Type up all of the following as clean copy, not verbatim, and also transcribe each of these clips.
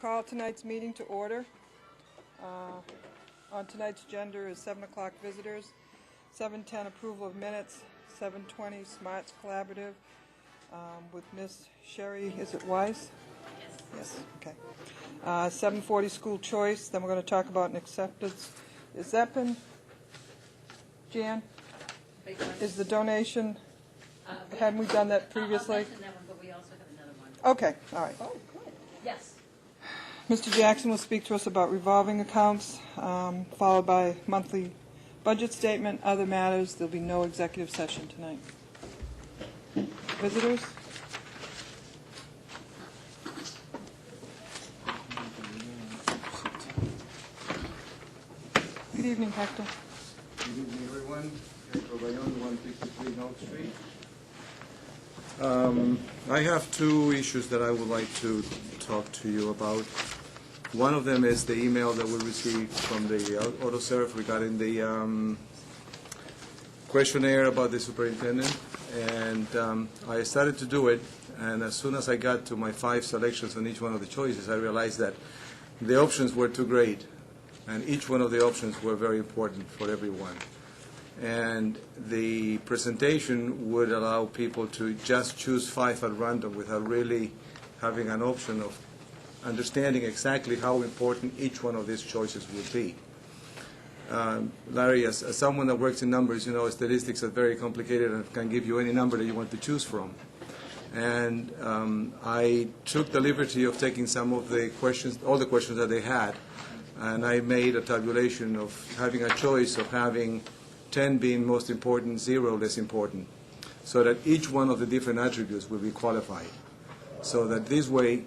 Call tonight's meeting to order. On tonight's agenda is 7 o'clock visitors, 7:10 approval of minutes, 7:20 Smarts Collaborative with Miss Sherry, is it Wise? Yes. Okay. 7:40 school choice, then we're going to talk about an acceptance. Is that been, Jan? Is the donation, hadn't we done that previously? I'll mention that one, but we also have another one. Okay, all right. Oh, good. Yes. Mr. Jackson will speak to us about revolving accounts, followed by monthly budget statement, other matters. There'll be no executive session tonight. Visitors? Good evening, Hector. Good evening, everyone. Hector Bayon, 153 North Street. I have two issues that I would like to talk to you about. One of them is the email that we received from the AutoServe regarding the questionnaire about the superintendent. And I started to do it, and as soon as I got to my 5 selections on each one of the choices, I realized that the options were too great, and each one of the options were very important for everyone. And the presentation would allow people to just choose 5 at random without really having an option of understanding exactly how important each one of these choices would be. Larry, as someone that works in numbers, you know statistics are very complicated and can give you any number that you want to choose from. And I took the liberty of taking some of the questions, all the questions that they had, and I made a tabulation of having a choice of having 10 being most important, 0 less important, so that each one of the different attributes will be qualified. So that this way,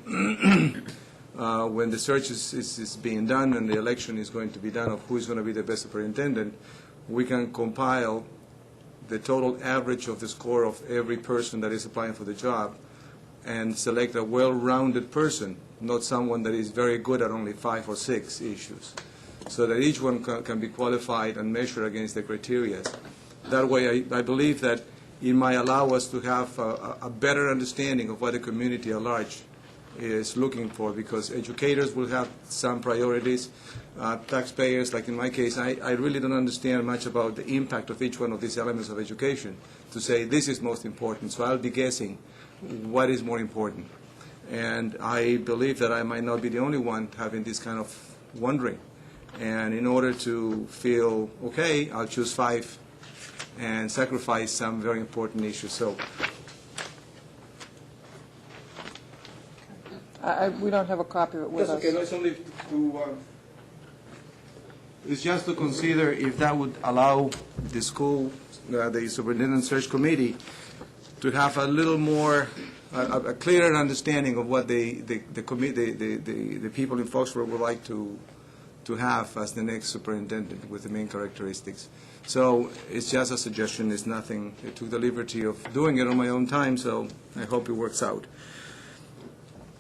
when the search is being done and the election is going to be done of who is going to be the best superintendent, we can compile the total average of the score of every person that is applying for the job and select a well-rounded person, not someone that is very good at only 5 or 6 issues, so that each one can be qualified and measured against the criteria. That way, I believe that it might allow us to have a better understanding of what the community at large is looking for, because educators will have some priorities. Taxpayers, like in my case, I really don't understand much about the impact of each one of these elements of education to say this is most important, so I'll be guessing what is more important. And I believe that I might not be the only one having this kind of wondering. And in order to feel okay, I'll choose 5 and sacrifice some very important issues. So We don't have a copy of it with us. okay. No, it's only to. It's just to consider if that would allow the school, the superintendent search committee, to have a little more, a clearer understanding of what the people in Foxborough would like to have as the next superintendent with the main characteristics. So it's just a suggestion. It's nothing. I took the liberty of doing it on my own time, so I hope it works out.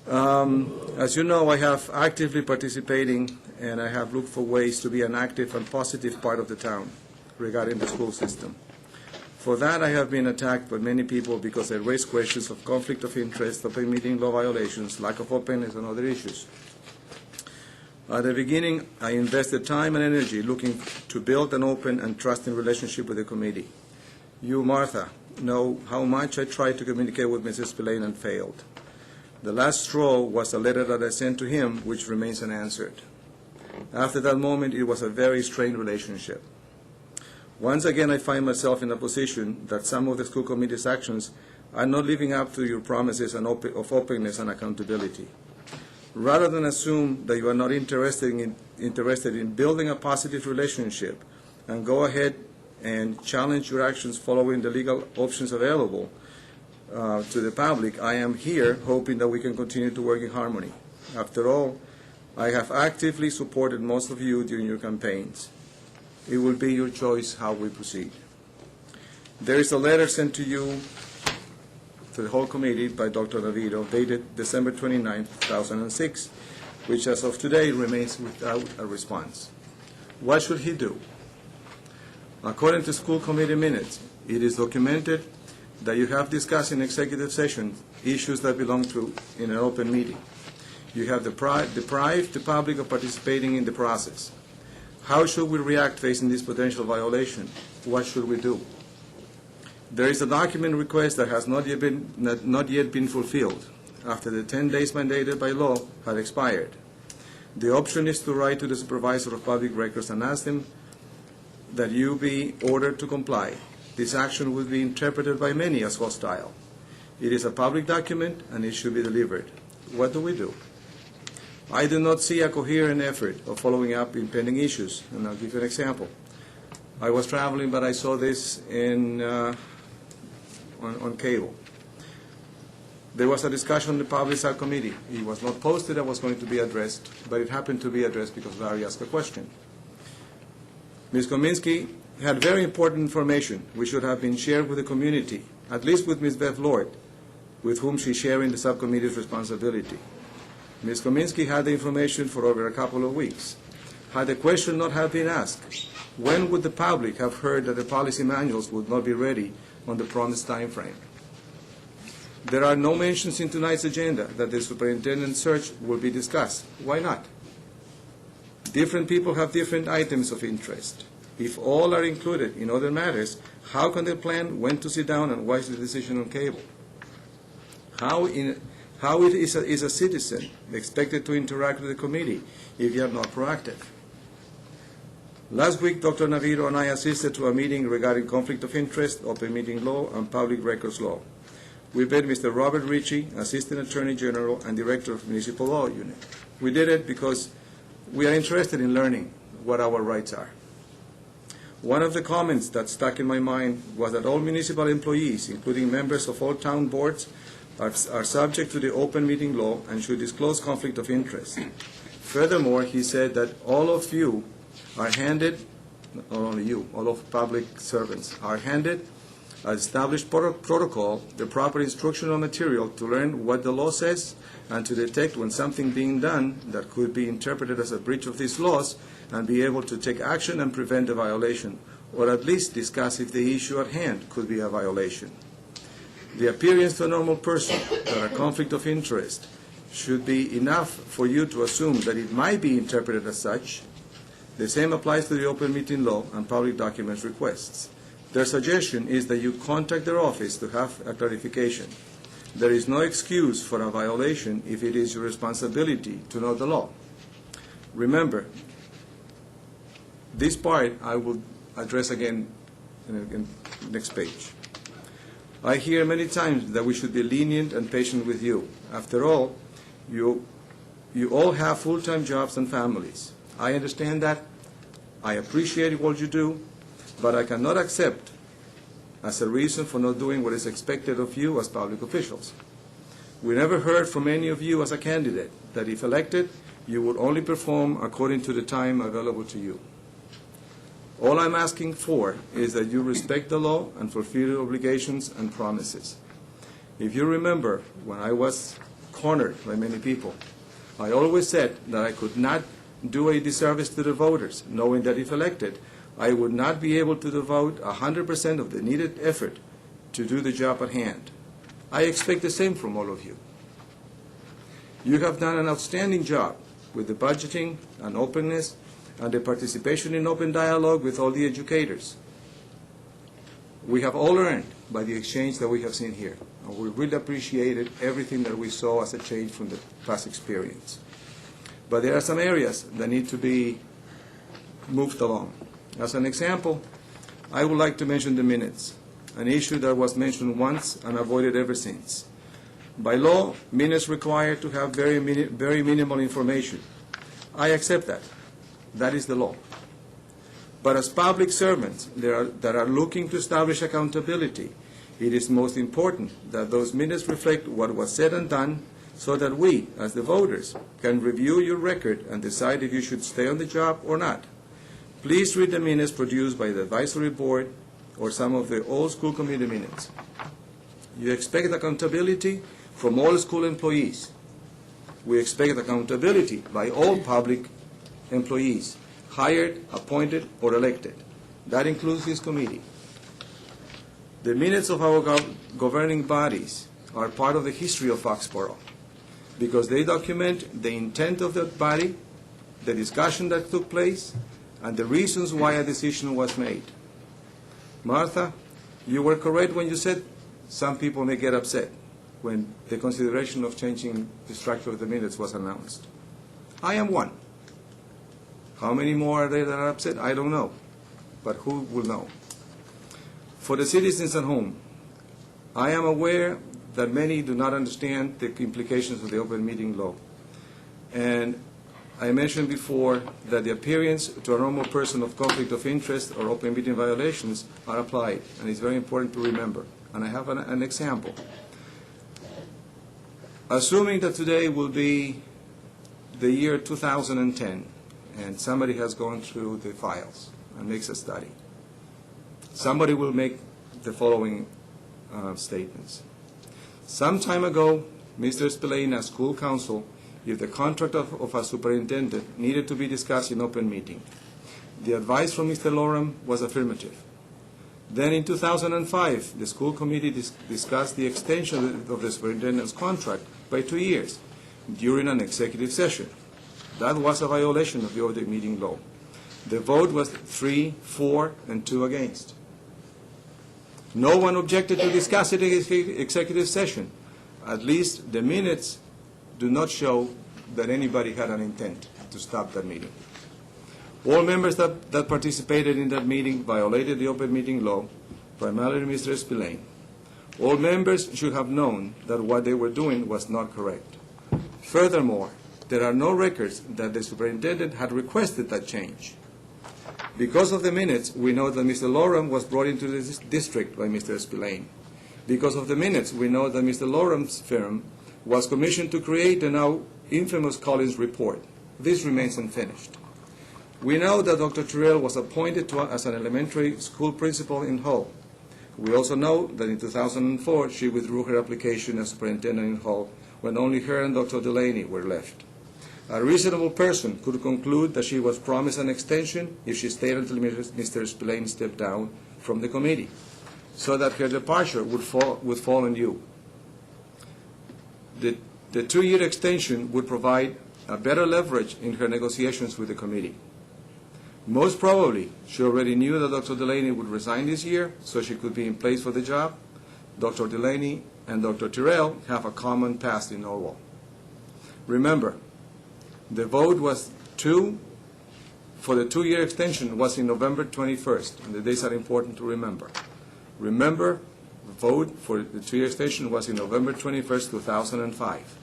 As you know, I have actively participating, and I have looked for ways to be an active and positive part of the town regarding the school system. For that, I have been attacked by many people because I raise questions of conflict of interest, open meeting law violations, lack of openness, and other issues. At the beginning, I invested time and energy looking to build an open and trusting relationship with the committee. You, Martha, know how much I tried to communicate with Mrs. Spillane and failed. The last straw was a letter that I sent to him, which remains unanswered. After that moment, it was a very strained relationship. Once again, I find myself in a position that some of the school committee's actions are not living up to your promises of openness and accountability. Rather than assume that you are not interested in building a positive relationship and go ahead and challenge your actions following the legal options available to the public, I am here hoping that we can continue to work in harmony. After all, I have actively supported most of you during your campaigns. It will be your choice how we proceed. There is a letter sent to you, to the whole committee, by Dr. Navido, dated December 29, 2006, which as of today remains without a response. What should he do? According to school committee minutes, it is documented that you have discussed in executive session issues that belong to in an open meeting. You have deprived the public of participating in the process. How should we react facing this potential violation? What should we do? There is a document request that has not yet been fulfilled after the 10 days mandated by law had expired. The option is to write to the supervisor of public records and ask them that you be ordered to comply. This action would be interpreted by many as hostile. It is a public document and it should be delivered. What do we do? I do not see a coherent effort of following up in pending issues, and I'll give you an example. I was traveling, but I saw this on cable. There was a discussion on the public subcommittee. It was not posted that was going to be addressed, but it happened to be addressed because Larry asked a question. Ms. Kominsky had very important information which should have been shared with the community, at least with Ms. Beth Lord, with whom she's sharing the subcommittee's responsibility. Ms. Kominsky had the information for over a couple of weeks. Had the question not have been asked, when would the public have heard that the policy manuals would not be ready on the promised time frame? There are no mentions in tonight's agenda that the superintendent search will be discussed. Why not? Different people have different items of interest. If all are included in other matters, how can they plan when to sit down and watch the decision on cable? How is a citizen expected to interact with the committee if you are not proactive? Last week, Dr. Navido and I assisted to a meeting regarding conflict of interest, open meeting law, and public records law. We met Mr. Robert Ritchie, Assistant Attorney General and Director of Municipal Law Unit. We did it because we are interested in learning what our rights are. One of the comments that stuck in my mind was that all municipal employees, including members of all town boards, are subject to the open meeting law and should disclose conflict of interest. Furthermore, he said that all of you are handed, not only you, all of public servants are handed an established protocol, the proper instructional material to learn what the law says and to detect when something being done that could be interpreted as a breach of these laws and be able to take action and prevent a violation, or at least discuss if the issue at hand could be a violation. The appearance to a normal person that a conflict of interest should be enough for you to assume that it might be interpreted as such. The same applies to the open meeting law and public documents requests. Their suggestion is that you contact their office to have a clarification. There is no excuse for a violation if it is your responsibility to know the law. Remember, this part I will address again in the next page. I hear many times that we should be lenient and patient with you. After all, you all have full-time jobs and families. I understand that. I appreciate what you do, but I cannot accept as a reason for not doing what is expected of you as public officials. We never heard from any of you as a candidate that if elected, you would only perform according to the time available to you. All I'm asking for is that you respect the law and fulfill your obligations and promises. If you remember, when I was cornered by many people, I always said that I could not do a disservice to the voters, knowing that if elected, I would not be able to devote 100% of the needed effort to do the job at hand. I expect the same from all of you. You have done an outstanding job with the budgeting and openness and the participation in open dialogue with all the educators. We have all learned by the exchange that we have seen here, and we really appreciated everything that we saw as a change from the past experience. But there are some areas that need to be moved along. As an example, I would like to mention the minutes, an issue that was mentioned once and avoided ever since. By law, minutes require to have very minimal information. I accept that. That is the law. But as public servants that are looking to establish accountability, it is most important that those minutes reflect what was said and done so that we, as the voters, can review your record and decide if you should stay on the job or not. Please read the minutes produced by the advisory board or some of the old school committee minutes. You expect accountability from all school employees. We expect accountability by all public employees, hired, appointed, or elected. That includes this committee. The minutes of our governing bodies are part of the history of Foxborough. because they document the intent of the body, the discussion that took place, and the reasons why a decision was made. Martha, you were correct when you said some people may get upset when the consideration of changing the structure of the minutes was announced. I am one. How many more are there that are upset? I don't know. But who will know? For the citizens at home, I am aware that many do not understand the implications of the open meeting law. And I mentioned before that the appearance to a normal person of conflict of interest or open meeting violations are applied, and it's very important to remember. And I have an example. Assuming that today will be the year 2010, and somebody has gone through the files and makes a study, somebody will make the following statements. Some time ago, Mr. Spillane, as school counsel, if the contract of a superintendent needed to be discussed in open meeting. The advice from Mr. Loram was affirmative. Then in 2005, the school committee discussed the extension of the superintendent's contract by 2 years during an executive session. That was a violation of the open meeting law. The vote was 3, 4, and 2 against. No one objected to discuss it in executive session. At least the minutes do not show that anybody had an intent to stop that meeting. All members that participated in that meeting violated the open meeting law, primarily Mr. Spillane. All members should have known that what they were doing was not correct. Furthermore, there are no records that the superintendent had requested that change. Because of the minutes, we know that Mr. Loram was brought into the district by Mr. Spillane. Because of the minutes, we know that Mr. Loram's firm was commissioned to create the now infamous Collins report. This remains unfinished. We know that Dr. Terrell was appointed as an elementary school principal in Hull. We also know that in 2004 she withdrew her application as superintendent in Hull when only her and Dr. Delaney were left. A reasonable person could conclude that she was promised an extension if she stayed until Mr. Spillane stepped down from the committee, so that her departure would fall on you. The 2-year extension would provide a better leverage in her negotiations with the committee. Most probably, she already knew that Dr. Delaney would resign this year, so she could be in place for the job. Dr. Delaney and Dr. Terrell have a common past in Norwalk. Remember, the vote was for the 2-year extension was in November 21st, and the dates are important to remember. Remember, the vote for the 2-year extension was in November 21st, 2005.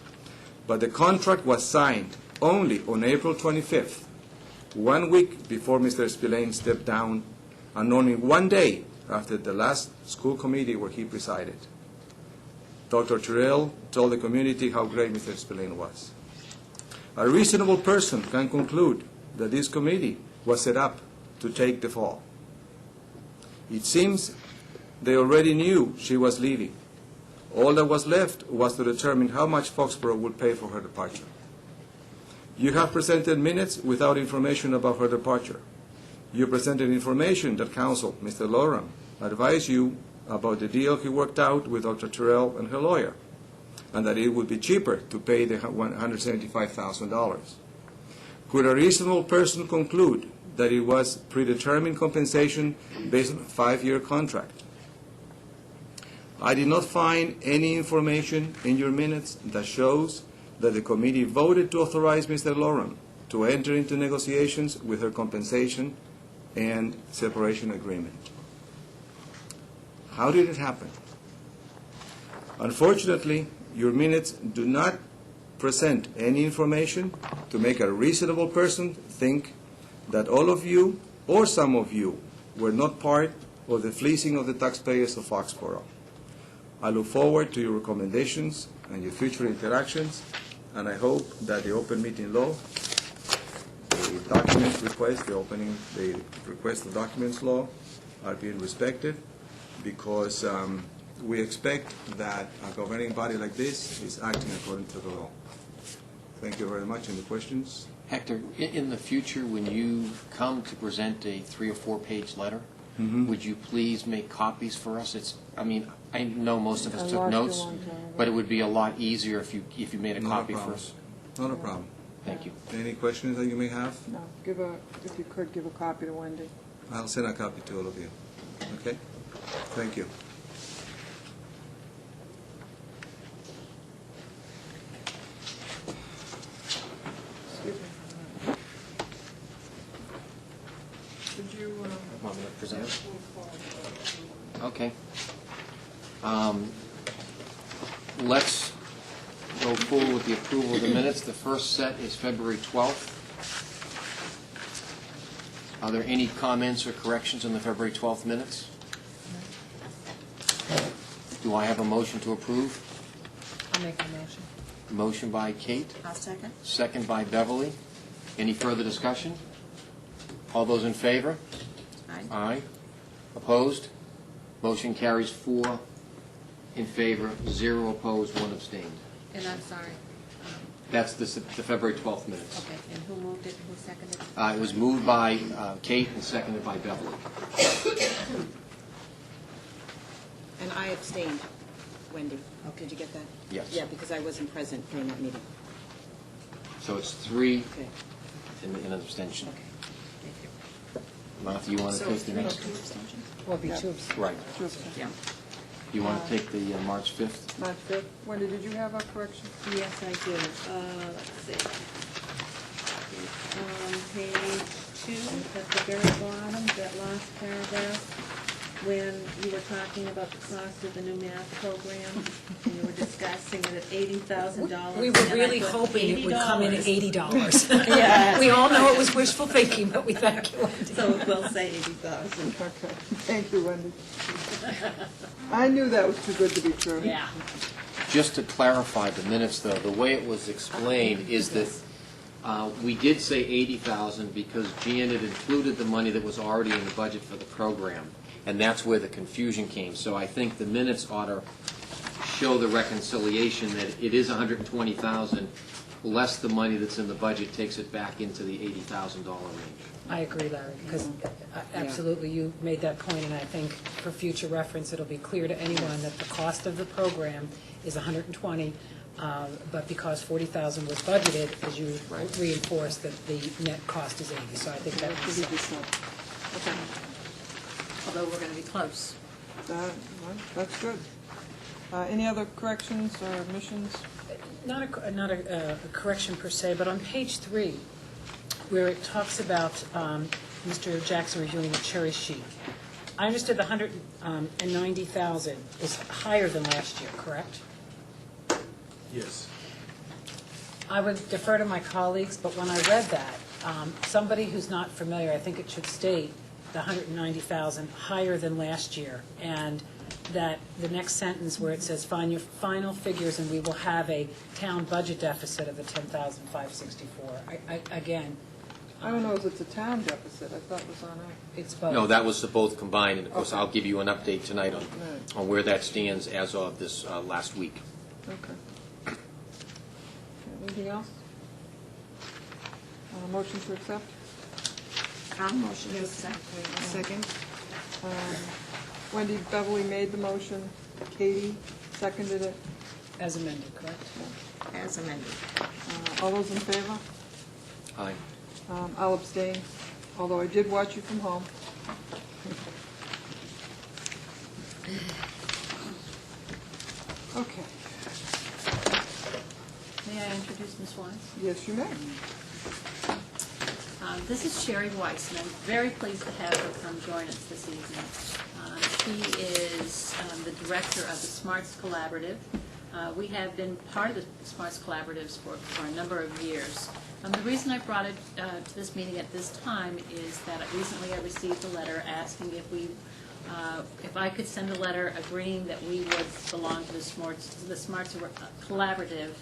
But the contract was signed only on April 25th, 1 week before Mr. Spillane stepped down, and only 1 day after the last school committee where he presided. Dr. Terrell told the community how great Mr. Spillane was. A reasonable person can conclude that this committee was set up to take the fall. It seems they already knew she was leaving. All that was left was to determine how much Foxborough would pay for her departure. You have presented minutes without information about her departure. You presented information that counsel, Mr. Loram, advised you about the deal he worked out with Dr. Terrell and her lawyer, and that it would be cheaper to pay the $175,000. Could a reasonable person conclude that it was predetermined compensation based on a 5-year contract? I did not find any information in your minutes that shows that the committee voted to authorize Mr. Loram to enter into negotiations with her compensation and separation agreement. How did it happen? Unfortunately, your minutes do not present any information to make a reasonable person think that all of you or some of you were not part of the fleecing of the taxpayers of Foxborough. I look forward to your recommendations and your future interactions, and I hope that the open meeting law, the documents request, the request of documents law are being respected, because we expect that a governing body like this is acting according to the law. Thank you very much. Any questions? Hector, in the future, when you come to present a 3- or 4-page letter, would you please make copies for us? I know most of us I took lost notes, you a long time ago. but it would be a lot easier if you made a Not a copy for problem. us. Not a problem. Thank you. Any questions that you may have? No, if you could, give a copy to Wendy. I'll send a copy to all of you. Okay? Thank you. Excuse me. Did you, Want me to present it? Okay. Let's go forward with the approval of the minutes. The first set is February 12th. Are there any comments or corrections on the February 12th minutes? Do I have a motion to approve? I'll make a motion. Motion by Kate, I'll second. second by Beverly. Any further discussion? All those in favor? Aye. Aye. Opposed? Motion carries 4 in favor, 0 opposed, 1 abstained. And I'm sorry. That's the February 12th minutes. Okay, and who moved it, who seconded it? It was moved by Kate and seconded by Beverly. And I abstained, Wendy. Did you get that? Yes. Yeah, because I wasn't present during that meeting. So it's 3 Okay. and an abstention. Okay. Thank you. Martha, you want to So take it's the 3 next? to 2 abstentions? Will be Yeah. two. Right. just Yeah. You want to take the March 5th? March 5th? Wendy, did you have a correction? Yes, I do. Let's see. On page 2, at the very bottom, that last paragraph, when you were talking about the cost of the new math program, and you were discussing it at $80,000. We were and I really put hoping it would come in at $80. $80. Yeah. We all know it was wishful thinking, but we thank you, Wendy. So we'll say 80,000. Okay, thank you, Wendy. I knew that was too good to be true. Yeah. Just to clarify the minutes, though, the way it was explained is that we did say 80,000 because Janet included the money that was already in the budget for the program, and that's where the confusion came. So I think the minutes ought to show the reconciliation that it is 120,000 less the money that's in the budget takes it back into the $80,000 range. I agree, Larry, because absolutely, you made that point, and I think for future reference, it'll be clear to anyone that the cost of the program is 120, but because 40,000 was budgeted, as you reinforced, that the net cost is 80. So I think that Should was be just that. Okay, Although we're going to be close. well, that's good. Any other corrections or omissions? not a correction per se, but on page 3, where it talks about Mr. Jackson reviewing the cherry sheet. I understood the 190,000 is higher than last year, correct? Yes. I would defer to my colleagues, but when I read that, somebody who's not familiar, I think it should state the 190,000 higher than last year, and that the next sentence where it says, find your final figures and we will have a town budget deficit of the 10,564. Again, I don't know if it's a town deficit, I thought it was on our, it's both. No, that was the both combined, and of course, Okay. I'll give you an update tonight Right. on where that stands as of this last week. okay. Anything else? Motion to accept? I'll motion to accept. Second. Wendy Beverly made the motion, Katie seconded it. As amended, correct? As amended. All those in favor? Aye. I'll abstain, although I did watch you from home. Okay, May I introduce Ms. Wise? yes, you may. This is Sherry Weiss, and I'm very pleased to have her come join us this evening. She is the director of the Smarts Collaborative. We have been part of the Smarts Collaboratives for a number of years. The reason I brought it to this meeting at this time is that recently I received a letter asking if I could send a letter agreeing that we would belong to the Smarts Collaborative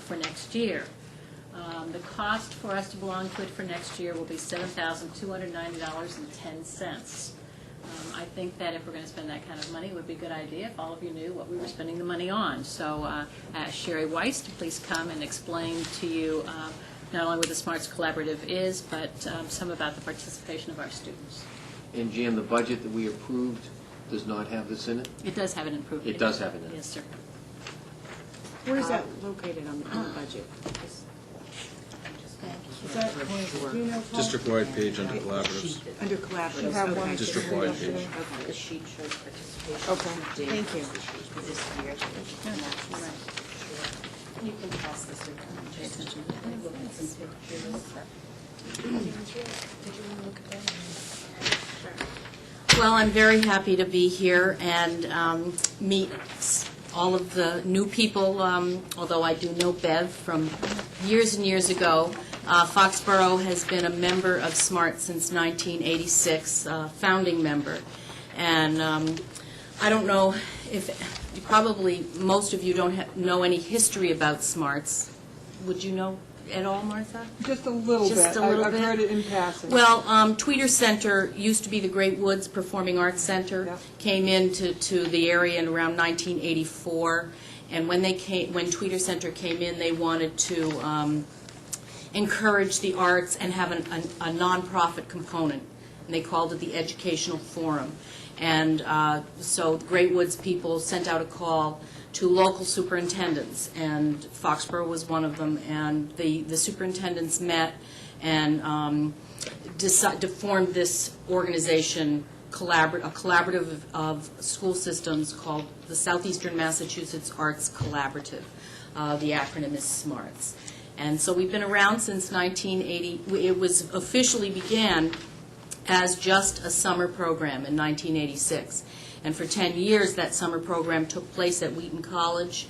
for next year. The cost for us to belong to it for next year will be $7,290.10. I think that if we're going to spend that kind of money, it would be a good idea if all of you knew what we were spending the money on. So ask Sherry Weiss to please come and explain to you not only what the Smarts Collaborative is, but some about the participation of our students. And Jan, the budget that we approved does not have this in it? It does have an improvement. It does have it in it. Yes, sir. Where is that located on the budget? Is that, do you know, Paul? District-wide page under collaboratives. Under collaborative. have one. Okay. District-wide page. Okay. The sheet shows participation. Okay. Thank you. For this year. You can pass this around. Pay attention. Look at some pictures. Did you want to look at that? Well, I'm very happy to be here and meet all of the new people, although I do know Bev from years and years ago. Foxborough has been a member of SMART since 1986, founding member. And I don't know if, probably most of you don't know any history about SMARTs. Would you know at all, Martha? Just a little bit. Just a little I've bit? heard it in passing. Well, Tweeter Center used to be the Great Woods Performing Arts Center. Yeah. Came into the area in around 1984, and when Tweeter Center came in, they wanted to encourage the arts and have a nonprofit component, and they called it the Educational Forum. And so the Great Woods people sent out a call to local superintendents, and Foxborough was one of them, and the superintendents met and decided to form this organization, a collaborative of school systems called the Southeastern Massachusetts Arts Collaborative. The acronym is SMARTS. And so we've been around since 1980. It was officially began as just a summer program in 1986. And for 10 years, that summer program took place at Wheaton College.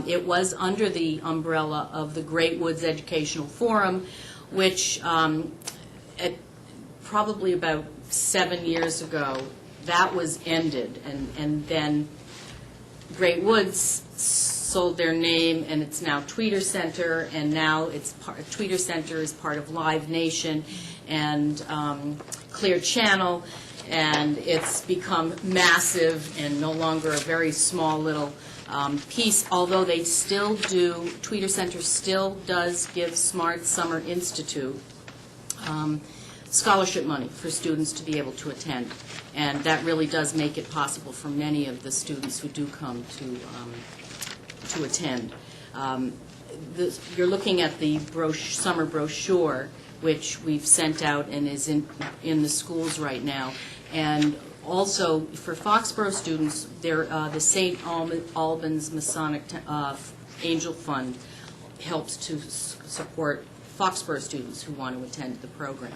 It was under the umbrella of the Great Woods Educational Forum, which probably about 7 years ago, that was ended. And then Great Woods sold their name, and it's now Tweeter Center, and now Tweeter Center is part of Live Nation and Clear Channel, and it's become massive and no longer a very small little piece, although they still do, Tweeter Center still does give Smart Summer Institute scholarship money for students to be able to attend, and that really does make it possible for many of the students who do come to attend. You're looking at the summer brochure, which we've sent out and is in the schools right now. And also, for Foxborough students, the St. Albans Masonic Angel Fund helps to support Foxborough students who want to attend the program.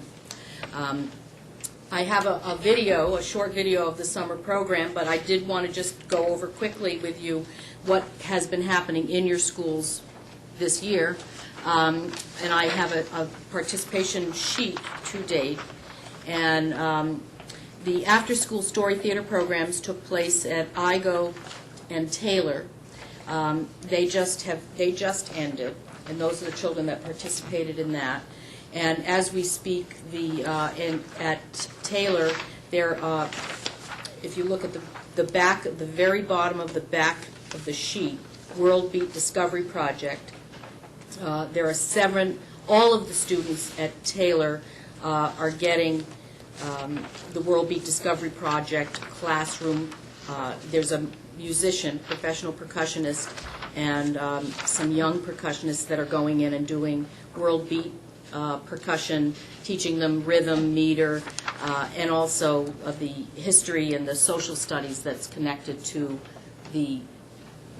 I have a short video of the summer program, but I did want to just go over quickly with you what has been happening in your schools this year. And I have a participation sheet to date. And the after-school story theater programs took place at IGO and Taylor. They just ended, and those are the children that participated in that. And as we speak, at Taylor, if you look at the back, the very bottom of the back of the sheet, World Beat Discovery Project. There are 7. All of the students at Taylor are getting the World Beat Discovery Project classroom. There's a musician, professional percussionist, and some young percussionists that are going in and doing World Beat percussion, teaching them rhythm, meter, and also the history and the social studies that's connected to the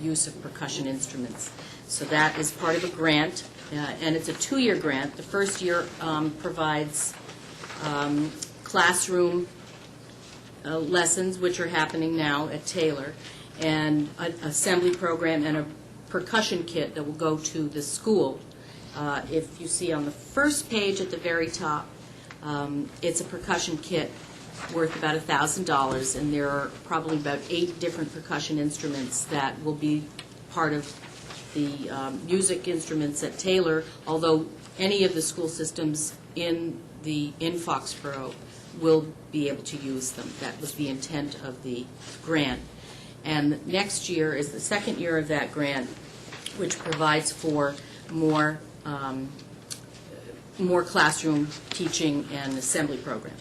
use of percussion instruments. So that is part of a grant, and it's a 2-year grant. The first year provides classroom lessons, which are happening now at Taylor, and an assembly program and a percussion kit that will go to the school. If you see on the first page at the very top, it's a percussion kit worth about $1,000, and there are probably about 8 different percussion instruments that will be part of the music instruments at Taylor, although any of the school systems in Foxborough will be able to use them. That was the intent of the grant. And next year is the second year of that grant, which provides for more classroom teaching and assembly program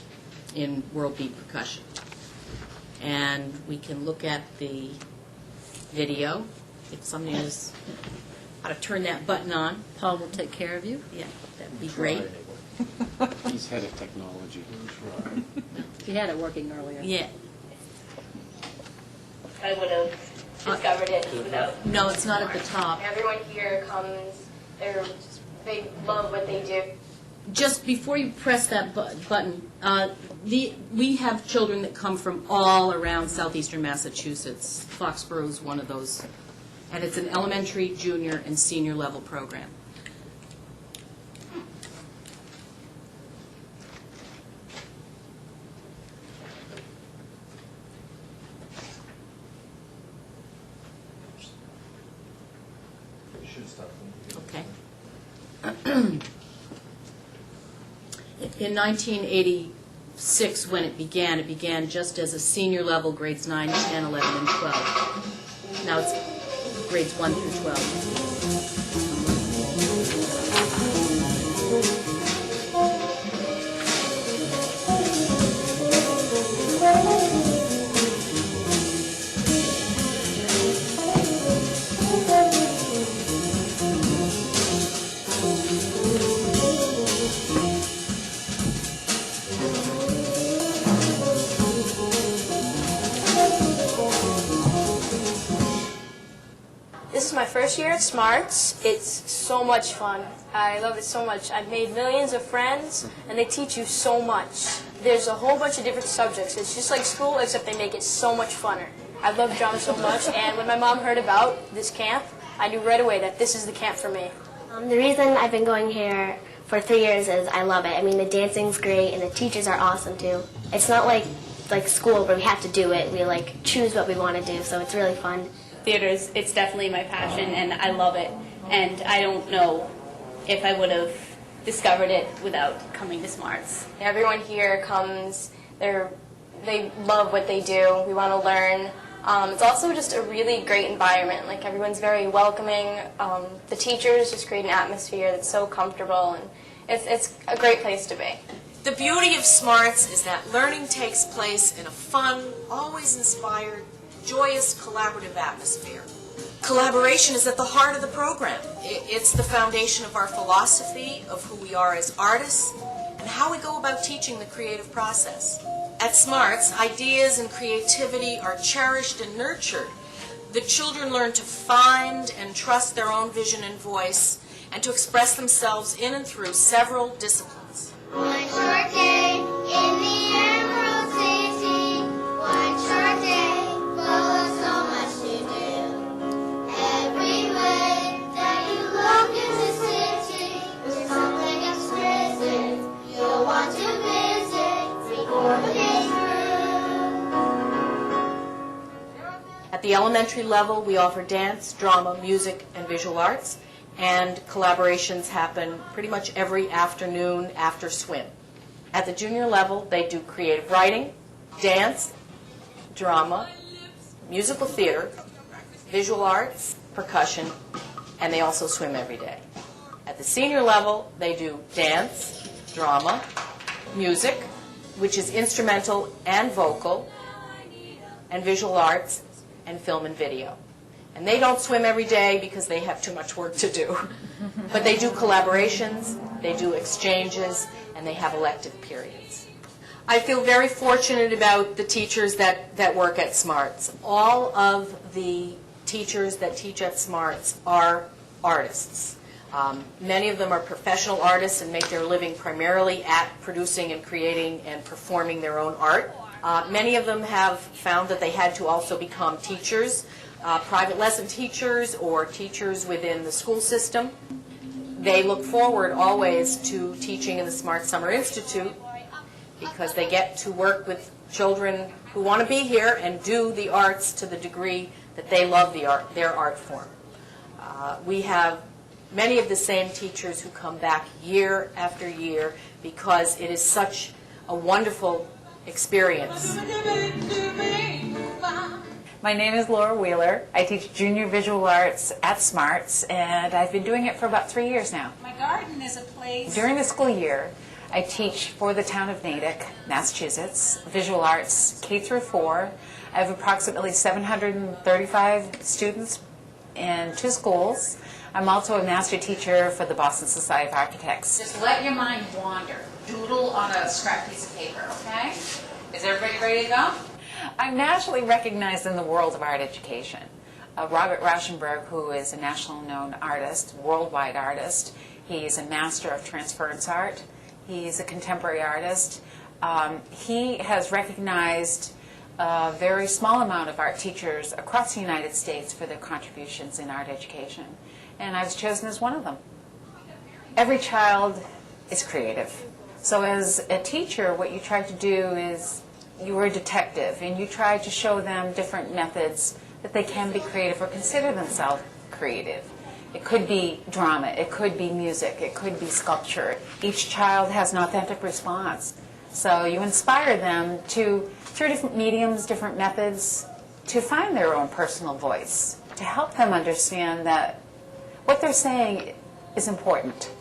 in World Beat Percussion. And we can look at the video. If somebody knows how to turn that button on, Paul will take care of you. Yeah, that'd be great. He's head of technology. He had it working earlier. Yeah. I would have discovered it without. No, it's not at the top. Everyone here they love what they do. Just before you press that button, we have children that come from all around southeastern Massachusetts. Foxborough is one of those. And it's an elementary, junior, and senior level program. Okay. In 1986, when it began just as a senior level, grades 9, 10, 11, and 12. Now it's grades 1 through 12. This is my first year at Smarts. It's so much fun. I love it so much. I've made millions of friends, and they teach you so much. There's a whole bunch of different subjects. It's just like school, except they make it so much funner. I love drama so much, and when my mom heard about this camp, I knew right away that this is the camp for me. The reason I've been going here for 3 years is I love it. I mean, the dancing's great, and the teachers are awesome, too. It's not like school where we have to do it. We, choose what we want to do, so it's really fun. Theater's, it's definitely my passion, and I love it. And I don't know if I would have discovered it without coming to Smarts. Everyone here comes, they love what they do. We want to learn. It's also just a really great environment. Everyone's very welcoming. The teachers just create an atmosphere that's so comfortable, and it's a great place to be. The beauty of Smarts is that learning takes place in a fun, always inspired, joyous, collaborative atmosphere. Collaboration is at the heart of the program. It's the foundation of our philosophy of who we are as artists and how we go about teaching the creative process. At Smarts, ideas and creativity are cherished and nurtured. The children learn to find and trust their own vision and voice and to express themselves in and through several disciplines. One short day in the Emerald City, one short day full of so much to do. Everywhere that you look in the city, there's something exquisite you'll want to visit before the day's through. At the elementary level, we offer dance, drama, music, and visual arts, and collaborations happen pretty much every afternoon after swim. At the junior level, they do creative writing, dance, drama, musical theater, visual arts, percussion, and they also swim every day. At the senior level, they do dance, drama, music, which is instrumental and vocal, and visual arts, and film and video. And they don't swim every day because they have too much work to do. But they do collaborations, they do exchanges, and they have elective periods. I feel very fortunate about the teachers that work at Smarts. All of the teachers that teach at Smarts are artists. Many of them are professional artists and make their living primarily at producing and creating and performing their own art. Many of them have found that they had to also become teachers, private lesson teachers or teachers within the school system. They look forward always to teaching in the Smart Summer Institute because they get to work with children who want to be here and do the arts to the degree that they love their art form. We have many of the same teachers who come back year after year because it is such a wonderful experience. My name is Laura Wheeler. I teach junior visual arts at Smarts, and I've been doing it for about 3 years now. My garden is a place. During the school year, I teach for the town of Natick, Massachusetts, visual arts K through 4. I have approximately 735 students in 2 schools. I'm also a master teacher for the Boston Society of Architects. Just let your mind wander. Doodle on a scrap piece of paper, okay? Is everybody ready to go? I'm nationally recognized in the world of art education. Robert Rauschenberg, who is a national known artist, worldwide artist, he's a master of transference art. He's a contemporary artist. He has recognized a very small amount of art teachers across the United States for their contributions in art education. And I was chosen as one of them. Every child is creative. So as a teacher, what you try to do is you are a detective, and you try to show them different methods that they can be creative or consider themselves creative. It could be drama, it could be music, it could be sculpture. Each child has an authentic response. So you inspire them to, through different mediums, different methods, to find their own personal voice, to help them understand that what they're saying is important.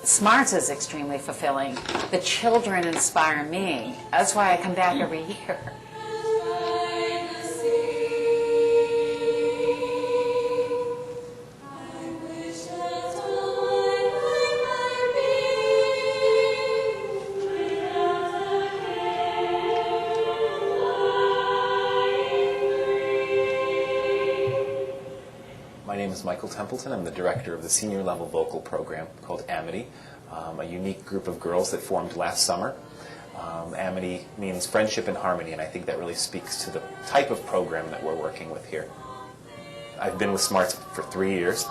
Smarts is extremely fulfilling. The children inspire me. That's why I come back every year. My name is Michael Templeton. I'm the director of the senior level vocal program called Amity, a unique group of girls that formed last summer. Amity means friendship and harmony, and I think that really speaks to the type of program that we're working with here. I've been with Smarts for 3 years.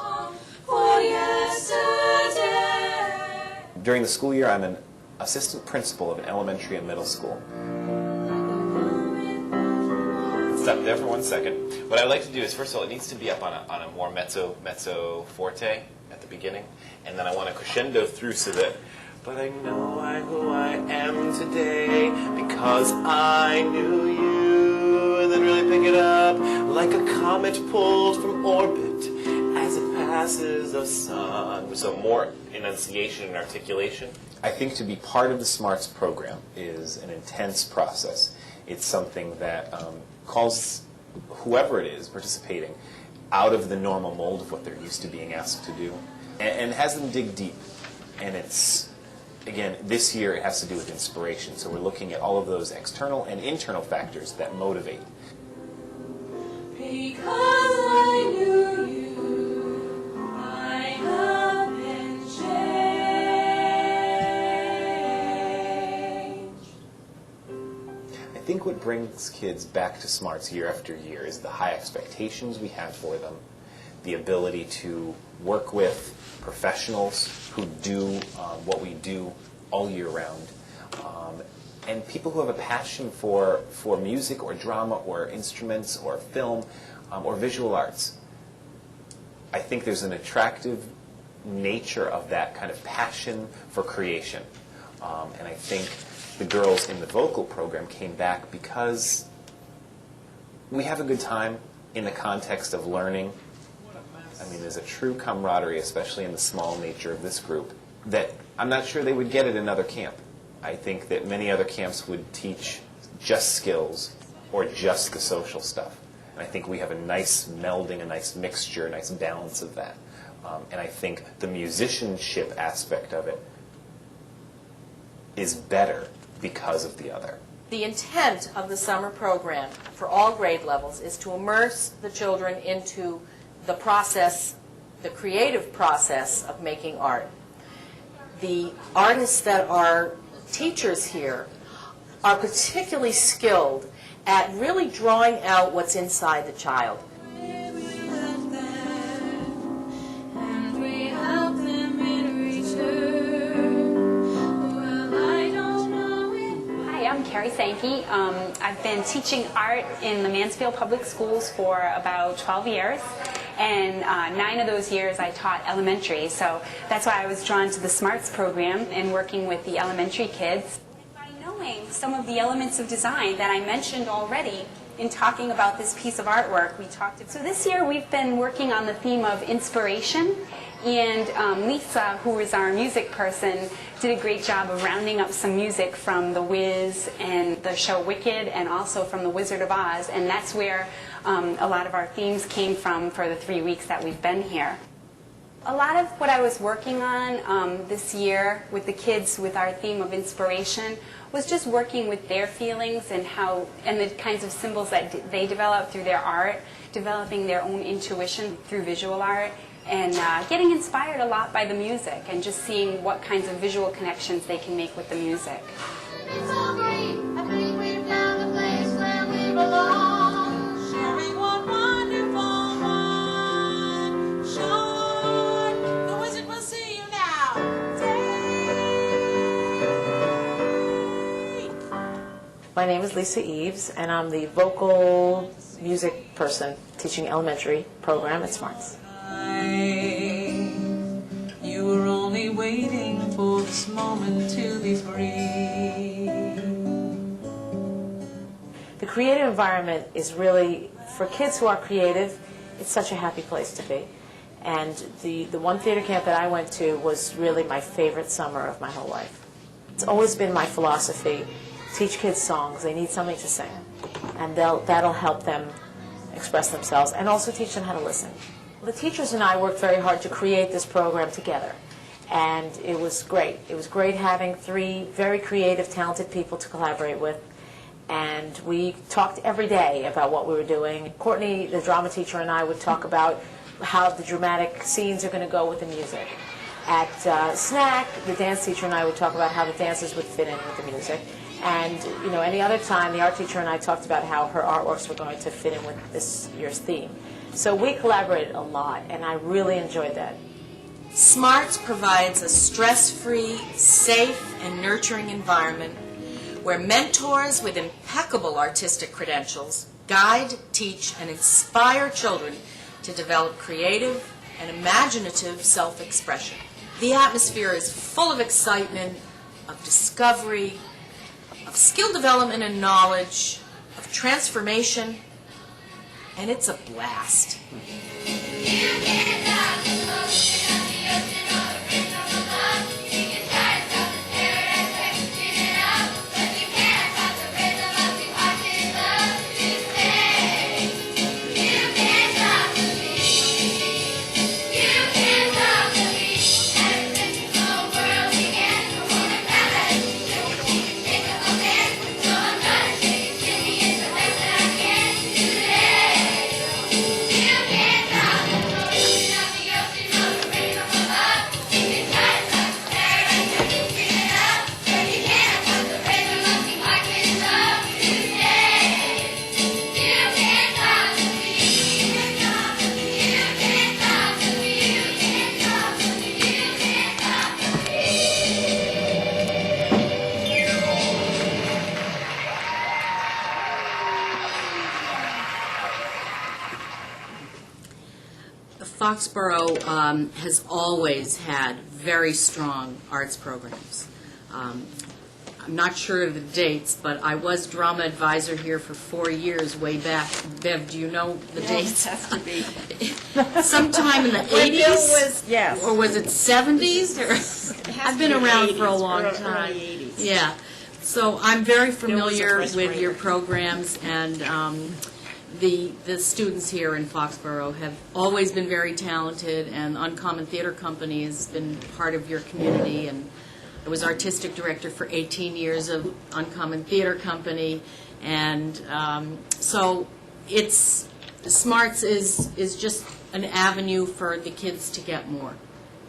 During the school year, I'm an assistant principal of an elementary and middle school. Stop there for 1 second. What I'd like to do is, first of all, it needs to be up on a more mezzo forte at the beginning, and then I want to crescendo through so that, but I know who I am today because I knew you, and then really pick it up like a comet pulled from orbit as it passes the sun. So more enunciation and articulation. I think to be part of the Smarts program is an intense process. It's something that calls whoever it is participating out of the normal mold of what they're used to being asked to do, and has them dig deep. And it's, again, this year it has to do with inspiration. So we're looking at all of those external and internal factors that motivate. Because I knew you, I have been changed. I think what brings kids back to Smarts year after year is the high expectations we have for them, the ability to work with professionals who do what we do all year round, and people who have a passion for music or drama or instruments or film or visual arts. I think there's an attractive nature of that kind of passion for creation, and I think the girls in the vocal program came back because we have a good time in the context of learning. I mean, there's a true camaraderie, especially in the small nature of this group, that I'm not sure they would get at another camp. I think that many other camps would teach just skills or just the social stuff. And I think we have a nice melding, a nice mixture, a nice balance of that. And I think the musicianship aspect of it is better because of the other. The intent of the summer program for all grade levels is to immerse the children into the process, the creative process of making art. The artists that are teachers here are particularly skilled at really drawing out what's inside the child. I'm Carrie Sankey. I've been teaching art in the Mansfield Public Schools for about 12 years, and 9 of those years I taught elementary, so that's why I was drawn to the Smarts program and working with the elementary kids. And by knowing some of the elements of design that I mentioned already in talking about this piece of artwork, we talked about. So this year we've been working on the theme of inspiration, And Lisa, who is our music person, did a great job of rounding up some music from The Wiz and the show Wicked, and also from The Wizard of Oz, and that's where a lot of our themes came from for the 3 weeks that we've been here. A lot of what I was working on this year with the kids with our theme of inspiration was just working with their feelings and the kinds of symbols that they develop through their art, developing their own intuition through visual art, and getting inspired a lot by the music and just seeing what kinds of visual connections they can make with the music. It's all great. I think we've found the place where we belong. Sharing one wonderful one. Sean, the wizard will see you now. My name is Lisa Eves, and I'm the vocal music person teaching elementary program at Smarts. You were only waiting for this moment to be free. The creative environment is really, for kids who are creative, it's such a happy place to be. And the one theater camp that I went to was really my favorite summer of my whole life. It's always been my philosophy, teach kids songs, they need something to sing. And that'll help them express themselves and also teach them how to listen. The teachers and I worked very hard to create this program together, and it was great. It was great having 3 very creative, talented people to collaborate with, and we talked every day about what we were doing. Courtney, the drama teacher, and I would talk about how the dramatic scenes are going to go with the music. At Snack, the dance teacher and I would talk about how the dances would fit in with the music. And, you know, any other time, the art teacher and I talked about how her artworks were going to fit in with this year's theme. So we collaborated a lot, and I really enjoyed that. Smarts provides a stress-free, safe, and nurturing environment where mentors with impeccable artistic credentials guide, teach, and inspire children to develop creative and imaginative self-expression. The atmosphere is full of excitement, of discovery, of skill development and knowledge, of transformation, and it's a blast. Foxborough has always had very strong arts programs. I'm not sure of the dates, but I was drama advisor here for 4 years way back. Bev, do you know the dates? It has to be. Sometime in the 80s? Yes. Or was it 70s? I've been around for a long time. Early 80s. Yeah. So I'm very familiar first with grader. your programs, and the students here in Foxborough have always been very talented, and Uncommon Theater Company has been part of your community, and I was artistic director for 18 years of Uncommon Theater Company, and so Smarts is just an avenue for the kids to get more,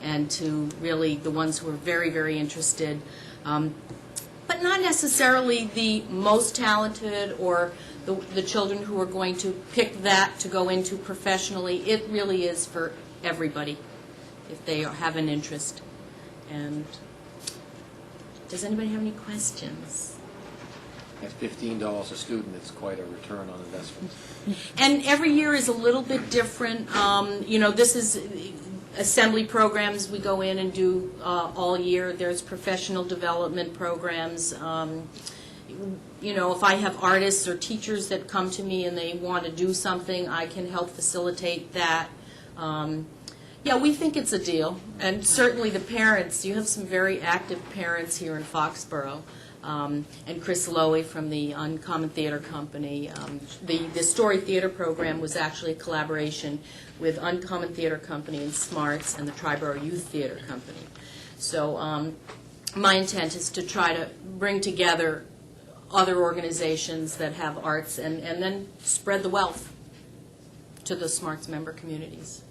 and to really, the ones who are very, very interested, but not necessarily the most talented or the children who are going to pick that to go into professionally. It really is for everybody if they have an interest. And does anybody have any questions? At $15 a student, it's quite a return on investment. And every year is a little bit different. You know, this is assembly programs we go in and do all year. There's professional development programs. You know, if I have artists or teachers that come to me and they want to do something, I can help facilitate that. Yeah, we think it's a deal, and certainly the parents, you have some very active parents here in Foxborough, and Chris Lowy from the Uncommon Theater Company. The Story Theater program was actually a collaboration with Uncommon Theater Company and Smarts and the Triborough Youth Theater Company. So my intent is to try to bring together other organizations that have arts and then spread the wealth to the Smarts member communities.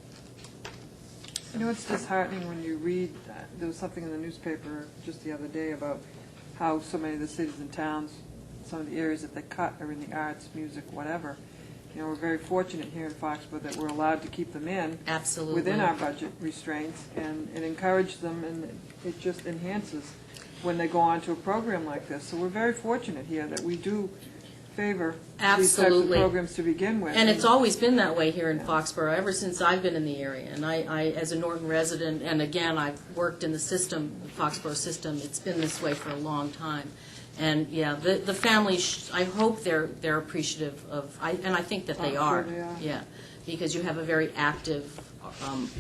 You know, it's disheartening when you read, there was something in the newspaper just the other day about how so many of the cities and towns, some of the areas that they cut are in the arts, music, whatever. You know, we're very fortunate here in Foxborough that we're allowed to keep them in. Absolutely. Within our budget restraints and encourage them, and it just enhances when they go on to a program like this. So we're very fortunate here that we do favor these types of programs to begin with. And it's always been that way here in Foxborough, ever since I've been in the area. And I as a Norton resident, and again, I've worked in the system, the Foxborough system, it's been this way for a long time. And, yeah, the families, I hope they're appreciative of, and I think that they are. Sure they are. Yeah, because you have a very active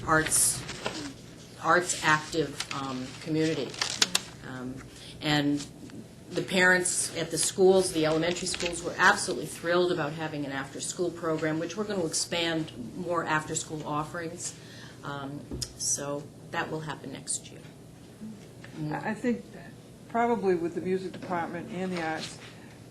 arts active community. And the parents at the schools, the elementary schools, were absolutely thrilled about having an after-school program, which we're going to expand more after-school offerings. So that will happen next year. I think probably with the music department and the arts,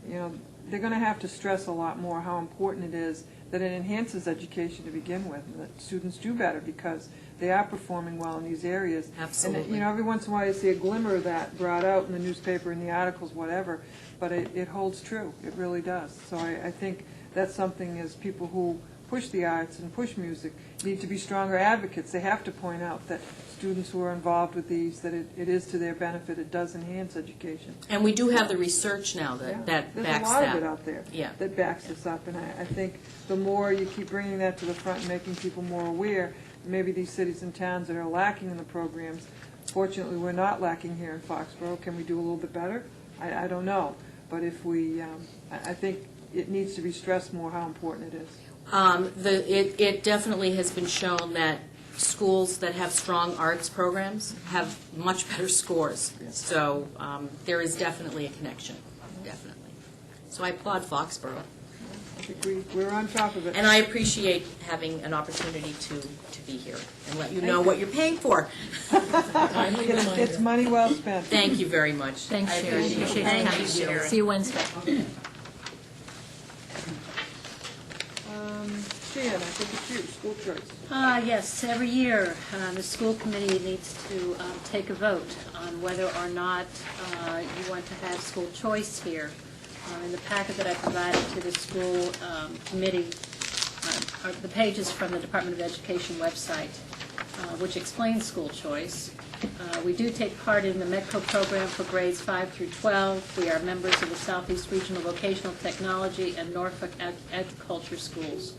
you know, they're going to have to stress a lot more how important it is that it enhances education to begin with, and that students do better because they are performing well in these areas. Absolutely. And, you know, every once in a while you see a glimmer of that brought out in the newspaper, in the articles, whatever, but it holds true. It really does. So I think that's something as people who push the arts and push music need to be stronger advocates. They have to point out that students who are involved with these, that it is to their benefit, it does enhance education. And we do have the research now that backs that. There's a lot of it out there Yeah. that backs this up, and I think the more you keep bringing that to the front and making people more aware, maybe these cities and towns that are lacking in the programs, fortunately, we're not lacking here in Foxborough. Can we do a little bit better? I don't know. But if we, I think it needs to be stressed more how important it is. It definitely has been shown that schools that have strong arts programs have much better scores. So there is definitely a connection, definitely. So I applaud Foxborough. I think we're on top of it. And I appreciate having an opportunity to be here and let you know what you're paying for. It's money well spent. Thank you very much. Thanks, I Sherry. appreciate it. Thank you, Sherry. See you Wednesday. Shan, I think it's you, school choice. Yes, every year, the school committee needs to take a vote on whether or not you want to have school choice here. In the packet that I provided to the school committee are the pages from the Department of Education website, which explains school choice. We do take part in the MEDCO program for grades 5 through 12. We are members of the Southeast Regional Vocational Technology and Norfolk Agriculture Schools.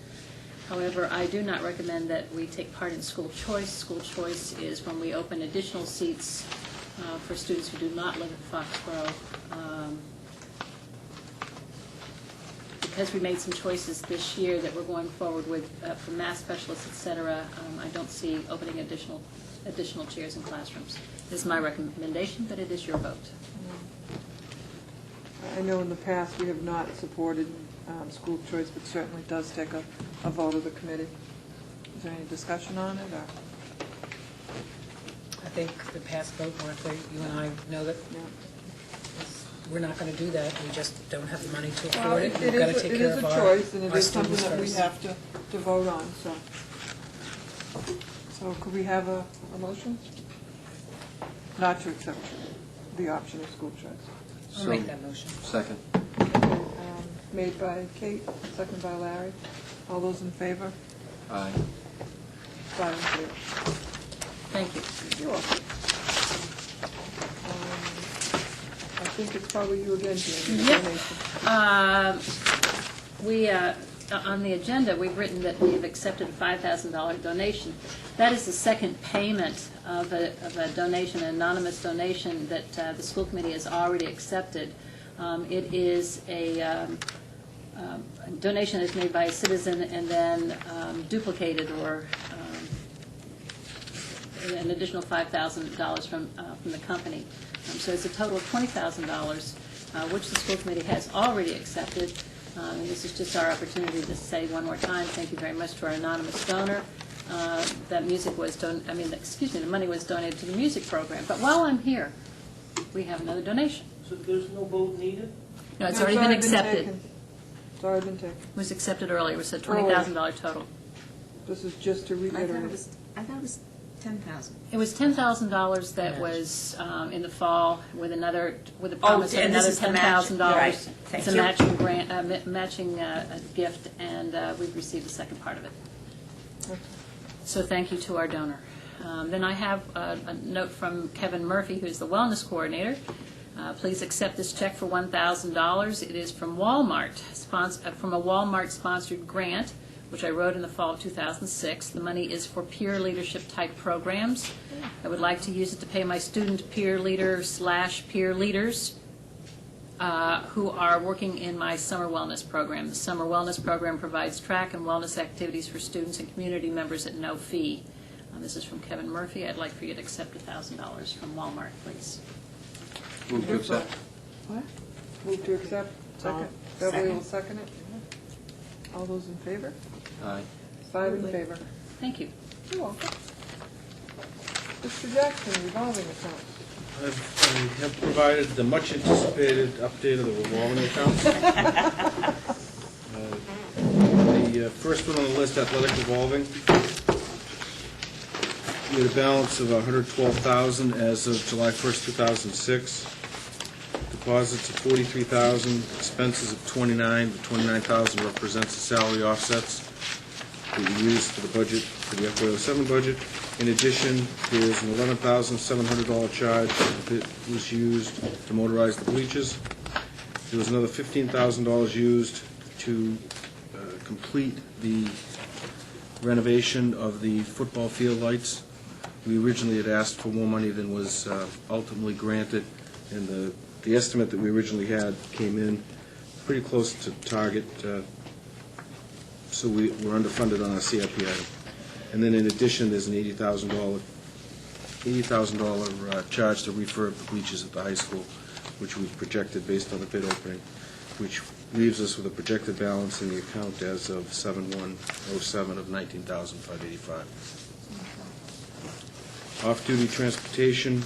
However, I do not recommend that we take part in school choice. School choice is when we open additional seats for students who do not live in Foxborough. Because we made some choices this year that we're going forward with for math specialists, et cetera, I don't see opening additional chairs in classrooms. This is my recommendation, but it is your vote. I know in the past we have not supported school choice, but certainly does take a vote of the committee. Is there any discussion on it? Or? I think the past vote, Martha, you and I know that we're not going to do that. We just don't have the money to afford it. We've got to take care of our choice, and it our is something students that we first. have to vote on. So could we have a motion? Not to accept the option of school choice. I'll make that motion. Second. Made by Kate, second by Larry. All those in favor? Aye. 5 in favor. Thank you. You're welcome. I think it's probably you again, Jan. Yep. We, on the agenda, we've written that we've accepted a $5,000 donation. That is the second payment of a donation, an anonymous donation that the school committee has already accepted. It is a donation that's made by a citizen and then duplicated or an additional $5,000 from the company. So it's a total of $20,000, which the school committee has already accepted. And this is just our opportunity to say one more time, thank you very much to our anonymous donor. That the money was donated to the music program. But while I'm here, we have another donation. So there's no vote needed? No, it's already been accepted. taken. It's already been taken. It was accepted earlier. It was a $20,000 total. This is just to I thought reiterate. it was 10,000. It was $10,000 that was in the fall with a promise of and this another is the match. $10,000. Right. It's Thank a you. matching grant, matching gift, and we've received the second part of it. Okay. So thank you to our donor. Then I have a note from Kevin Murphy, who's the wellness coordinator. Please accept this check for $1,000. It is from Walmart, from a Walmart-sponsored grant, which I wrote in the fall of 2006. The money is for peer leadership type programs. I would like to use it to pay my student peer leader/peer leaders who are working in my summer wellness program. The summer wellness program provides track and wellness activities for students and community members at no fee. This is from Kevin Murphy. I'd like for you to accept $1,000 from Walmart, please. Move to accept. What? Move to accept. Second. Beverly will second it. All those in favor? Aye. 5 in favor. Thank you. You're welcome. Mr. Jackson, revolving account. I have provided the much-anticipated update of the revolving account. The first one on the list, athletic revolving, we had a balance of $112,000 as of July 1st, 2006. Deposits of $43,000, expenses of $29,000. The $29,000 represents the salary offsets that we used for the budget, for the FY07 budget. In addition, there's an $11,700 charge that was used to motorize the bleachers. There was another $15,000 used to complete the renovation of the football field lights. We originally had asked for more money than was ultimately granted, and the estimate that we originally had came in pretty close to target, so we're underfunded on our CIP item. And then in addition, there's an $80,000 charge to refurb the bleachers at the high school, which we've projected based on the bid opening, which leaves us with a projected balance in the account as of 7/1/07 of $19,585. Off-duty transportation,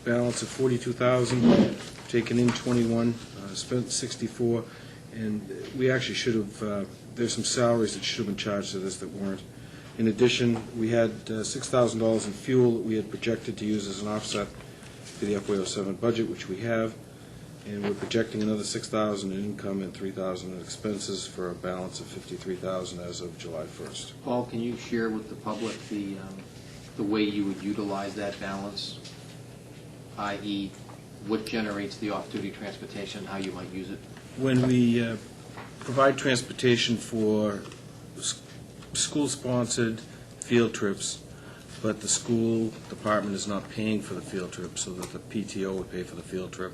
balance of $42,000, taken in $21,000, spent $64,000, and we actually should have, there's some salaries that should have been charged to this that weren't. In addition, we had $6,000 in fuel that we had projected to use as an offset to the FY07 budget, which we have, and we're projecting another $6,000 in income and $3,000 in expenses for a balance of $53,000 as of July 1st. Paul, can you share with the public the way you would utilize that balance, i.e., what generates the off-duty transportation, how you might use it? When we provide transportation for school-sponsored field trips, but the school department is not paying for the field trip, so that the PTO would pay for the field trip,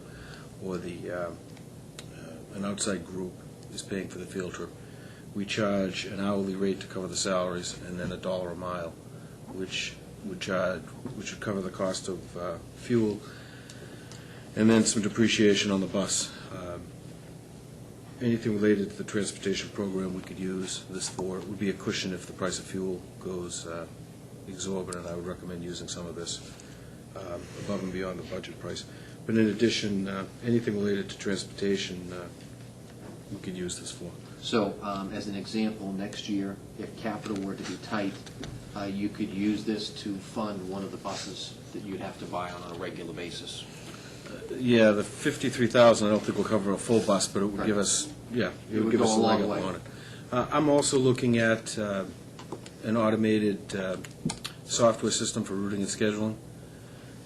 or an outside group is paying for the field trip, we charge an hourly rate to cover the salaries, and then $1 a mile, which would cover the cost of fuel, and then some depreciation on the bus. Anything related to the transportation program we could use this for. It would be a cushion if the price of fuel goes exorbitant. I would recommend using some of this above and beyond the budget price. But in addition, anything related to transportation, we could use this for. So, as an example, next year, if capital were to be tight, you could use this to fund one of the buses that you'd have to buy on a regular basis. Yeah, the $53,000, I don't think will cover a full bus, but it would give us, it would give us a leg up on it. I'm also looking at an automated software system for routing and scheduling,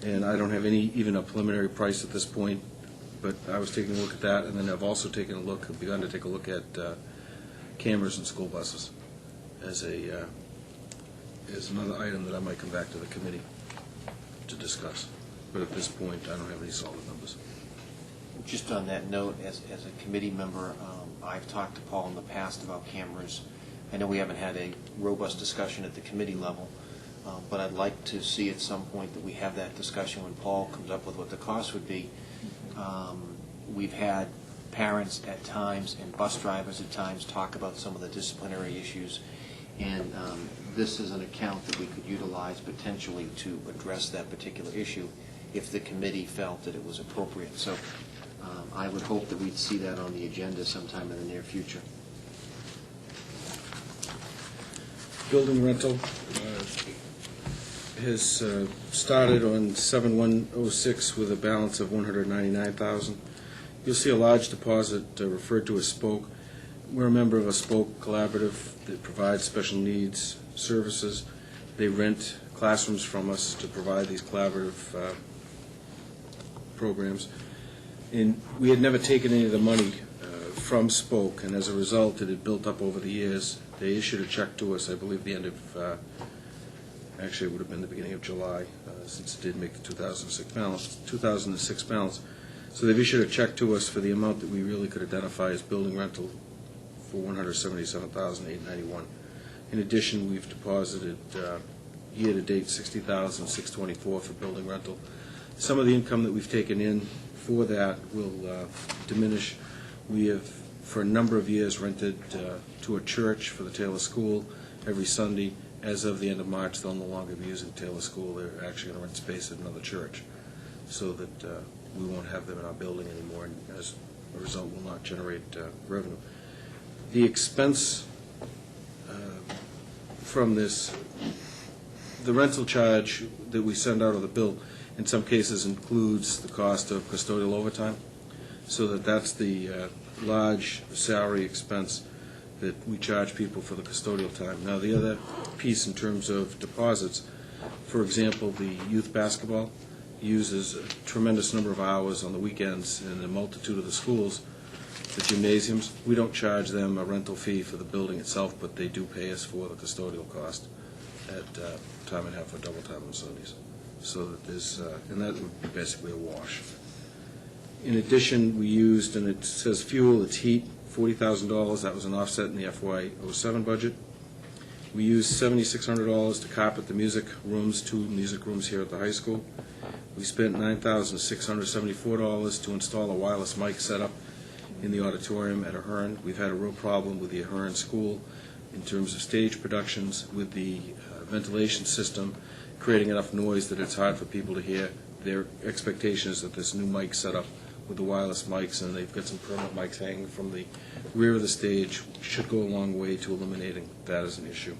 and I don't have even a preliminary price at this point, but I was taking a look at that, and then I've also begun to take a look at cameras in school buses as another item that I might come back to the committee to discuss. But at this point, I don't have any solid numbers. Just on that note, as a committee member, I've talked to Paul in the past about cameras. I know we haven't had a robust discussion at the committee level. But I'd like to see at some point that we have that discussion when Paul comes up with what the cost would be. We've had parents at times and bus drivers at times talk about some of the disciplinary issues, and this is an account that we could utilize potentially to address that particular issue if the committee felt that it was appropriate. So I would hope that we'd see that on the agenda sometime in the near future. Building rental has started on 7/1/06 with a balance of $199,000. You'll see a large deposit referred to as Spoke. We're a member of a Spoke collaborative that provides special needs services. They rent classrooms from us to provide these collaborative programs. And we had never taken any of the money from Spoke, and as a result, it had built up over the years. They issued a check to us, I believe, the end of, actually, it would have been the beginning of July, since it did make the 2006 balance. So they've issued a check to us for the amount that we really could identify as building rental for $177,891. In addition, we've deposited year-to-date $60,624 for building rental. Some of the income that we've taken in for that will diminish. We have, for a number of years, rented to a church for the Taylor School every Sunday. As of the end of March, they'll no longer be using Taylor School. They're actually going to rent space at another church, so that we won't have them in our building anymore, and as a result, will not generate revenue. The expense from this, the rental charge that we send out of the bill, in some cases includes the cost of custodial overtime, so that's the large salary expense that we charge people for the custodial time. Now, the other piece in terms of deposits, for example, the youth basketball uses a tremendous number of hours on the weekends in a multitude of the schools. The gymnasiums, we don't charge them a rental fee for the building itself, but they do pay us for the custodial cost at time and a half or double time on Sundays. So that there's, and that would be basically a wash. In addition, we used, and it says fuel, it's heat, $40,000. That was an offset in the FY07 budget. We used $7,600 to carpet the music rooms, 2 music rooms here at the high school. We spent $9,674 to install a wireless mic setup in the auditorium at Ahern. We've had a real problem with the Ahern School in terms of stage productions with the ventilation system creating enough noise that it's hard for people to hear. Their expectation is that this new mic setup with the wireless mics, and they've got some permanent mics hanging from the rear of the stage, should go a long way to eliminating that as an issue.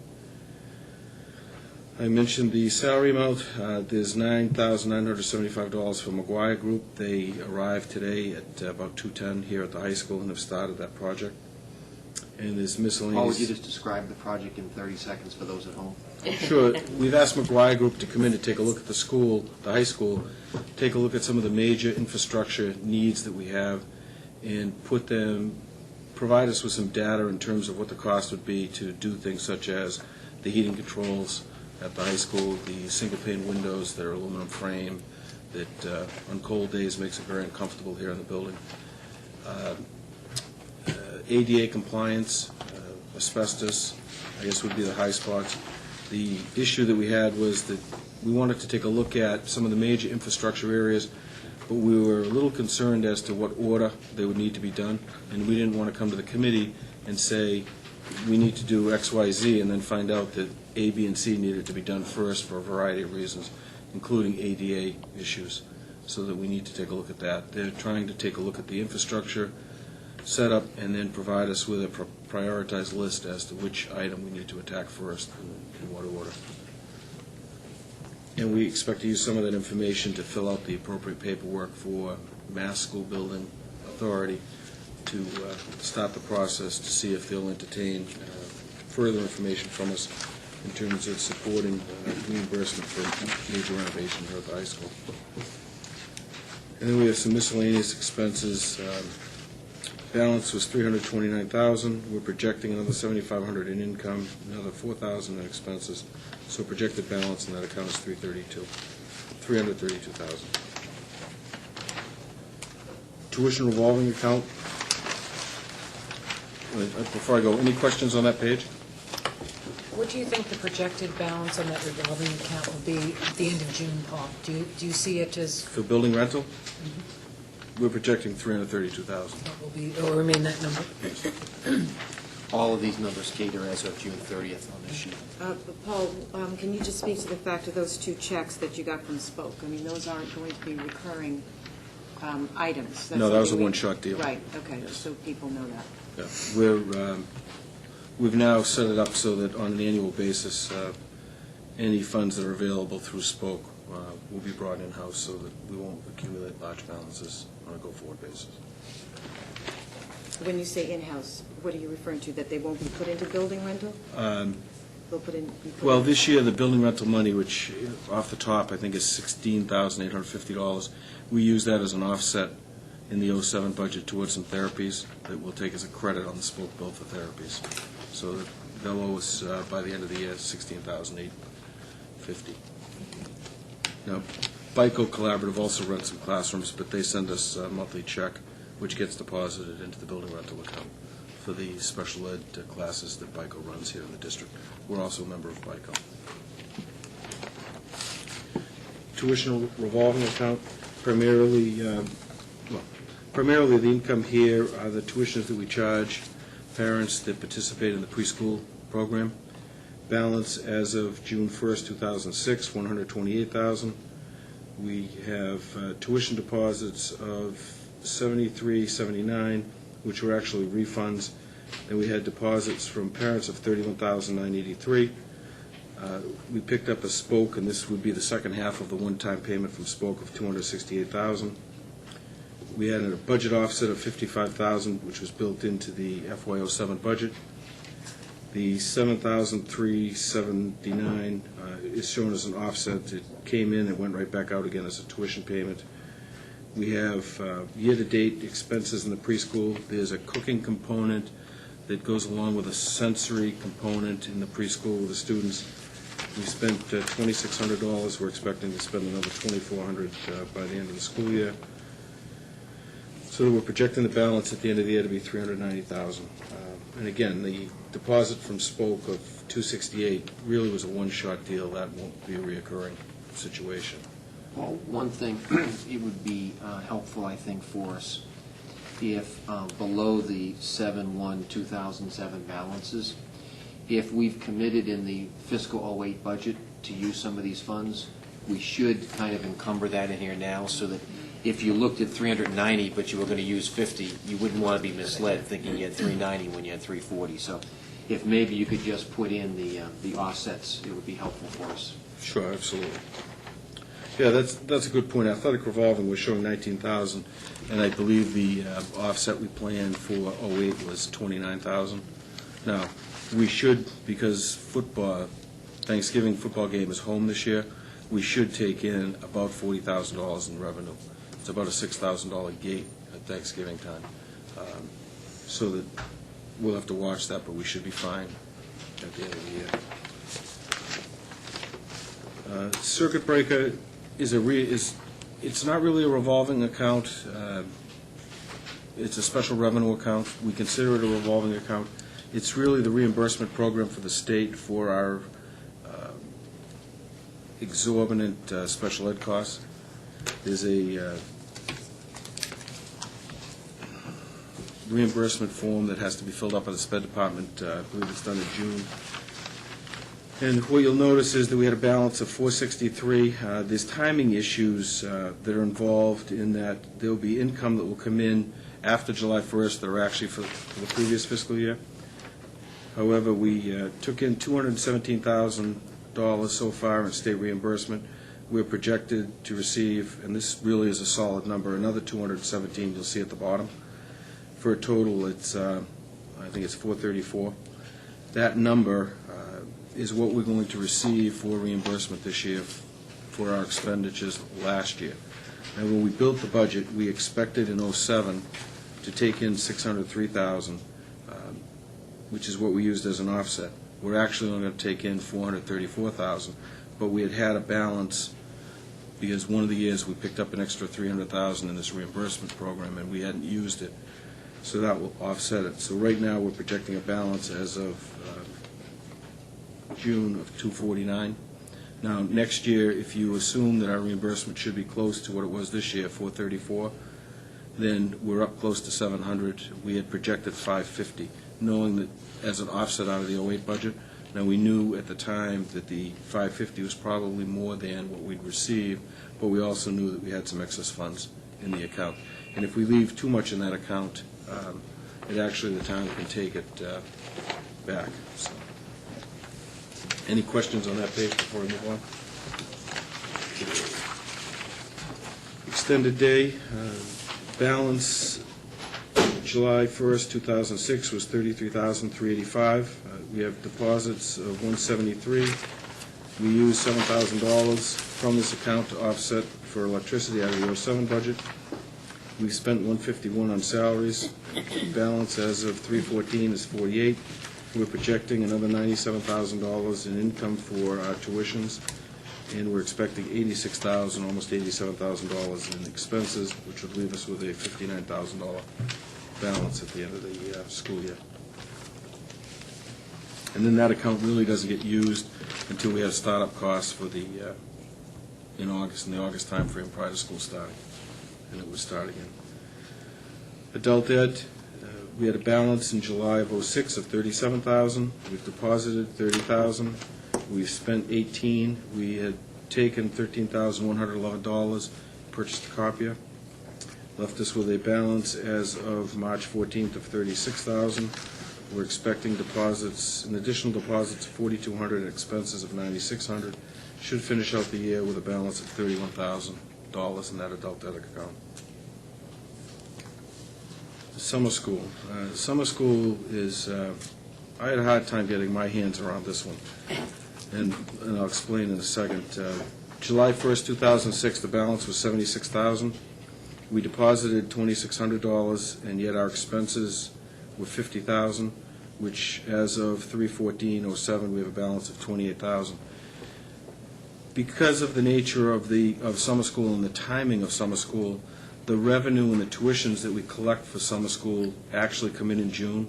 I mentioned the salary amount. There's $9,975 for McGuire Group. They arrived today at about 2:10 here at the high school and have started that project. And there's miscellaneous. Paul, would you just describe the project in 30 seconds for those at home? Sure. We've asked McGuire Group to come in to take a look at the school, the high school, take a look at some of the major infrastructure needs that we have, and provide us with some data in terms of what the cost would be to do things such as the heating controls at the high school, the single-pane windows that are aluminum frame, that on cold days makes it very uncomfortable here in the building. ADA compliance, asbestos, I guess would be the high spots. The issue that we had was that we wanted to take a look at some of the major infrastructure areas, but we were a little concerned as to what order they would need to be done, and we didn't want to come to the committee and say, we need to do X, Y, Z, and then find out that A, B, and C needed to be done first for a variety of reasons, including ADA issues, so that we need to take a look at that. They're trying to take a look at the infrastructure setup and then provide us with a prioritized list as to which item we need to attack first and in what order. And we expect to use some of that information to fill out the appropriate paperwork for Mass School Building Authority to start the process to see if they'll entertain further information from us in terms of supporting reimbursement for major renovation here at the high school. And then we have some miscellaneous expenses. Balance was $329,000. We're projecting another $7,500 in income, another $4,000 in expenses. So projected balance in that account is $332,000. Tuition revolving account. Before I go, any questions on that page? What do you think the projected balance on that revolving account will be at the end of June, Paul? Do you see it as, For building rental, we're projecting $332,000. what will be, or remain that number? All of these numbers cater as of June 30th on this sheet. Paul, can you just speak to the fact of those 2 checks that you got from Spoke? I mean, those aren't going to be recurring items. No, that was a something we- one-shot deal. Right, okay, so people know that. Yeah. We've now set it up so that on an annual basis, any funds that are available through Spoke will be brought in-house so that we won't accumulate large balances on a go-forward basis. When you say in-house, what are you referring to, that they won't be put into building rental? They'll put in... Well, this year, the building rental money, which off the top, I think is $16,850, we use that as an offset in the 07 budget towards some therapies that we'll take as a credit on the Spoke bill for therapies. So that they'll owe us, by the end of the year, $16,850. Now, BICO Collaborative also rents some classrooms, but they send us a monthly check, which gets deposited into the building rental account for the special ed classes that BICO runs here in the district. We're also a member of BICO. Tuition revolving account, primarily the income here are the tuitions that we charge parents that participate in the preschool program. Balance as of June 1st, 2006, $128,000. We have tuition deposits of $73.79, which were actually refunds, and we had deposits from parents of $31,983. We picked up a Spoke, and this would be the second half of the one-time payment from Spoke of $268,000. We had a budget offset of $55,000, which was built into the FY07 budget. The $7,379 is shown as an offset. It came in and went right back out again as a tuition payment. We have year-to-date expenses in the preschool. There's a cooking component that goes along with a sensory component in the preschool with the students. We spent $2,600. We're expecting to spend another $2,400 by the end of the school year. So we're projecting the balance at the end of the year to be $390,000. And again, the deposit from Spoke of $268 really was a one-shot deal. That won't be a reoccurring situation. Well, one thing, it would be helpful, I think, for us if below the 7/1/2007 balances, if we've committed in the fiscal 08 budget to use some of these funds, we should kind of encumber that in here now so that if you looked at 390 but you were going to use 50, you wouldn't want to be misled thinking you had 390 when you had 340. So if maybe you could just put in the offsets, it would be helpful for us. Sure, absolutely. Yeah, that's a good point. Athletic revolving was showing $19,000, and I believe the offset we planned for 08 was $29,000. Now, we should, because Thanksgiving football game is home this year, we should take in about $40,000 in revenue. It's about a $6,000 gate at Thanksgiving time. So that we'll have to watch that, but we should be fine at the end of the year. Circuit breaker it's not really a revolving account. It's a special revenue account. We consider it a revolving account. It's really the reimbursement program for the state for our exorbitant special ed costs. There's a reimbursement form that has to be filled out by the SPED department. I believe it's done in June. And what you'll notice is that we had a balance of $463. There's timing issues that are involved in that there'll be income that will come in after July 1st that are actually for the previous fiscal year. However, we took in $217,000 so far in state reimbursement. We're projected to receive, and this really is a solid number, another $217 you'll see at the bottom. For a total, it's I think it's $434. That number is what we're going to receive for reimbursement this year for our expenditures last year. Now, when we built the budget, we expected in 07 to take in $603,000, which is what we used as an offset. We're actually only going to take in $434,000, but we had a balance because one of the years we picked up an extra $300,000 in this reimbursement program and we hadn't used it, so that will offset it. So right now we're projecting a balance as of June of $249. Now, next year, if you assume that our reimbursement should be close to what it was this year, $434, then we're up close to $700. We had projected $550, knowing that as an offset out of the 08 budget. Now, we knew at the time that the $550 was probably more than what we'd receive, but we also knew that we had some excess funds in the account. And if we leave too much in that account, it actually, the town can take it back. So, any questions on that page before we move on? Extended day, balance July 1st, 2006 was $33,385. We have deposits of $173. We used $7,000 from this account to offset for electricity out of the 07 budget. We spent $151 on salaries. Balance as of 3/14 is $48. We're projecting another $97,000 in income for our tuitions, and we're expecting $86,000, almost $87,000 in expenses, which would leave us with a $59,000 balance at the end of the school year. And then that account really doesn't get used until we have startup costs for the in the August timeframe prior to school starting, and it would start again. Adult ed, we had a balance in July of 06 of $37,000. We've deposited $30,000. We've spent $18,000. We had taken $13,111, purchased a copier. Left us with a balance as of March 14th of $36,000. We're expecting deposits, an additional deposits of $4,200 and expenses of $9,600. Should finish out the year with a balance of $31,000 in that adult ed account. Summer school. Summer school is, I had a hard time getting my hands around this one, and I'll explain in a second. July 1st, 2006, the balance was $76,000. We deposited $2,600, and yet our expenses were $50,000, which as of 3/14/07, we have a balance of $28,000. Because of the nature of summer school and the timing of summer school, the revenue and the tuitions that we collect for summer school actually come in June,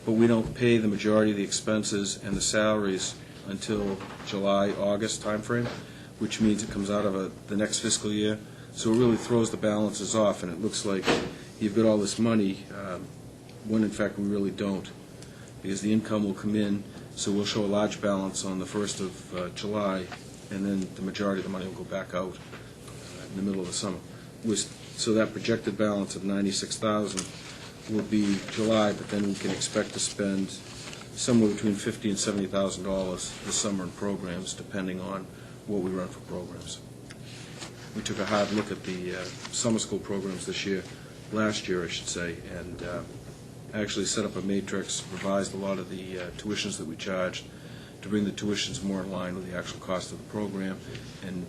but we don't pay the majority of the expenses and the salaries until July, August timeframe, which means it comes out of the next fiscal year. So it really throws the balances off, and it looks like you've got all this money, when in fact we really don't, because the income will come in, so we'll show a large balance on the 1st of July, and then the majority of the money will go back out in the middle of the summer. So that projected balance of $96,000 will be July, but then we can expect to spend somewhere between $50,000 and $70,000 this summer in programs, depending on what we run for programs. We took a hard look at the summer school programs last year, I should say, and actually set up a matrix, revised a lot of the tuitions that we charged to bring the tuitions more in line with the actual cost of the program, and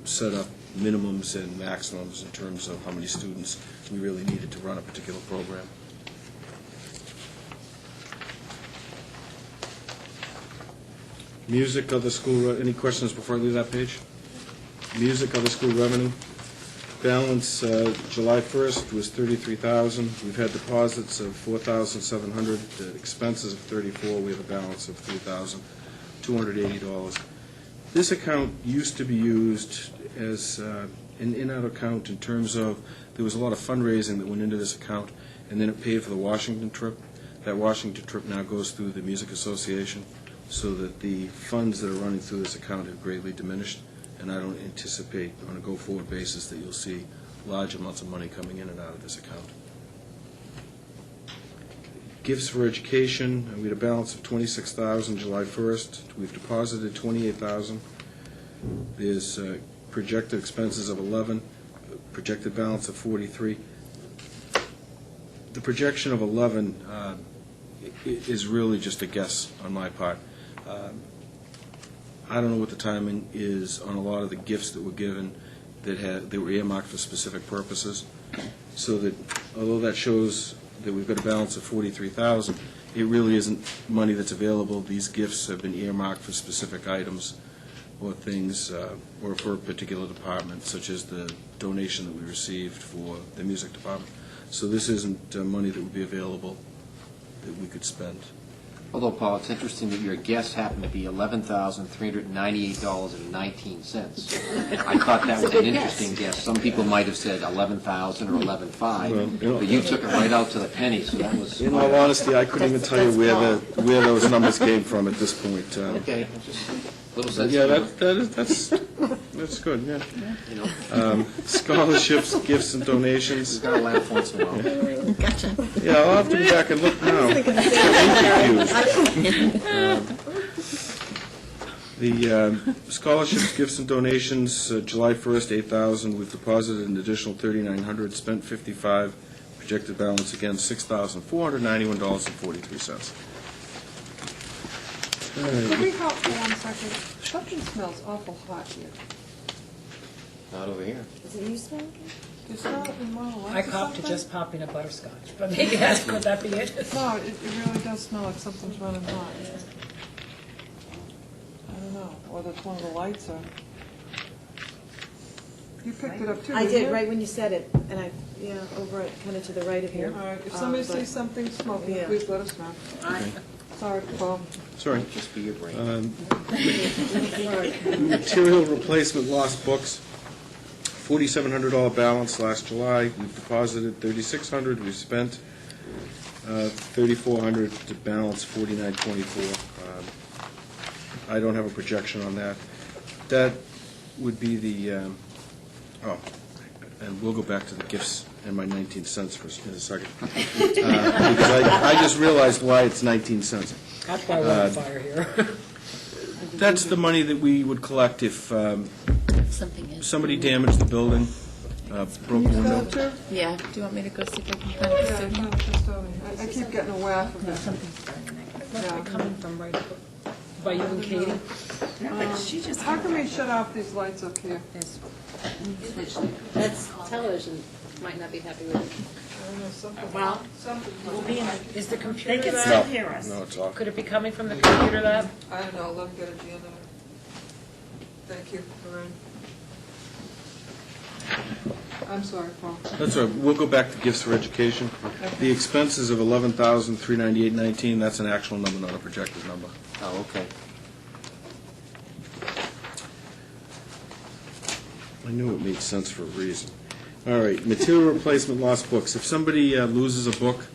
set up minimums and maximums in terms of how many students we really needed to run a particular program. Music, other school, any questions before I leave that page? Music, other school revenue. Balance July 1st was $33,000. We've had deposits of $4,700, expenses of $34,000. We have a balance of $3,280. This account used to be used as an in-out account in terms of there was a lot of fundraising that went into this account, and then it paid for the Washington trip. That Washington trip now goes through the Music Association, so that the funds that are running through this account have greatly diminished, and I don't anticipate on a go-forward basis that you'll see large amounts of money coming in and out of this account. Gifts for education, we had a balance of $26,000 July 1st. We've deposited $28,000. There's projected expenses of $11,000, projected balance of $43,000. The projection of $11,000 is really just a guess on my part. I don't know what the timing is on a lot of the gifts that were given that were earmarked for specific purposes, so that although that shows that we've got a balance of $43,000, it really isn't money that's available. These gifts have been earmarked for specific items or things, or for a particular department, such as the donation that we received for the music department. So this isn't money that would be available that we could spend. Although, Paul, it's interesting that your guess happened to be $11,398.19. I thought that was an interesting guess. Some people might have said 11,000 or 11,500, but you took it right out to the penny, so that was... In all honesty, I couldn't even tell you where those numbers came from at this point. Okay, just a little sense. Yeah, that's good, yeah. You know. Scholarships, gifts, and donations. You've got to laugh once in a while. Gotcha. Yeah, I'll have to be back and look now. The scholarships, gifts, and donations, July 1st, 8,000. We've deposited an additional 3,900, spent 55. Projected balance again, $6,491.43. Could we help for 1 second? Something smells awful hot here. Not over here. Is it you smoking? You smell it in one of the lights I or copped to something? just popping a butterscotch, but maybe that's, could that be it? No, it really does smell like something's running hot. I don't know, whether it's one of the lights or... You picked it up too, I didn't did, you? right when you said it, and over it, kind of to the right of here. All right, if somebody But- sees something smoking, Yeah. please let us know. Sorry, Paul. Sorry. Just be your brain. Material replacement lost books, $4,700 balance last July. We've deposited $3,600. We've spent $3,400 to balance $4,924. I don't have a projection on that. That would be the, and we'll go back to the gifts and my 19 cents in a second. Because I just realized why it's 19 cents. That's why we're on fire here. That's the money that we would collect if somebody damaged the building, broke a window. Yeah, do you want me to go see if I can find Yeah, the I student? found the custodian. I keep getting a whack of it. Must be coming from right by you and Katie. How can we shut off these lights up here? That's television, might not be happy with it. I don't know, something. Well, Something. we'll be in a, Is the they computer can lab? still hear us. No, it's off. Could it be coming from the computer lab? I don't know, let me get a GNR. Thank you, Lorraine. I'm sorry, Paul. That's all right. We'll go back to gifts for education. The expenses of $11,398.19, that's an actual number, not a projected number. Oh, okay. I knew it made sense for a reason. All right, material replacement lost books. If somebody loses a book,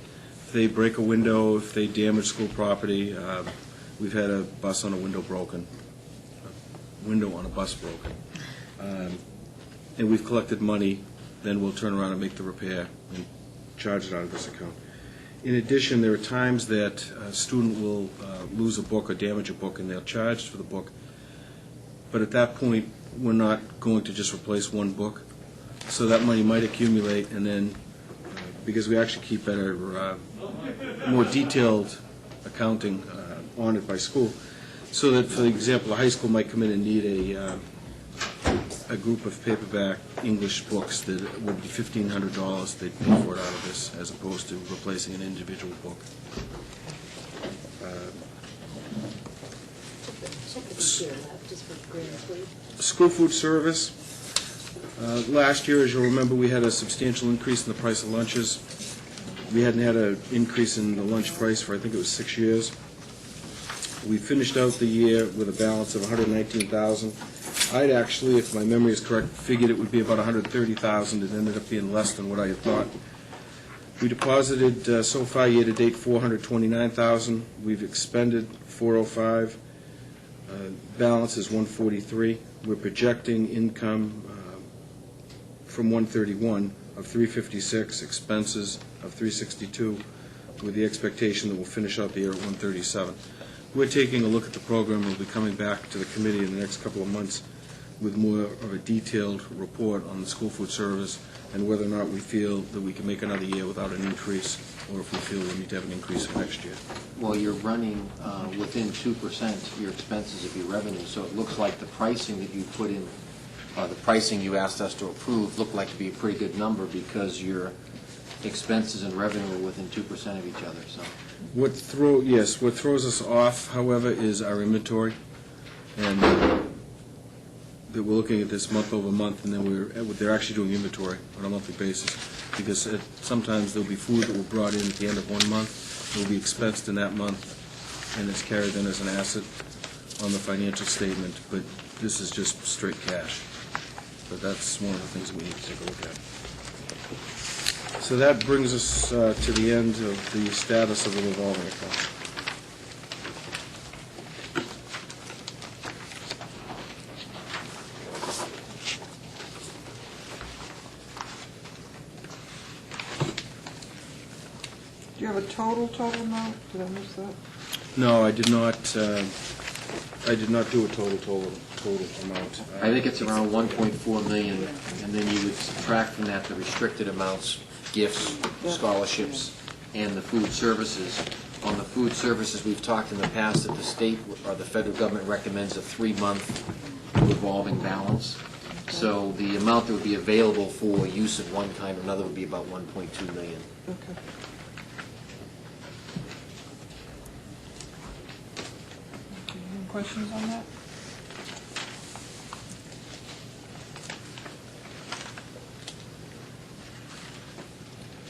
if they break a window, if they damage school property, we've had a bus on a window broken, a window on a bus broken, and we've collected money, then we'll turn around and make the repair and charge it out of this account. In addition, there are times that a student will lose a book or damage a book, and they're charged for the book. But at that point, we're not going to just replace one book. So that money might accumulate, and then, because we actually keep better, more detailed accounting on it by school, so that, for example, a high school might come in and need a group of paperback English books that would be $1,500. They'd pay for it out of this, as opposed to replacing an individual book. School food service. Last year, as you'll remember, we had a substantial increase in the price of lunches. We hadn't had an increase in the lunch price for, I think it was 6 years. We finished out the year with a balance of $119,000. I'd actually, if my memory is correct, figured it would be about $130,000. It ended up being less than what I had thought. We deposited so far year-to-date $429,000. We've expended $405,000. Balance is $143,000. We're projecting income from $131,000 of $356,000, expenses of $362,000, with the expectation that we'll finish out the year at $137,000. We're taking a look at the program. We'll be coming back to the committee in the next couple of months with more of a detailed report on the school food service and whether or not we feel that we can make another year without an increase, or if we feel we need to have an increase for next year. Well, you're running within 2% your expenses of your revenue, so it looks like the pricing that you put in, the pricing you asked us to approve looked like to be a pretty good number because your expenses and revenue are within 2% of each other, so. What throws us off, however, is our inventory, and that we're looking at this month over month, and then they're actually doing inventory on a monthly basis, because sometimes there'll be food that were brought in at the end of one month, that will be expensed in that month, and it's carried then as an asset on the financial statement, but this is just straight cash. But that's one of the things we need to take a look at. So that brings us to the end of the status of the revolving account. Do you have a total amount? Did I miss that? No, I did not do a total amount. I think it's around 1.4 million, and then you would subtract from that the restricted amounts, gifts, scholarships, and the food services. On the food services, we've talked in the past that the state or the federal government recommends a 3-month revolving balance. So the amount that would be available for use of one kind or another would be about 1.2 million. Okay. Any questions on that?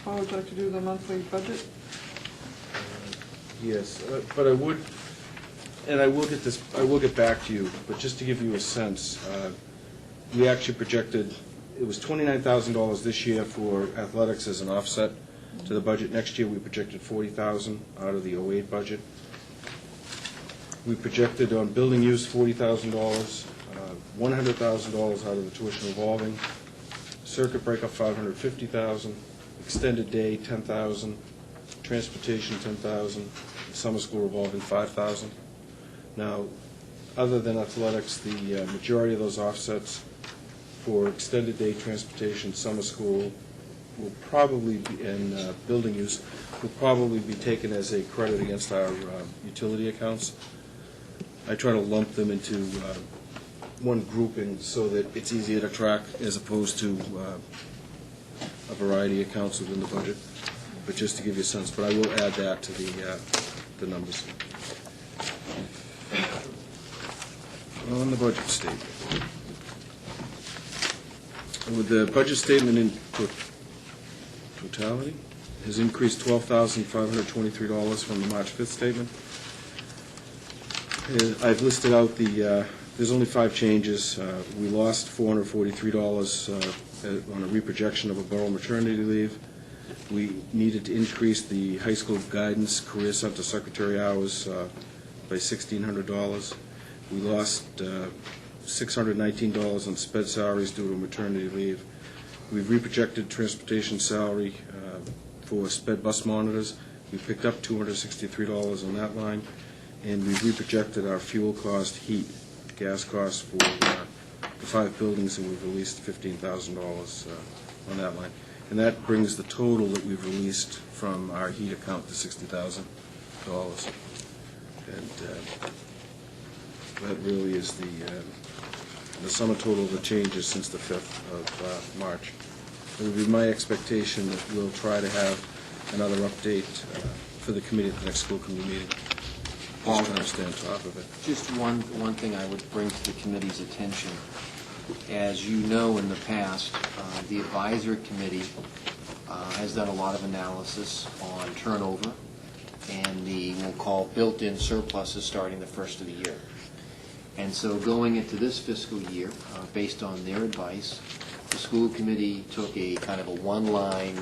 How would you like to do the monthly budget? Yes, but I would, and I will get back to you, but just to give you a sense, we actually projected, it was $29,000 this year for athletics as an offset to the budget. Next year, we projected $40,000 out of the '08 budget. We projected on building use $40,000, $100,000 out of the tuition revolving, circuit breaker $550,000, extended day $10,000, transportation $10,000, summer school revolving $5,000. Now, other than athletics, the majority of those offsets for extended day transportation, summer school will probably be, and building use will probably be taken as a credit against our utility accounts. I try to lump them into one grouping so that it's easier to track as opposed to a variety of accounts within the budget. But just to give you a sense, but I will add that to the numbers. On the budget statement. With the budget statement in totality has increased $12,523 from the March 5th statement. I've listed out there's only 5 changes. We lost $443 on a reprojection of a borough maternity leave. We needed to increase the high school guidance career center secretary hours by $1,600. We lost $619 on sped salaries due to maternity leave. We've reprojected transportation salary for sped bus monitors. We picked up $263 on that line. And we've reprojected our fuel cost, heat, gas costs for the 5 buildings, and we've released $15,000 on that line. And that brings the total that we've released from our heat account to $60,000. And that really is the sum total of the changes since the 5th of March. It would be my expectation that we'll try to have another update for the committee at the next school committee meeting. Just trying to stay on top of it. Just one thing I would bring to the committee's attention. As you know, in the past, the advisory committee has done a lot of analysis on turnover and the, we'll call, built-in surpluses starting the first of the year. And so going into this fiscal year, based on their advice, the school committee took a kind of a one-line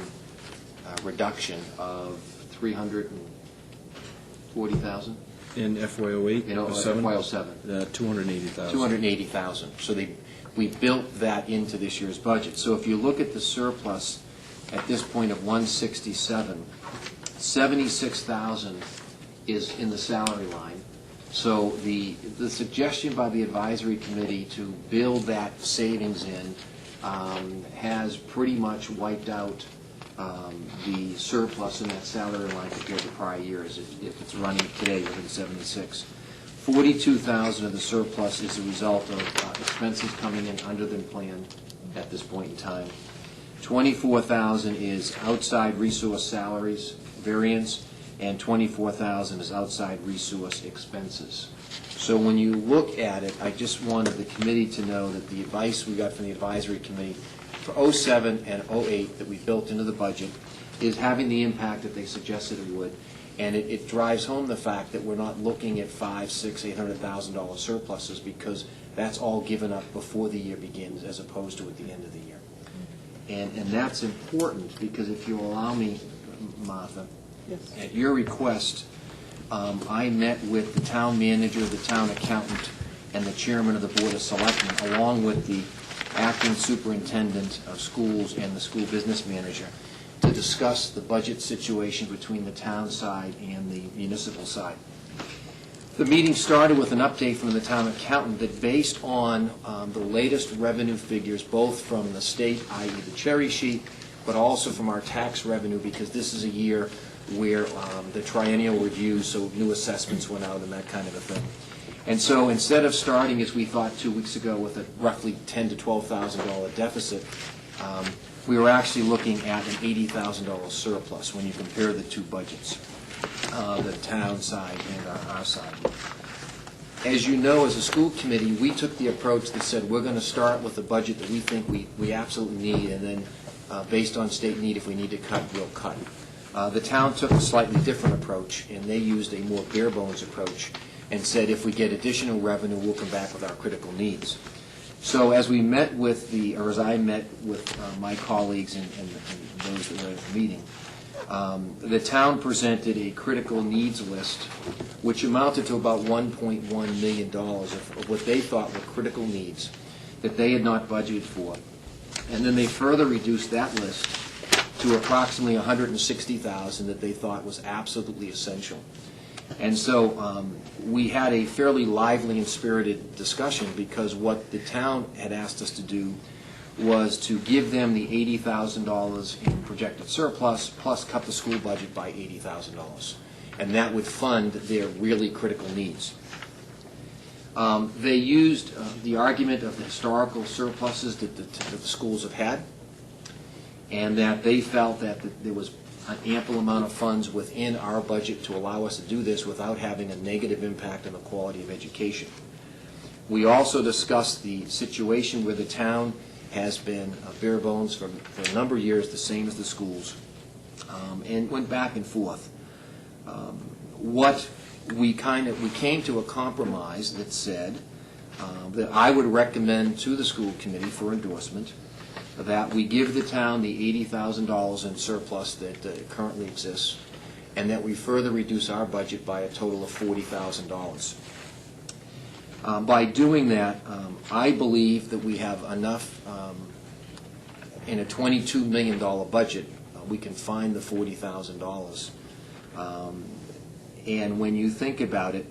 reduction of $340,000. In FY08? In FY07. $280,000. $280,000. So we built that into this year's budget. So if you look at the surplus at this point of 167, 76,000 is in the salary line. So the suggestion by the advisory committee to build that savings in has pretty much wiped out the surplus in that salary line compared to prior years, if it's running today within 76. 42,000 of the surplus is a result of expenses coming in under than planned at this point in time. 24,000 is outside resource salaries variance, and 24,000 is outside resource expenses. So when you look at it, I just wanted the committee to know that the advice we got from the advisory committee for 07 and 08 that we built into the budget is having the impact that they suggested it would. And it drives home the fact that we're not looking at $500,000, $600,000, $800,000 surpluses, because that's all given up before the year begins as opposed to at the end of the year. And that's important, because if you allow me, Martha, at your request, I met with the town manager, the town accountant, and the chairman of the Board of Selectmen, along with the acting superintendent of schools and the school business manager, to discuss the budget situation between the town side and the municipal side. The meeting started with an update from the town accountant that, based on the latest revenue figures, both from the state, i.e. the cherry sheet, but also from our tax revenue, because this is a year where the triennial review, so new assessments went out and that kind of a thing. And so instead of starting, as we thought 2 weeks ago, with a roughly $10,000 to $12,000 deficit, we were actually looking at an $80,000 surplus when you compare the two budgets, the town side and our side. As you know, as a school committee, we took the approach that said we're going to start with a budget that we think we absolutely need, and then based on state need, if we need to cut, we'll cut. The town took a slightly different approach, and they used a more bare-bones approach and said if we get additional revenue, we'll come back with our critical needs. So as we met with as I met with my colleagues and those that were at the meeting, the town presented a critical needs list, which amounted to about $1.1 million of what they thought were critical needs that they had not budgeted for. And then they further reduced that list to approximately $160,000 that they thought was absolutely essential. And so we had a fairly lively and spirited discussion, because what the town had asked us to do was to give them the $80,000 in projected surplus, plus cut the school budget by $80,000. And that would fund their really critical needs. They used the argument of the historical surpluses that the schools have had, and that they felt that there was an ample amount of funds within our budget to allow us to do this without having a negative impact on the quality of education. We also discussed the situation where the town has been bare bones for a number of years, the same as the schools, and went back and forth. We came to a compromise that said that I would recommend to the school committee for endorsement that we give the town the $80,000 in surplus that currently exists, and that we further reduce our budget by a total of $40,000. By doing that, I believe that we have enough in a $22 million budget. We can find the $40,000. And when you think about it,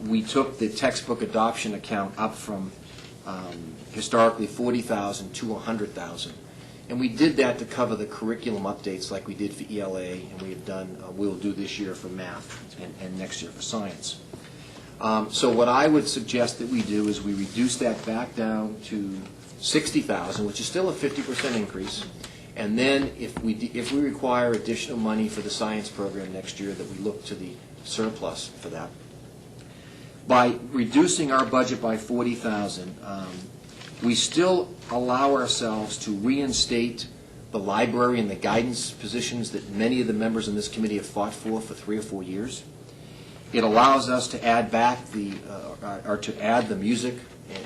we took the textbook adoption account up from historically $40,000 to $100,000. And we did that to cover the curriculum updates like we did for ELA, and we'll do this year for math and next year for science. So what I would suggest that we do is we reduce that back down to $60,000, which is still a 50% increase. And then if we require additional money for the science program next year, that we look to the surplus for that. By reducing our budget by $40,000, we still allow ourselves to reinstate the library and the guidance positions that many of the members in this committee have fought for 3 or 4 years. It allows us to add back to add the music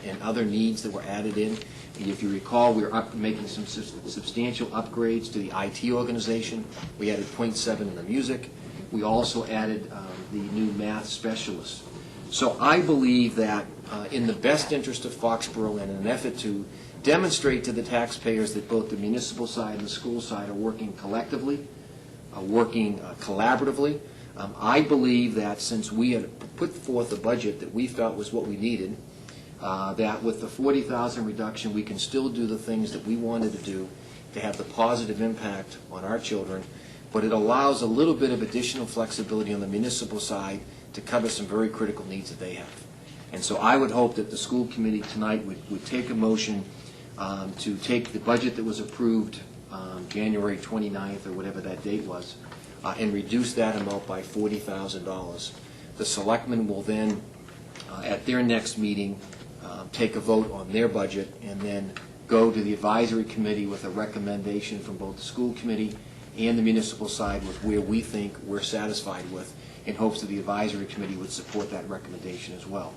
and other needs that were added in. And if you recall, we were making some substantial upgrades to the IT organization. We added .7 in the music. We also added the new math specialist. So I believe that in the best interest of Foxborough, and in an effort to demonstrate to the taxpayers that both the municipal side and the school side are working collectively, working collaboratively, I believe that since we had put forth a budget that we felt was what we needed, that with the $40,000 reduction, we can still do the things that we wanted to do to have the positive impact on our children, but it allows a little bit of additional flexibility on the municipal side to cover some very critical needs that they have. And so I would hope that the school committee tonight would take a motion to take the budget that was approved January 29th or whatever that date was, and reduce that amount by $40,000. The selectmen will then, at their next meeting, take a vote on their budget, and then go to the advisory committee with a recommendation from both the school committee and the municipal side with where we think we're satisfied with, in hopes that the advisory committee would support that recommendation as well.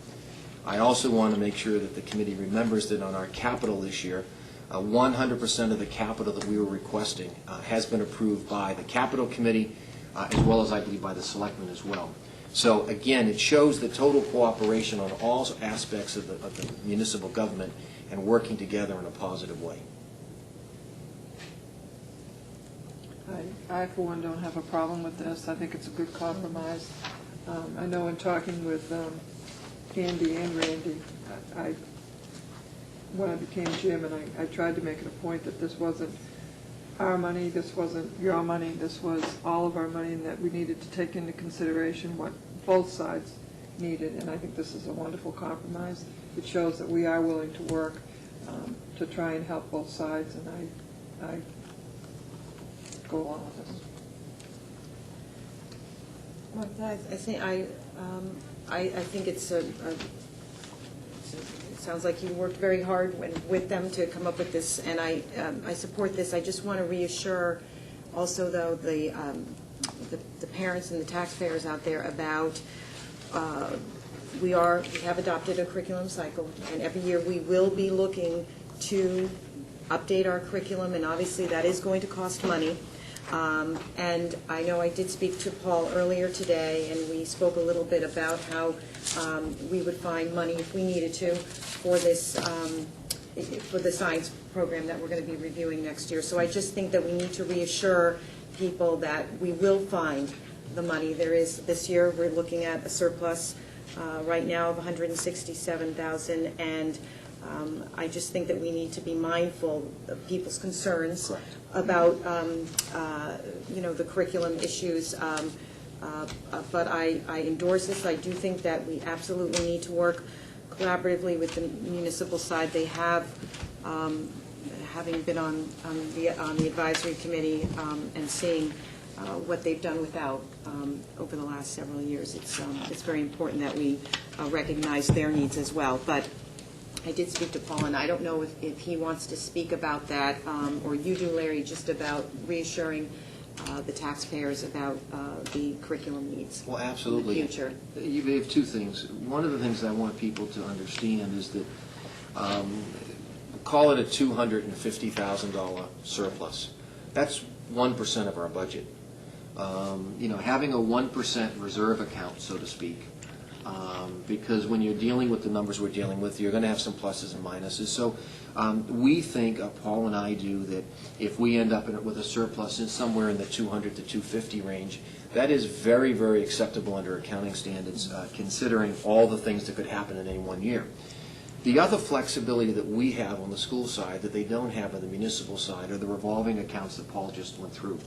I also want to make sure that the committee remembers that on our capital this year, 100% of the capital that we were requesting has been approved by the capital committee, as well as I believe by the selectmen as well. So again, it shows the total cooperation on all aspects of the municipal government and working together in a positive way. I, for one, don't have a problem with this. I think it's a good compromise. I know in talking with Andy and Randy, when I became Jim, and I tried to make it a point that this wasn't our money, this wasn't your money, this was all of our money, and that we needed to take into consideration what both sides needed, and I think this is a wonderful compromise. It shows that we are willing to work to try and help both sides, and I go along with this. I think it sounds like you worked very hard with them to come up with this, and I support this. I just want to reassure also, though, the parents and the taxpayers out there about we have adopted a curriculum cycle, and every year we will be looking to update our curriculum, and obviously that is going to cost money. And I know I did speak to Paul earlier today, and we spoke a little bit about how we would find money if we needed to for this, for the science program that we're going to be reviewing next year. So I just think that we need to reassure people that we will find the money. There is, this year, we're looking at a surplus right now of $167,000, and I just think that we need to be mindful of people's concerns about, the curriculum issues. But I endorse this. I do think that we absolutely need to work collaboratively with the municipal side. They have, having been on the advisory committee and seeing what they've done without over the last several years, it's very important that we recognize their needs as well. But I did speak to Paul, and I don't know if he wants to speak about that, or you do, Larry, just about reassuring the taxpayers about the curriculum needs. Well, absolutely. In the future. You have two things. One of the things I want people to understand is that, call it a $250,000 surplus. That's 1% of our budget. Having a 1% reserve account, so to speak, because when you're dealing with the numbers we're dealing with, you're going to have some pluses and minuses. So we think, Paul and I do, that if we end up with a surplus in somewhere in the 200 to 250 range, that is very, very acceptable under accounting standards, considering all the things that could happen in any one year. The other flexibility that we have on the school side that they don't have on the municipal side are the revolving accounts that Paul just went through.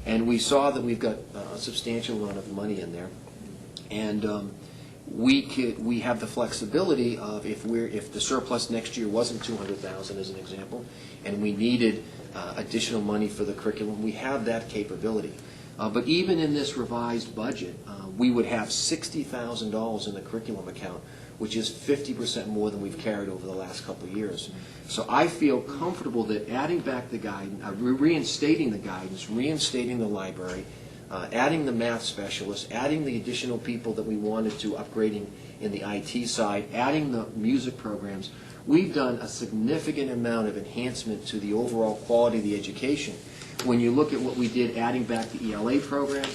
And we saw that we've got a substantial amount of money in there. And we have the flexibility of if the surplus next year wasn't $200,000 as an example, and we needed additional money for the curriculum, we have that capability. But even in this revised budget, we would have $60,000 in the curriculum account, which is 50% more than we've carried over the last couple of years. So I feel comfortable that adding back the guidance, reinstating the guidance, reinstating the library, adding the math specialists, adding the additional people that we wanted to, upgrading in the IT side, adding the music programs, we've done a significant amount of enhancement to the overall quality of the education. When you look at what we did adding back the ELA program,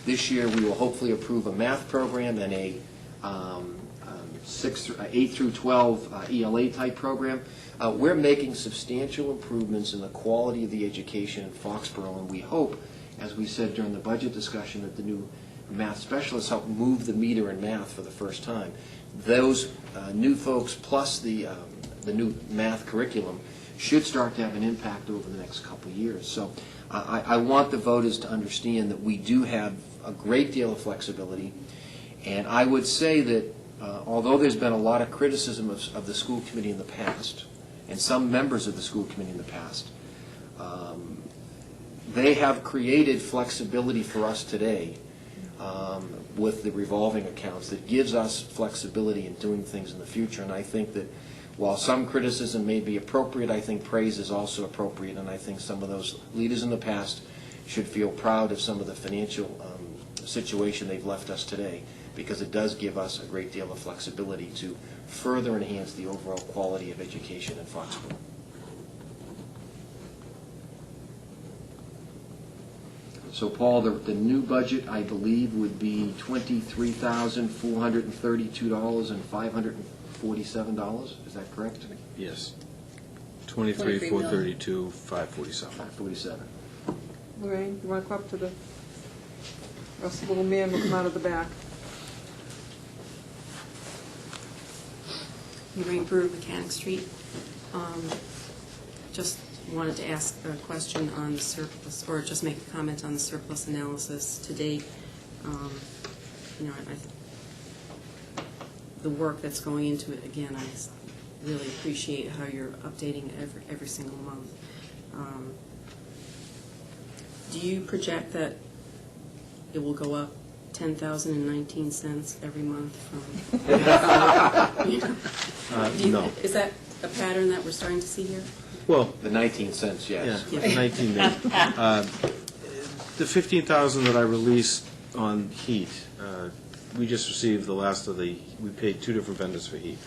this year we will hopefully approve a math program and a 8 through 12 ELA type program. We're making substantial improvements in the quality of the education in Foxborough, and we hope, as we said during the budget discussion, that the new math specialists help move the meter in math for the first time. Those new folks plus the new math curriculum should start to have an impact over the next couple of years. So I want the voters to understand that we do have a great deal of flexibility, and I would say that although there's been a lot of criticism of the school committee in the past, and some members of the school committee in the past, they have created flexibility for us today with the revolving accounts that gives us flexibility in doing things in the future. And I think that while some criticism may be appropriate, I think praise is also appropriate, and I think some of those leaders in the past should feel proud of some of the financial situation they've left us today, because it does give us a great deal of flexibility to further enhance the overall quality of education in Foxborough. So, Paul, the new budget, I believe, would be $23,432,547. Is that correct? Yes. 23,432, 547. 547. Lorraine, you want to come up to the, us little man will come out of the back. Lorraine Brewer, Mechanic Street. Just wanted to ask a question on the surplus, or just make a comment on the surplus analysis to date. The work that's going into it, again, I really appreciate how you're updating it every single month. Do you project that it will go up 10,019 cents every month from? No. Is that a pattern that we're starting to see here? Well, the 19 cents, yes. Yeah, 19 minutes. The 15,000 that I released on heat, we just received the last of the, we paid two different vendors for heat.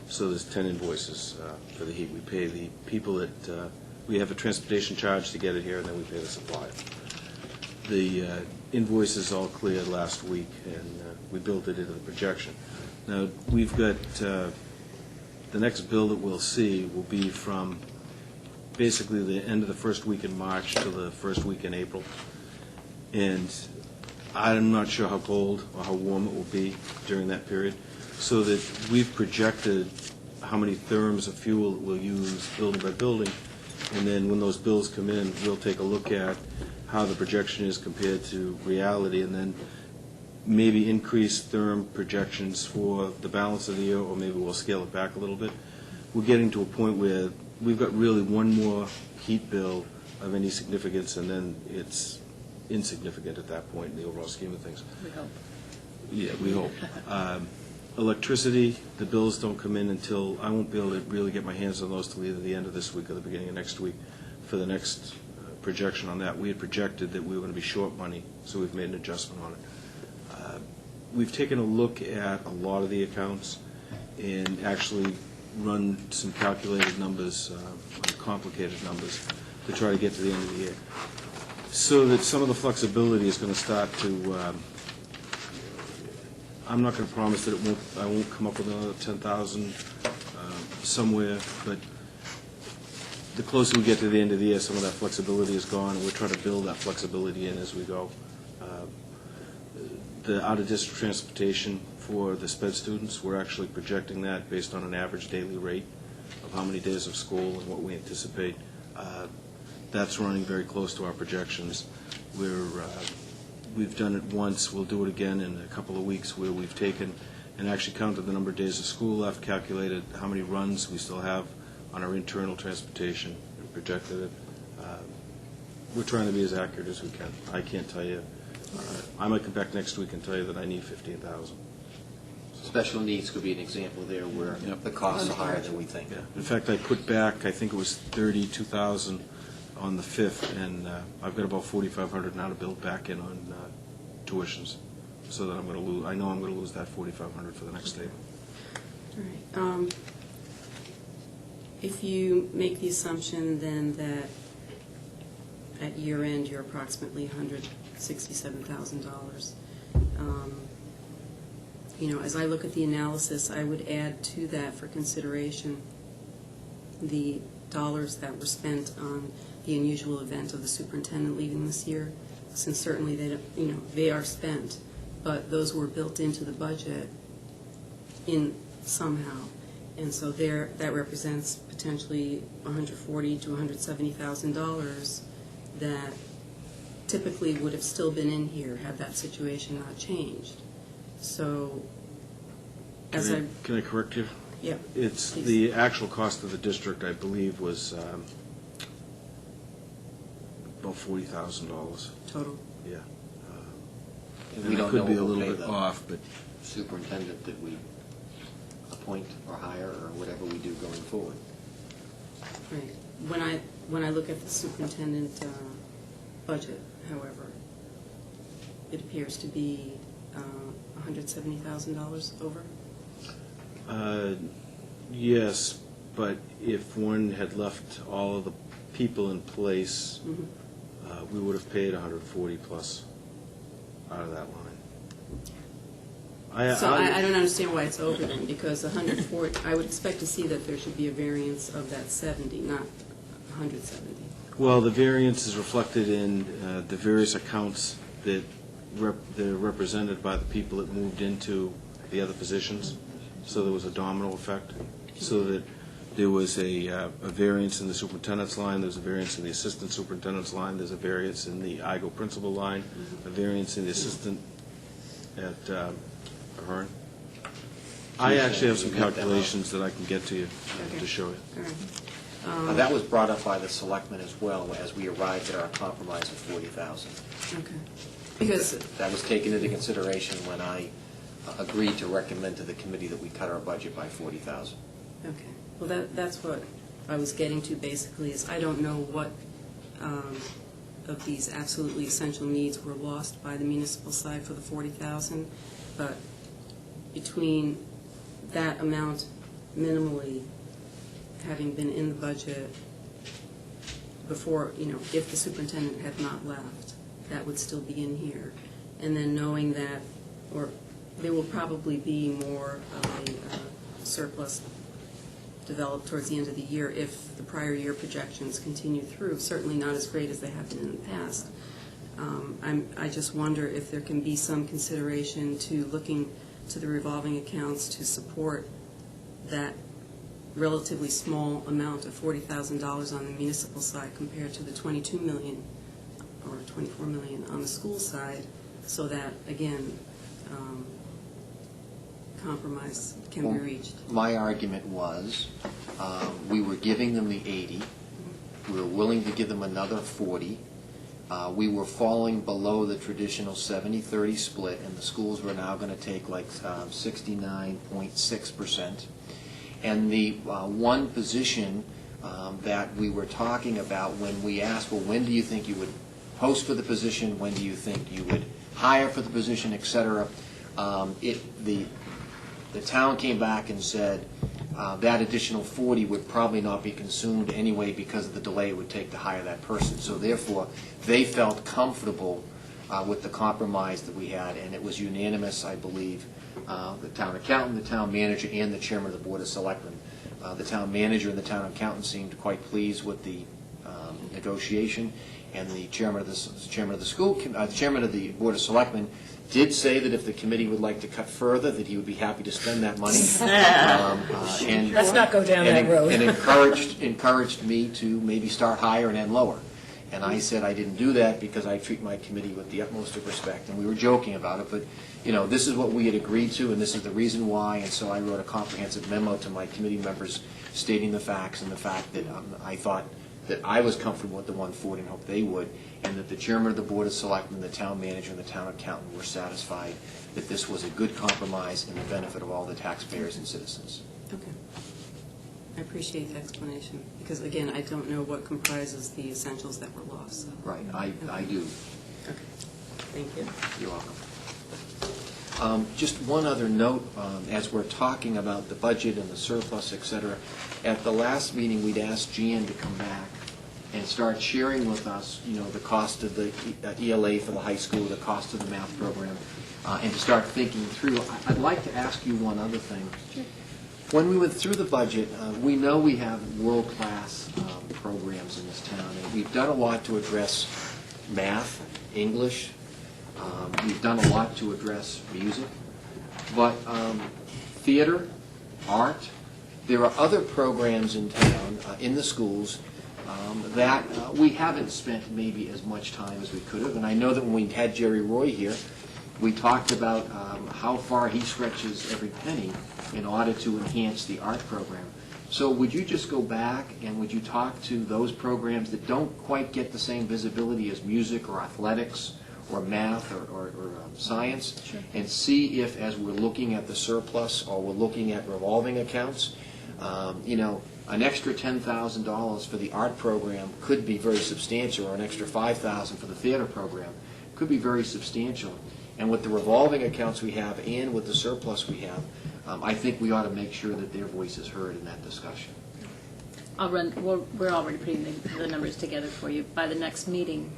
So there's 10 invoices for the heat. We pay the people that, we have a transportation charge to get it here, and then we pay the supplier. The invoices all cleared last week, and we built it into the projection. Now, we've got, the next bill that we'll see will be from basically the end of the first week in March to the first week in April. And I'm not sure how cold or how warm it will be during that period, so that we've projected how many therms of fuel we'll use building by building, and then when those bills come in, we'll take a look at how the projection is compared to reality, and then maybe increase therm projections for the balance of the year, or maybe we'll scale it back a little bit. We're getting to a point where we've got really one more heat bill of any significance, and then it's insignificant at that point in the overall scheme of things. We hope. Yeah, we hope. Electricity, the bills don't come in until, I won't be able to really get my hands on those till either the end of this week or the beginning of next week for the next projection on that. We had projected that we were going to be short money, so we've made an adjustment on it. We've taken a look at a lot of the accounts and actually run some calculated numbers, complicated numbers, to try to get to the end of the year, so that some of the flexibility is going to start to, I'm not going to promise that I won't come up with another 10,000 somewhere, but the closer we get to the end of the year, some of that flexibility is gone, and we're trying to build that flexibility in as we go. The out-of-district transportation for the SPED students, we're actually projecting that based on an average daily rate of how many days of school and what we anticipate. That's running very close to our projections. We've done it once, we'll do it again in a couple of weeks, where we've taken and actually counted the number of days of school left, calculated how many runs we still have on our internal transportation, and projected it. We're trying to be as accurate as we can. I can't tell you. I might come back next week and tell you that I need 15,000. Special needs could be an example there where the costs are higher than we think. Yeah. In fact, I put back, I think it was 32,000 on the 5th, and I've got about 4,500 now to build back in on tuitions, so that I'm going to lose, I know I'm going to lose that 4,500 for the next day. All right. If you make the assumption then that at year end you're approximately $167,000, as I look at the analysis, I would add to that for consideration the dollars that were spent on the unusual event of the superintendent leaving this year, since certainly they are spent, but those were built into the budget in somehow. And so that represents potentially $140,000 to $170,000 that typically would have still been in here had that situation not changed. So, Can I correct you? Yeah. It's please. the actual cost of the district, I believe, was about $40,000. Total? Yeah. And And we I don't could know be a what we'll little pay bit the off, but superintendent that we appoint or hire, or whatever we do going forward. Right. When I look at the superintendent budget, however, it appears to be $170,000 over. Yes, but if one had left all of the people in place, we would have paid 140 plus out of that line. So I don't understand why it's over then, because 140, I would expect to see that there should be a variance of that 70, not 170. Well, the variance is reflected in the various accounts that they're represented by the people that moved into the other positions. So there was a domino effect, so that there was a variance in the superintendent's line, there's a variance in the assistant superintendent's line, there's a variance in the IGO principal line, a variance in the assistant at Ahern. I actually have some calculations that I can get to you to show you. That was brought up by the selectmen as well, as we arrived at our compromise of 40,000. Okay. Because that was taken into consideration when I agreed to recommend to the committee that we cut our budget by 40,000. Okay. Well, that's what I was getting to basically, is I don't know what of these absolutely essential needs were lost by the municipal side for the 40,000, but between that amount minimally having been in the budget before, if the superintendent had not left, that would still be in here. And then knowing that, or there will probably be more of a surplus developed towards the end of the year if the prior year projections continue through, certainly not as great as they have been in the past. I just wonder if there can be some consideration to looking to the revolving accounts to support that relatively small amount of $40,000 on the municipal side compared to the $22 million or $24 million on the school side, so that, again, compromise can be reached. My argument was, we were giving them the 80, we were willing to give them another 40, we were falling below the traditional 70-30 split, and the schools were now going to take like 69.6%. And the one position that we were talking about when we asked, well, when do you think you would post for the position, when do you think you would hire for the position, et cetera, the town came back and said that additional 40 would probably not be consumed anyway because of the delay it would take to hire that person. So therefore, they felt comfortable with the compromise that we had, and it was unanimous, I believe, the town accountant, the town manager, and the chairman of the Board of Selectmen. The town manager and the town accountant seemed quite pleased with the negotiation, and the chairman of the chairman of the Board of Selectmen did say that if the committee would like to cut further, that he would be happy to spend that money. And Let's not go down that road. And encouraged me to maybe start higher and end lower. And I said I didn't do that because I treat my committee with the utmost of respect. And we were joking about it, but this is what we had agreed to, and this is the reason why. And so I wrote a comprehensive memo to my committee members stating the facts and the fact that I thought that I was comfortable with the 140 and hope they would, and that the chairman of the Board of Selectmen, the town manager, and the town accountant were satisfied that this was a good compromise in the benefit of all the taxpayers and citizens. Okay. I appreciate the explanation, because again, I don't know what comprises the essentials that were lost. So. Right, I do. Okay. Thank you. You're welcome. Just one other note, as we're talking about the budget and the surplus, et cetera, at the last meeting, we'd asked Jan to come back and start sharing with us, the cost of the ELA for the high school, the cost of the math program, and to start thinking through. I'd like to ask you one other thing. Sure. When we went through the budget, we know we have world-class programs in this town, and we've done a lot to address math, English. We've done a lot to address music, but theater, art, there are other programs in town, in the schools, that we haven't spent maybe as much time as we could have. And I know that when we had Jerry Roy here, we talked about how far he stretches every penny in order to enhance the art program. So would you just go back and would you talk to those programs that don't quite get the same visibility as music or athletics or math or science, sure, and see if, as we're looking at the surplus or we're looking at revolving accounts, an extra $10,000 for the art program could be very substantial, or an extra $5,000 for the theater program could be very substantial. And with the revolving accounts we have and with the surplus we have, I think we ought to make sure that their voice is heard in that discussion. We're already putting the numbers together for you. By the next meeting,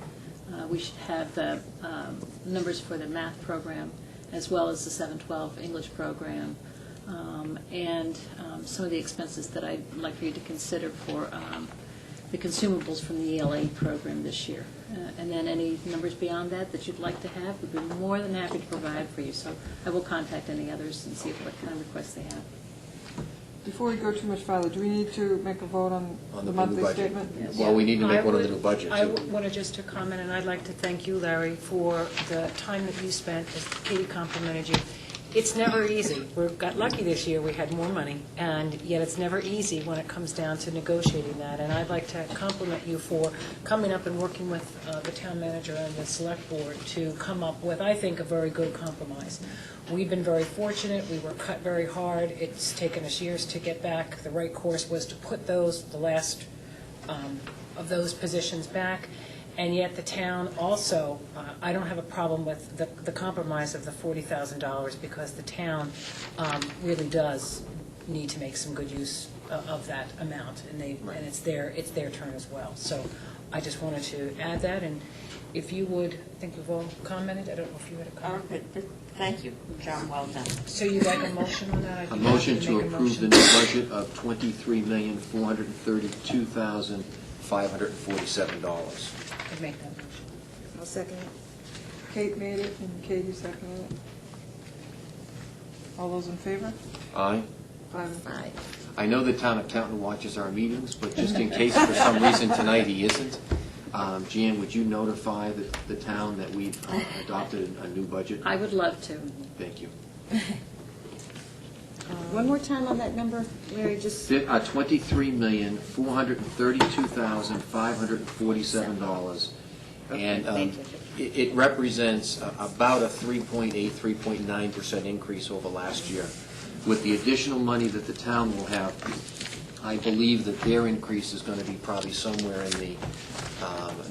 we should have the numbers for the math program, as well as the 712 English program, and some of the expenses that I'd like for you to consider for the consumables from the ELA program this year. And then any numbers beyond that that you'd like to have, we'd be more than happy to provide for you. So I will contact any others and see what kind of requests they have. Before we go too much farther, do we need to make a vote on the monthly budget. statement? Yes. Well, we need to make one on the new budget, I too. wanted just to comment, and I'd like to thank you, Larry, for the time that you spent, as Katie complimented you. It's never easy. We got lucky this year, we had more money, and yet it's never easy when it comes down to negotiating that. And I'd like to compliment you for coming up and working with the town manager and the select board to come up with, I think, a very good compromise. We've been very fortunate. We were cut very hard. It's taken us years to get back. The right course was to put the last of those positions back. And yet the town also, I don't have a problem with the compromise of the $40,000 because the town really does need to make some good use of that amount, and it's their turn as well. So I just wanted to add that, and if you would, I think we've all commented. I don't know if you had a comment. Thank you, John, well done. So you'd like a motion on that? A motion to approve the new budget of $23,432,547. I'd make that motion. I'll second it. Kate made it, and Katie seconded it. All those in favor? Aye. Aye. I know the town accountant watches our meetings, but just in case for some reason tonight he isn't, Jan, would you notify the town that we've adopted a new budget? I would love to. Thank you. One more time on that number, Larry, just... $23,432,547, and it represents about a 3.9% increase over last year. With the additional money that the town will have, I believe that their increase is going to be probably somewhere in the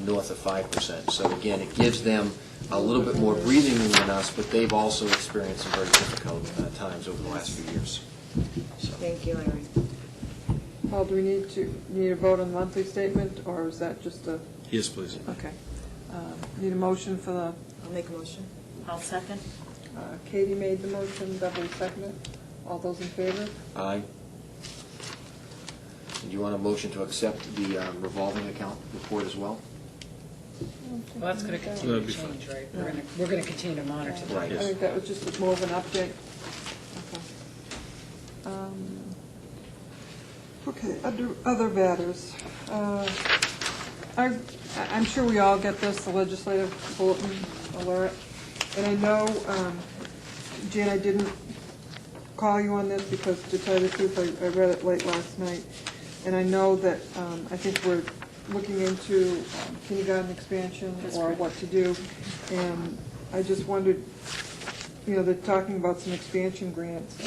north of 5%. So again, it gives them a little bit more breathing room than us, but they've also experienced some very difficult times over the last few years. So. Thank you, Larry. Paul, do we need a vote on the monthly statement, or is that just a... Yes, please. Okay. Need a motion for the... I'll make a motion. I'll second. Katie made the motion, Beverly seconded. All those in favor? Aye. Do you want a motion to accept the revolving account report as well? Well, that's going to continue to change, right? We're going to continue to monitor that. Right. I think that was just more of an update. Okay. Other matters. I'm sure we all get this, the legislative bulletin alert. And I know, Jan, I didn't call you on this because, to tell you the truth, I read it late last night. And I know that I think we're looking into kindergarten expansion or what to do. And I just wondered, they're talking about some expansion grants.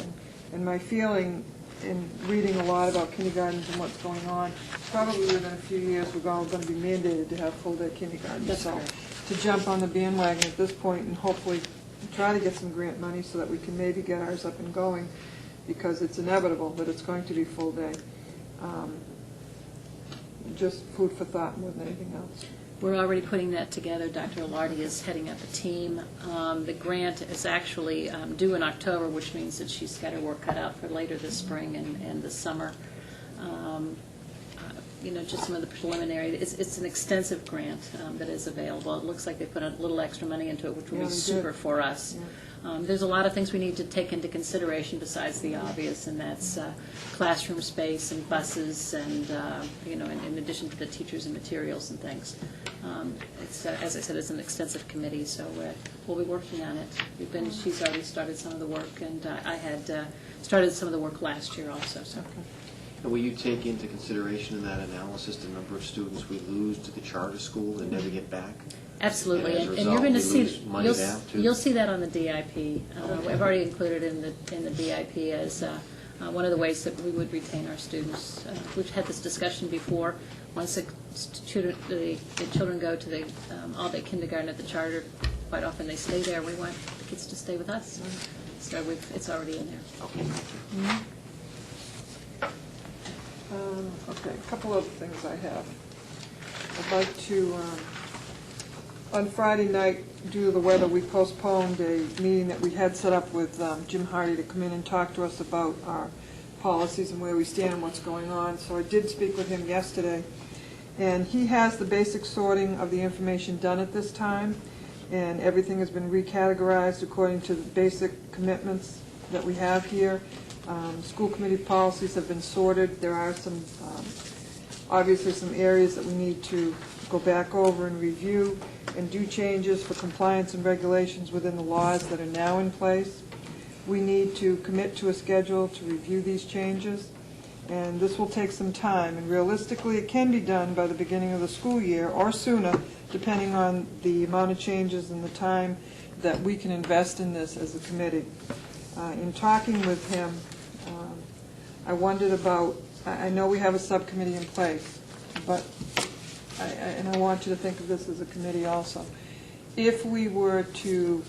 And my feeling in reading a lot about kindergartens and what's going on, probably within a few years, we're all going to be mandated to have full-day kindergarten. That's so right. To jump on the bandwagon at this point and hopefully try to get some grant money so that we can maybe get ours up and going, because it's inevitable that it's going to be full day. Just food for thought more than anything else. We're already putting that together. Dr. Alardi is heading up a team. The grant is actually due in October, which means that she's got her work cut out for later this spring and this summer. Just some of the preliminary, it's an extensive grant that is available. It looks like they put a little extra money into it, which will be super for us. Yeah. There's a lot of things we need to take into consideration besides the obvious, and that's classroom space and buses and, in addition to the teachers and materials and things. It's, as I said, it's an extensive committee, so we'll be working on it. She's already started some of the work, and I had started some of the work last year also. So. Okay. And will you take into consideration in that analysis the number of students we lose to the charter school and never get back? Absolutely, And as a and you're going to result, we see lose money too? you'll see that on the DIP. I've already included in the DIP as one of the ways that we would retain our students. We've had this discussion before. Once the children go to the all-day kindergarten at the charter, quite often they stay there. We want the kids to stay with us. So it's already in there. Okay, a couple other things I have. I'd like to, on Friday night, due to the weather, we postponed a meeting that we had set up with Jim Hardy to come in and talk to us about our policies and where we stand and what's going on. So I did speak with him yesterday, and he has the basic sorting of the information done at this time, and everything has been recategorized according to the basic commitments that we have here. School committee policies have been sorted. There are some, obviously some areas that we need to go back over and review and do changes for compliance and regulations within the laws that are now in place. We need to commit to a schedule to review these changes, and this will take some time. And realistically, it can be done by the beginning of the school year or sooner, depending on the amount of changes and the time that we can invest in this as a committee. In talking with him, I wondered about, I know we have a subcommittee in place, but, and I want you to think of this as a committee also. If we were to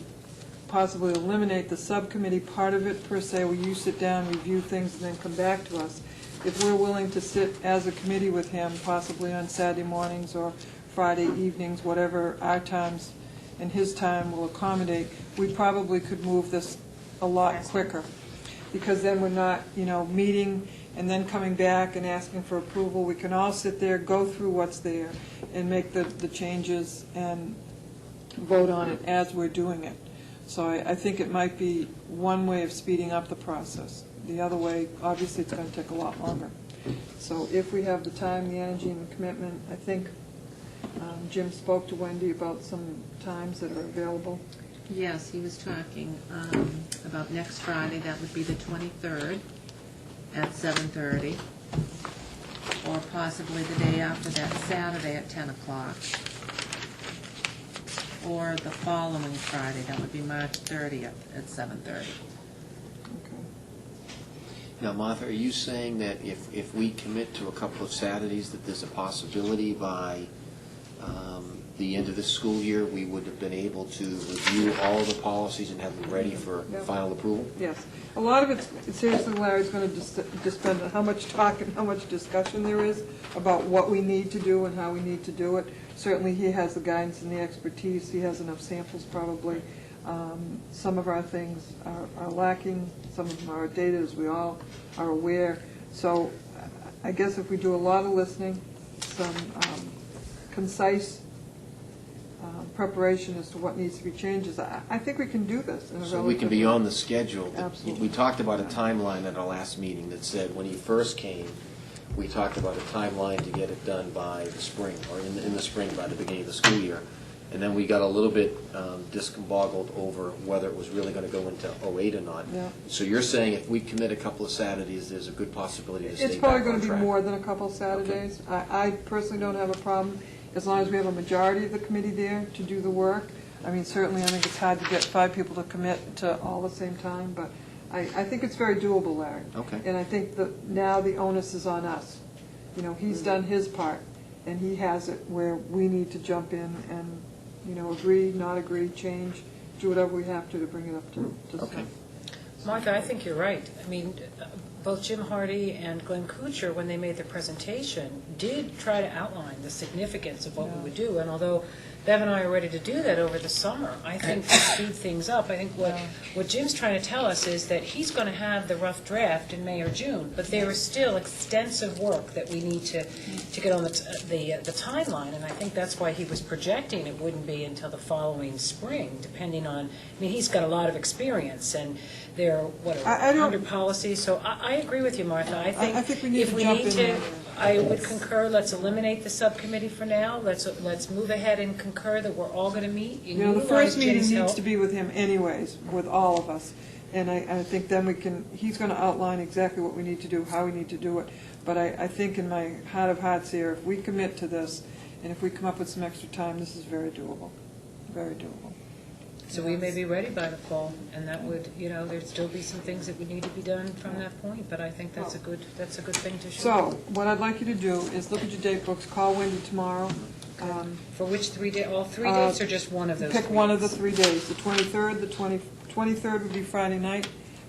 possibly eliminate the subcommittee part of it per se, where you sit down, review things, and then come back to us, if we're willing to sit as a committee with him, possibly on Saturday mornings or Friday evenings, whatever our times and his time will accommodate, we probably could move this a lot quicker, because then we're not, meeting and then coming back and asking for approval. We can all sit there, go through what's there, and make the changes and vote on it as we're doing it. So I think it might be one way of speeding up the process. The other way, obviously, it's going to take a lot longer. So if we have the time, the energy, and the commitment, I think Jim spoke to Wendy about some times that are available. Yes, he was talking about next Friday, that would be the 23rd at 7:30, or possibly the day after that, Saturday at 10 o'clock, or the following Friday, that would be March 30th at 7:30. Now, Martha, are you saying that if we commit to a couple of Saturdays, that there's a possibility by the end of the school year, we would have been able to review all the policies and have them ready for final approval? Yes. A lot of it's, seriously, Larry's going to depend on how much talk and how much discussion there is about what we need to do and how we need to do it. Certainly, he has the guidance and the expertise. He has enough samples, probably. Some of our things are lacking. Some of them are outdated, as we all are aware. So I guess if we do a lot of listening, some concise preparation as to what needs to be changed, I think we can do this. So we can be on the schedule. Absolutely. We talked about a timeline at our last meeting that said when he first came, we talked about a timeline to get it done by the spring, or in the spring, by the beginning of the school year. And then we got a little bit discombobbled over whether it was really going to go into 08 or not. Yeah. So you're saying if we commit a couple of Saturdays, there's a good possibility to stay back on It's probably going to be track. more than a couple of Saturdays. I personally don't have a problem, as long as we have a majority of the committee there to do the work. I mean, certainly, I think it's hard to get 5 people to commit to all the same time, but I think it's very doable, Larry. Okay. And I think that now the onus is on us. He's done his part, and he has it where we need to jump in and, agree, not agree, change, do whatever we have to bring it up to Okay. Martha, I think you're right. I mean, both Jim Hardy and Glenn Kuchar, when they made their presentation, did try to outline the significance of what we would do. And although Bev and I are ready to do that over the summer, I think to speed things up, I think what Jim's trying to tell us is that he's going to have the rough draft in May or June, but there is still extensive work that we need to get on the timeline, and I think that's why he was projecting it wouldn't be until the following spring, depending on, I mean, he's got a lot of experience, and there are, 100 policies, so I agree with you, Martha. I think we need if to we jump need in to, there. I would concur, let's eliminate the subcommittee for now, let's move ahead and concur that we're all going to meet. The first meeting needs to be with him anyways, with all of us. And I think then he's going to outline exactly what we need to do, how we need to do it. But I think in my heart of hearts here, if we commit to this, and if we come up with some extra time, this is very doable. Very doable. So we may be ready by the fall, and that would, there'd still be some things that would need to be done from that point, but I think that's a good thing to show. So, what I'd like you to do is look at your date books, call Wendy tomorrow. For which 3 days, all 3 days, or just one of those? Pick one of the 3 days. The 23rd, the 23rd would be Friday night,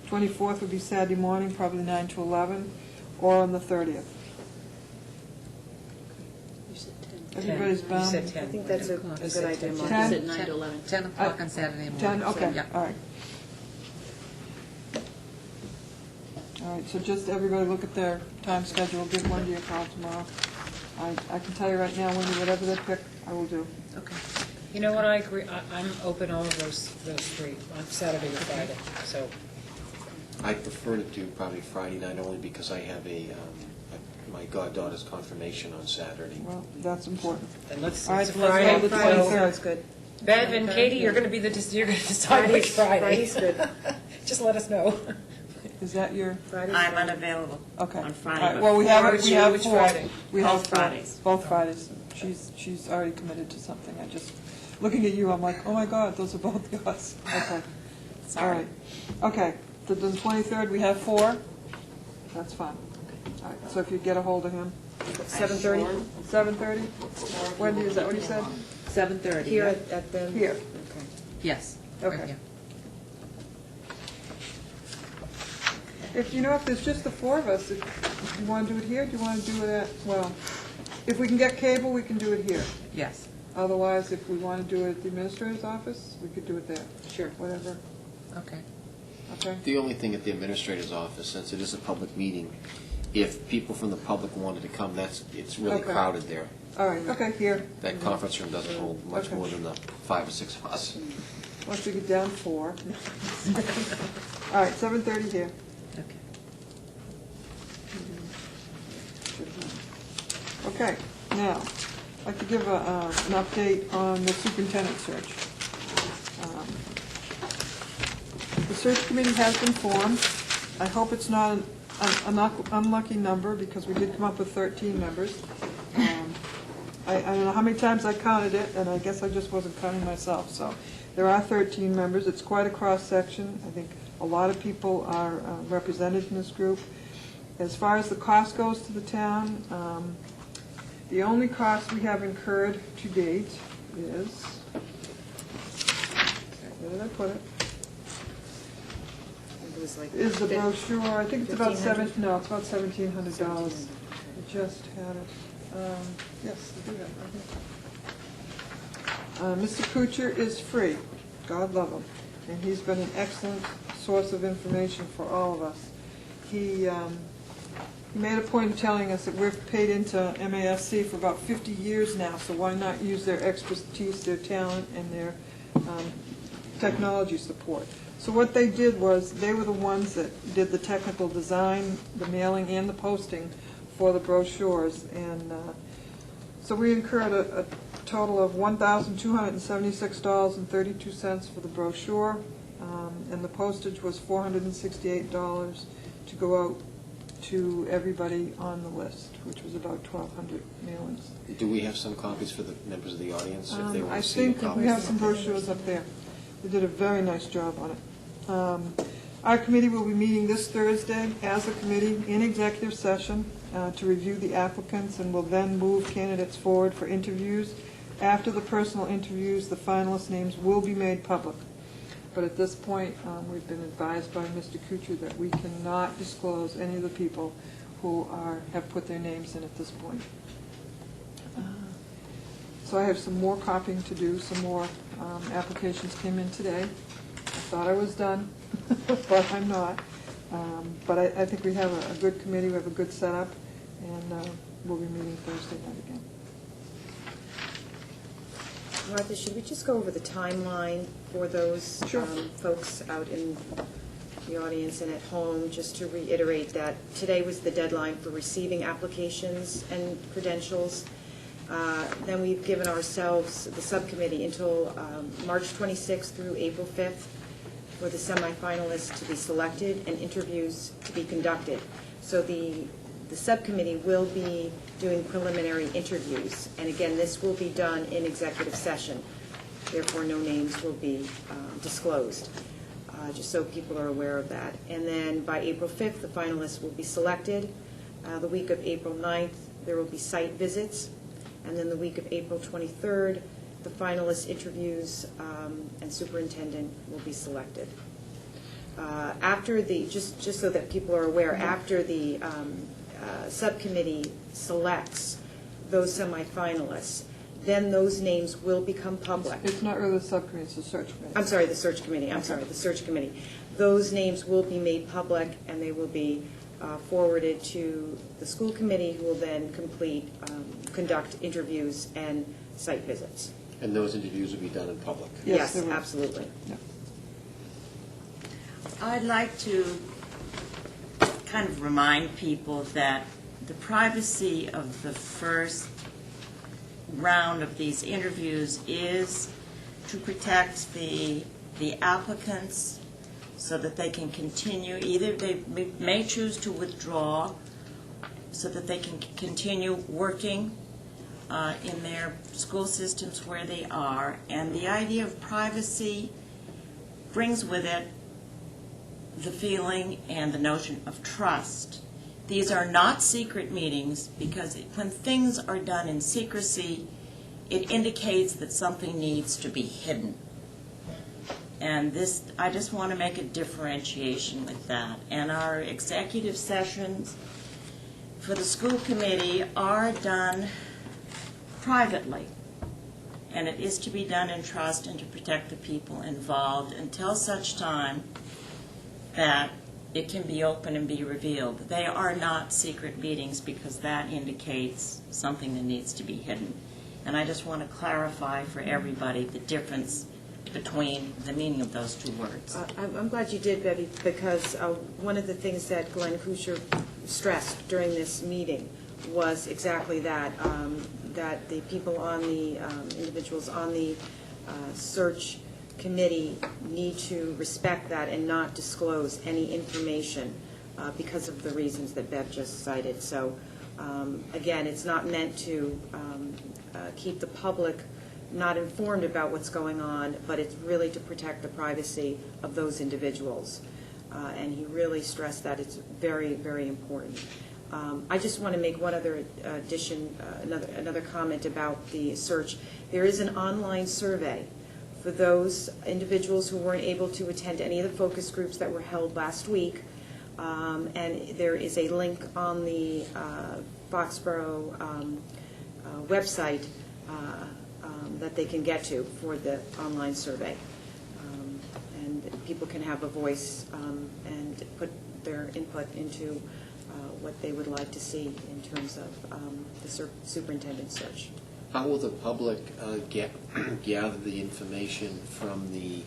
24th would be Saturday morning, probably 9 to 11, or on the 30th. Everybody's bound. You said 10. I think that's a good idea, Mark. 10? Is it 9 to 11? 10 o'clock on Saturday morning. 10, okay, Yeah. all right. All right, so just everybody look at their time schedule, give Wendy a call tomorrow. I can tell you right now, Wendy, whatever they pick, I will do. Okay. You know what, I agree, I'm open all of those three, on Saturday or Friday, so. I prefer to do probably Friday night only because I have my goddaughter's confirmation on Saturday. Well, that's important. Then let's, All right, it's so let's Friday. go to the Friday 23rd. sounds good. Bev and Katie, you're gonna decide which Friday. Friday's good. Just let us know. Is that your, Friday's I'm fine. unavailable okay. on Friday. All right, but well, we have Which four. Friday? We have Both four. Fridays. Both Fridays. She's already committed to something. I just, looking at you, I'm like, oh my God, those are both yours. Okay. All Sorry. right. Okay, so the 23rd, we have 4. That's fine. All right, so if you get a hold of him. 7:30? 7:30? Wendy, is that what you said? 7:30. Here yeah? at the... Here. Okay. Yes. Okay. right here. If there's just the 4 of us, if you want to do it here, do you want to do it at, well, if we can get cable, we can do it here. Yes. Otherwise, if we want to do it at the administrator's office, we could do it there. Sure. Whatever, Okay. okay? The only thing at the administrator's office, since it is a public meeting, if people from the public wanted to come, it's really Okay. crowded there. All right, okay, here. That conference room doesn't hold much Okay. more than the 5 or 6 of us. Once we get down 4. All right, 7:30 here. Okay. Okay, now, I'd like to give an update on the superintendent search. The search committee has been formed. I hope it's not an unlucky number, because we did come up with 13 members. I don't know how many times I counted it, and I guess I just wasn't counting myself. So there are 13 members. It's quite a cross-section. I think a lot of people are represented in this group. As far as the cost goes to the town, the only cost we have incurred to date is, where did I put it? It was like Is the brochure, I think it's about $1,500? no, it's about $1,700. I just had it. Yes, I do have it right here. Mr. Kuchar is free, God love him, and he's been an excellent source of information for all of us. He made a point of telling us that we've paid into MASC for about 50 years now, so why not use their expertise, their talent, and their technology support. So what they did was, they were the ones that did the technical design, the mailing, and the posting for the brochures, and so we incurred a total of $1,276.32 for the brochure, and the postage was $468 to go out to everybody on the list, which was about 1,200 mailings. Do we have some copies for the members of the audience if they I want to see a think copy? we have some brochures up there. They did a very nice job on it. Our committee will be meeting this Thursday as a committee in executive session to review the applicants, and will then move candidates forward for interviews. After the personal interviews, the finalist names will be made public. But at this point, we've been advised by Mr. Kuchar that we cannot disclose any of the people who have put their names in at this point. So I have some more copying to do, some more applications came in today. I thought I was done, but I'm not. But I think we have a good committee, we have a good setup, and we'll be meeting Thursday night again. Martha, should we just go over the timeline for those folks out in the audience and at home, just to reiterate that today was the deadline for receiving applications and credentials. Then we've given ourselves, the subcommittee, until March 26th through April 5th for the semifinalists to be selected and interviews to be conducted. So the subcommittee will be doing preliminary interviews, and again, this will be done in executive session. Therefore, no names will be disclosed, just so people are aware of that. And then by April 5th, the finalists will be selected. The week of April 9th, there will be site visits. And then the week of April 23rd, the finalist interviews and superintendent will be selected. After the, just so that people are aware, after the subcommittee selects those semifinalists, then those names will become public. It's not really the subcommittee, it's the search committee. I'm sorry, the search committee, the search committee. Those names will be made public, and they will be forwarded to the school committee, who will then conduct interviews and site visits. And those interviews will be done in public? Yes, absolutely. I'd like to kind of remind people that the privacy of the first round of these interviews is to protect the applicants so that they can continue. Either they may choose to withdraw so that they can continue working in their school systems where they are. And the idea of privacy brings with it the feeling and the notion of trust. These are not secret meetings, because when things are done in secrecy, it indicates that something needs to be hidden. And this, I just want to make a differentiation with that. And our executive sessions for the school committee are done privately. And it is to be done in trust and to protect the people involved until such time that it can be open and be revealed. They are not secret meetings, because that indicates something that needs to be hidden. And I just want to clarify for everybody the difference between the meaning of those two words. I'm glad you did, Betty, because one of the things that Glenn Kusher stressed during this meeting was exactly that, that the people on the, individuals on the search committee need to respect that and not disclose any information because of the reasons that Bev just cited. So, again, it's not meant to keep the public not informed about what's going on, but it's really to protect the privacy of those individuals. And he really stressed that it's very, very important. I just want to make one other addition, another comment about the search. There is an online survey for those individuals who weren't able to attend any of the focus groups that were held last week. And there is a link on the Foxborough website that they can get to for the online survey. And people can have a voice and put their input into what they would like to see in terms of the superintendent search. How will the public gather the information from the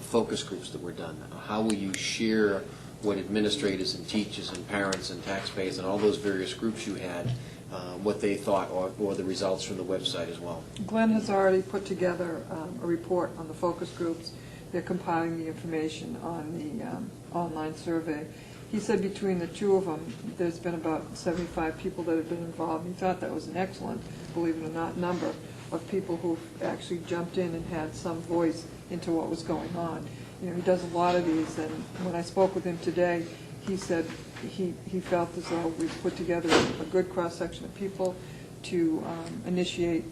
focus groups that were done? How will you share what administrators and teachers and parents and taxpayers and all those various groups you had, what they thought, or the results from the website as well? Glenn has already put together a report on the focus groups. They're compiling the information on the online survey. He said between the two of them, there's been about 75 people that have been involved. He thought that was an excellent, believe it or not, number of people who've actually jumped in and had some voice into what was going on. You know, he does a lot of these, and when I spoke with him today, he said he felt as though we've put together a good cross-section of people to initiate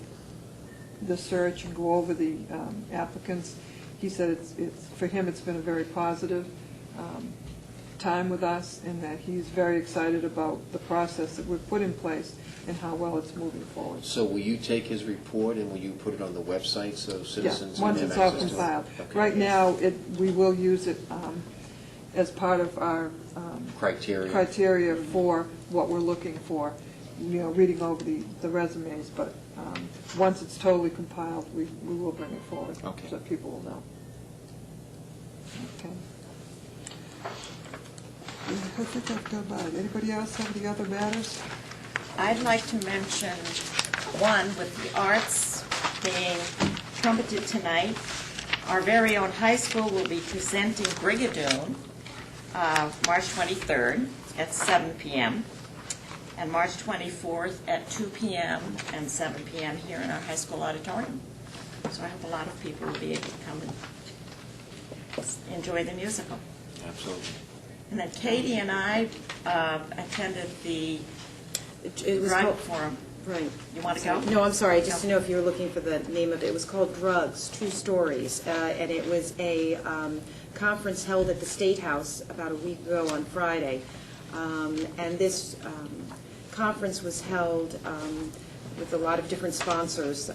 the search and go over the applicants. He said it's for him it's been a very positive time with us, and that he's very excited about the process that we've put in place and how well it's moving forward. So will you take his report and will you put it on the website so citizens once can it's have all access to compiled. it? Okay. Right now, we will use it as part of our criteria for what we're looking for, you know, reading over the resumes, but once it's totally compiled, we will bring it forward so people will know. Okay. I think that's about it. Anybody else have any other matters? I'd like to mention one with the arts being trumpeted tonight. Our very own high school will be presenting Brigadoon March 23rd at 7 p.m. and March 24th at 2 p.m. and 7 p.m. here in our high school auditorium. So I hope a lot of people will be able to come and enjoy the musical. Absolutely. And then Katie and I attended the It was Drive called- Forum. Right. You want to go? No, I'm sorry, just to No. know if you were looking for the name of it. It was called Drugs, True Stories, and it was a conference held at the State House about a week ago on Friday. And this conference was held with a lot of different sponsors.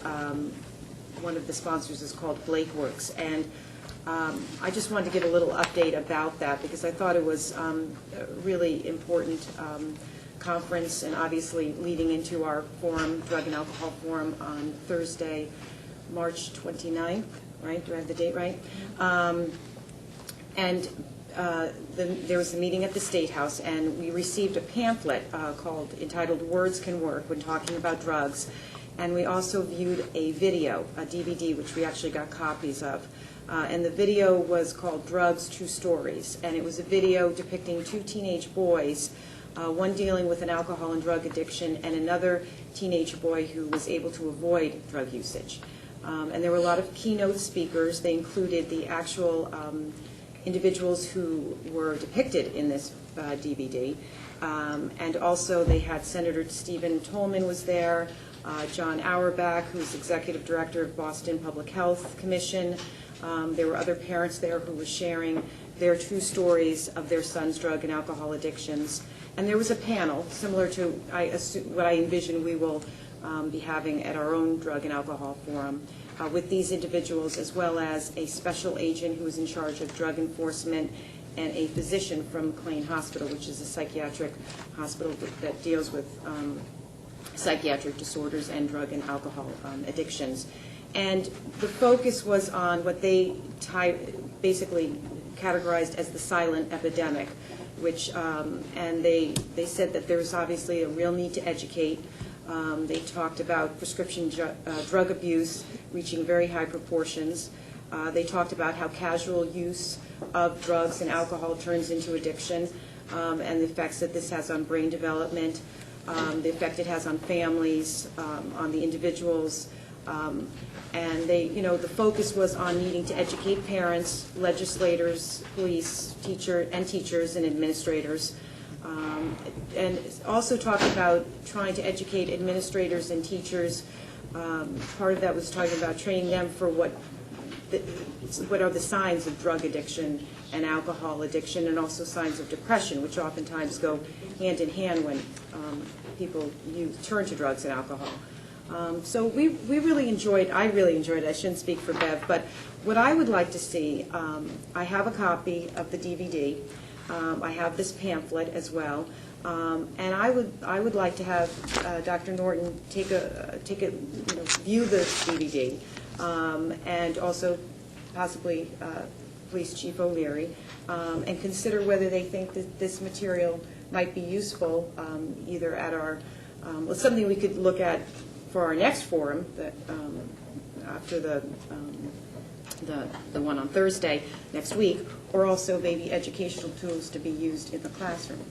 One of the sponsors is called Blake Works, and I just wanted to give a little update about that because I thought it was a really important conference, and obviously leading into our forum, Drug and Alcohol Forum, on Thursday, March 29th, right? Do I have the date right? There was a meeting at the State House, and we received a pamphlet entitled Words Can Work when talking about drugs, and we also viewed a video, a DVD, which we actually got copies of. And the video was called Drugs, True Stories, and it was a video depicting two teenage boys, one dealing with an alcohol and drug addiction, and another teenage boy who was able to avoid drug usage. And there were a lot of keynote speakers. They included the actual individuals who were depicted in this DVD. And also they had Senator Stephen Tolman was there, John Auerbach, who's Executive Director of Boston Public Health Commission. There were other parents there who were sharing their true stories of their son's drug and alcohol addictions. And there was a panel similar to what I envision we will be having at our own drug and alcohol forum with these individuals, as well as a special agent who is in charge of drug enforcement and a physician from McLean Hospital, which is a psychiatric hospital that deals with psychiatric disorders and drug and alcohol addictions. And the focus was on what they basically categorized as the silent epidemic, which, and they said that there's obviously a real need to educate. They talked about prescription drug abuse reaching very high proportions. They talked about how casual use of drugs and alcohol turns into addiction, and the effects that this has on brain development, the effect it has on families, on the individuals. And the focus was on needing to educate parents, legislators, police, teachers and administrators. And also talked about trying to educate administrators and teachers. Part of that was talking about training them for what are the signs of drug addiction and alcohol addiction, and also signs of depression, which oftentimes go hand in hand when people turn to drugs and alcohol. So we really enjoyed, I really enjoyed it. I shouldn't speak for Bev, but what I would like to see, I have a copy of the DVD. I have this pamphlet as well, and I would like to have Dr. Norton view the DVD, and also possibly Police Chief O'Leary, and consider whether they think that this material might be useful, either at our something we could look at for our next forum, that after the one on Thursday next week, or also maybe educational tools to be used in the classroom.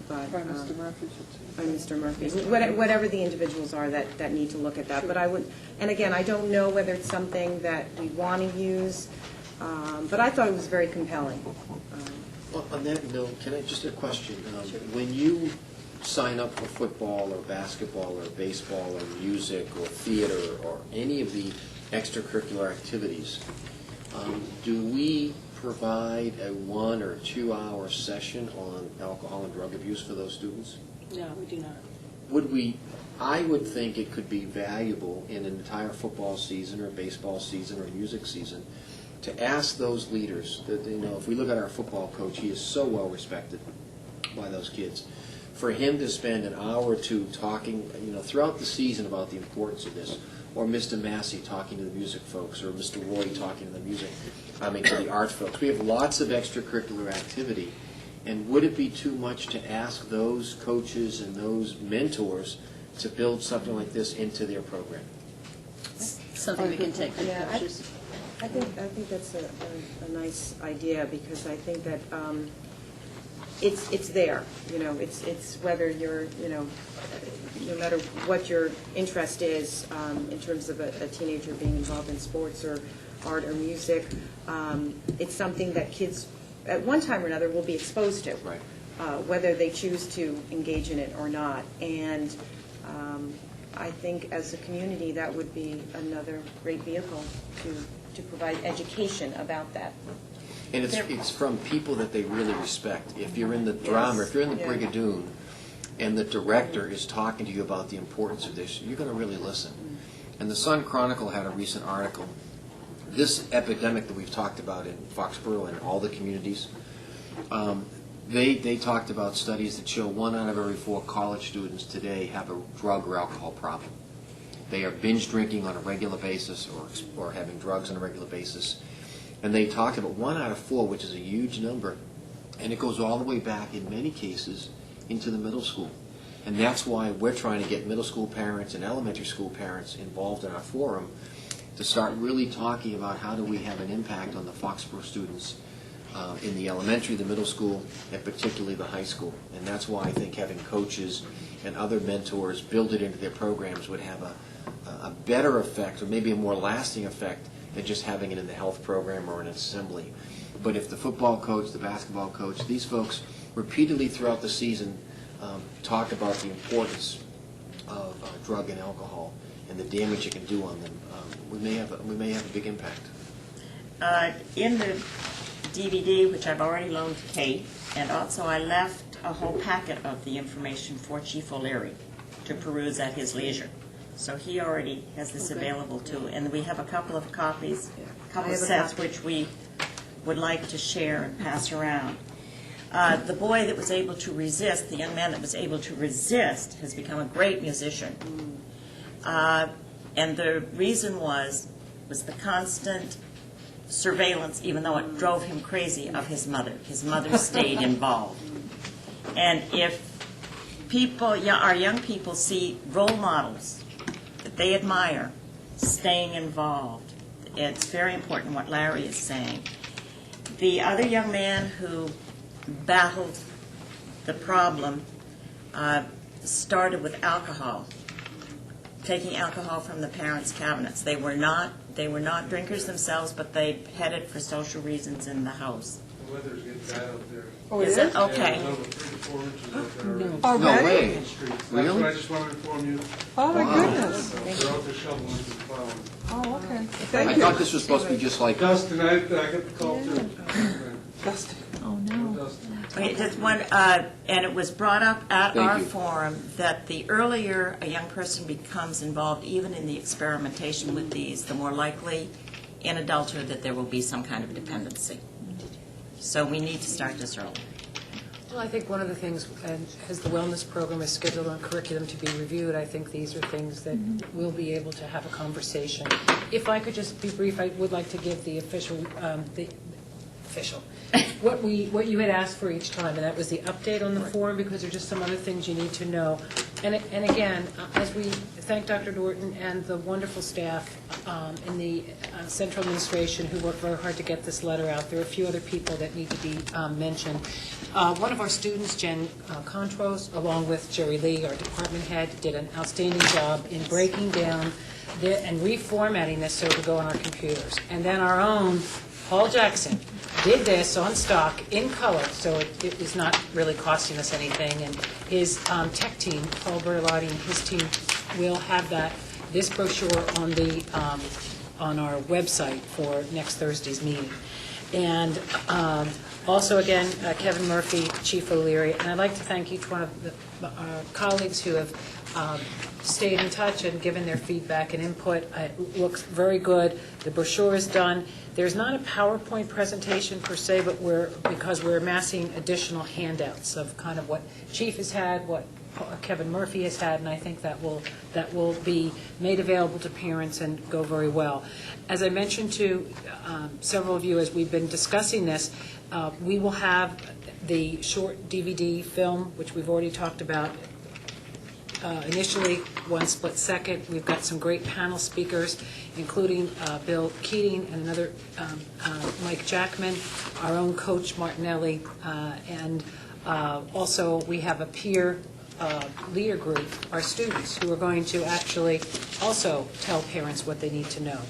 By Mr. Murphy. By Mr. Murphy. Whatever the individuals are that need to look at that. But I would, and again, I don't know whether it's something that we want to use, but I thought it was very compelling. Well, on that note, can I just a question? When you sign up for football or basketball or baseball or music or theater or any of the extracurricular activities, do we provide a 1 or 2 hour session on alcohol and drug abuse for those students? No, we do not. Would we, I would think it could be valuable in an entire football season or baseball season or music season to ask those leaders that, if we look at our football coach, he is so well respected by those kids. For him to spend an hour or two talking, throughout the season about the importance of this, or Mr. Massey talking to the music folks, or Mr. Roy talking to the to the art folks. We have lots of extracurricular activity, and would it be too much to ask those coaches and those mentors to build something like this into their program? Something we can take to Yeah, coaches. I think that's a nice idea, because I think that it's there. It's whether you're no matter what your interest is, in terms of a teenager being involved in sports or art or music, it's something that kids, at one time or another, will be exposed to. Right. Whether they choose to engage in it or not. And I think as a community, that would be another great vehicle to provide education about that. And it's from people that they really respect. If you're in the drama, if you're in the Brigadoon, and the director is talking to you about the importance of this, you're going to really listen. And the Sun Chronicle had a recent article. This epidemic that we've talked about in Foxborough and all the communities, they talked about studies that show 1 out of every 4 college students today have a drug or alcohol problem. They are binge drinking on a regular basis or having drugs on a regular basis. And they talked about 1 out of 4, which is a huge number, and it goes all the way back in many cases into the middle school. And that's why we're trying to get middle school parents and elementary school parents involved in our forum to start really talking about how do we have an impact on the Foxborough students in the elementary, the middle school, and particularly the high school. And that's why I think having coaches and other mentors build it into their programs would have a better effect, or maybe a more lasting effect, than just having it in the health program or an assembly. But if the football coach, the basketball coach, these folks repeatedly throughout the season talk about the importance of drug and alcohol and the damage it can do on them, we may have a big impact. In the DVD, which I've already loaned to Kate, and also I left a whole packet of the information for Chief O'Leary to peruse at his leisure. So he already has this available too. And we have a couple of copies, a couple of sets which we would like to share and pass around. The boy that was able to resist, the young man that was able to resist, has become a great musician. And the reason was the constant surveillance, even though it drove him crazy, of his mother. His mother stayed involved. And if people, our young people, see role models that they admire staying involved, it's very important what Larry is saying. The other young man who battled the problem started with alcohol, taking alcohol from the parents' cabinets. They were not drinkers themselves, but they headed for social reasons in the house. The weather's getting bad out there. Oh, is it? Okay. Yeah, over 3 to 4 inches out there. No. already. No way. That's Really? what I just want to inform you. Oh, my goodness. They're out there shoveling and plowing. Oh, okay. I Thank you. thought this was supposed to be just like Dustin, I got the call too. Dustin. Dustin. Okay, just one, and it was brought up at Thank our you. forum that the earlier a young person becomes involved, even in the experimentation with these, the more likely in adulthood that there will be some kind of dependency. So we need to start this early. Well, I think one of the things, as the wellness program is scheduled on curriculum to be reviewed, I think these are things that we'll be able to have a conversation. If I could just be brief, I would like to give the official, what you had asked for each time, and that was the update on the forum, because there are just some other things you need to know. And again, as we thank Dr. Norton and the wonderful staff in the central administration who worked very hard to get this letter out, there are a few other people that need to be mentioned. One of our students, Jen Contros, along with Jerry Lee, our department head, did an outstanding job in breaking down and reformatting this so it would go on our computers. And then our own Paul Jackson did this on stock in color, so it is not really costing us anything. And his tech team, Paul Bertolotti and his team, will have this brochure on our website for next Thursday's meeting. And also, again, Kevin Murphy, Chief O'Leary, and I'd like to thank each one of our colleagues who have stayed in touch and given their feedback and input. It looks very good. The brochure is done. There's not a PowerPoint presentation per se, but because we're amassing additional handouts of kind of what Chief has had, what Kevin Murphy has had, and I think that will be made available to parents and go very well. As I mentioned to several of you as we've been discussing this, we will have the short DVD film, which we've already talked about. Initially, one split second. We've got some great panel speakers, including Bill Keating and another Mike Jackman, our own coach Martinelli, and also we have a peer leader group are students who are going to actually also tell parents what they need to know.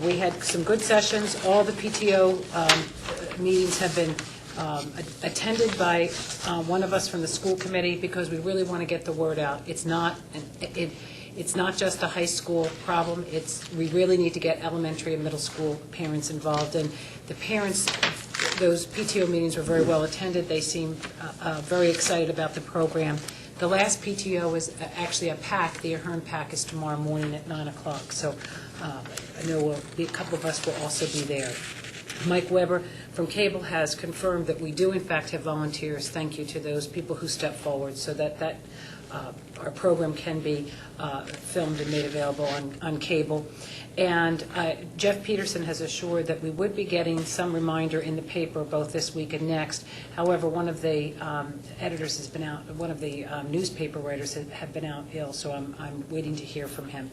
We had some good sessions. All the PTO meetings have been attended by one of us from the school committee because we really want to get the word out. It's not just a high school problem. We really need to get elementary and middle school parents involved. And the parents, those PTO meetings were very well attended. They seem very excited about the program. The last PTO is actually a PAC. The Ahern PAC is tomorrow morning at 9 o'clock. So I know a couple of us will also be there. Mike Weber from Cable has confirmed that we do in fact have volunteers. Thank you to those people who step forward so that our program can be filmed and made available on Cable. And Jeff Peterson has assured that we would be getting some reminder in the paper both this week and next. However, one of the editors has been out, one of the newspaper writers have been out ill, so I'm waiting to hear from him.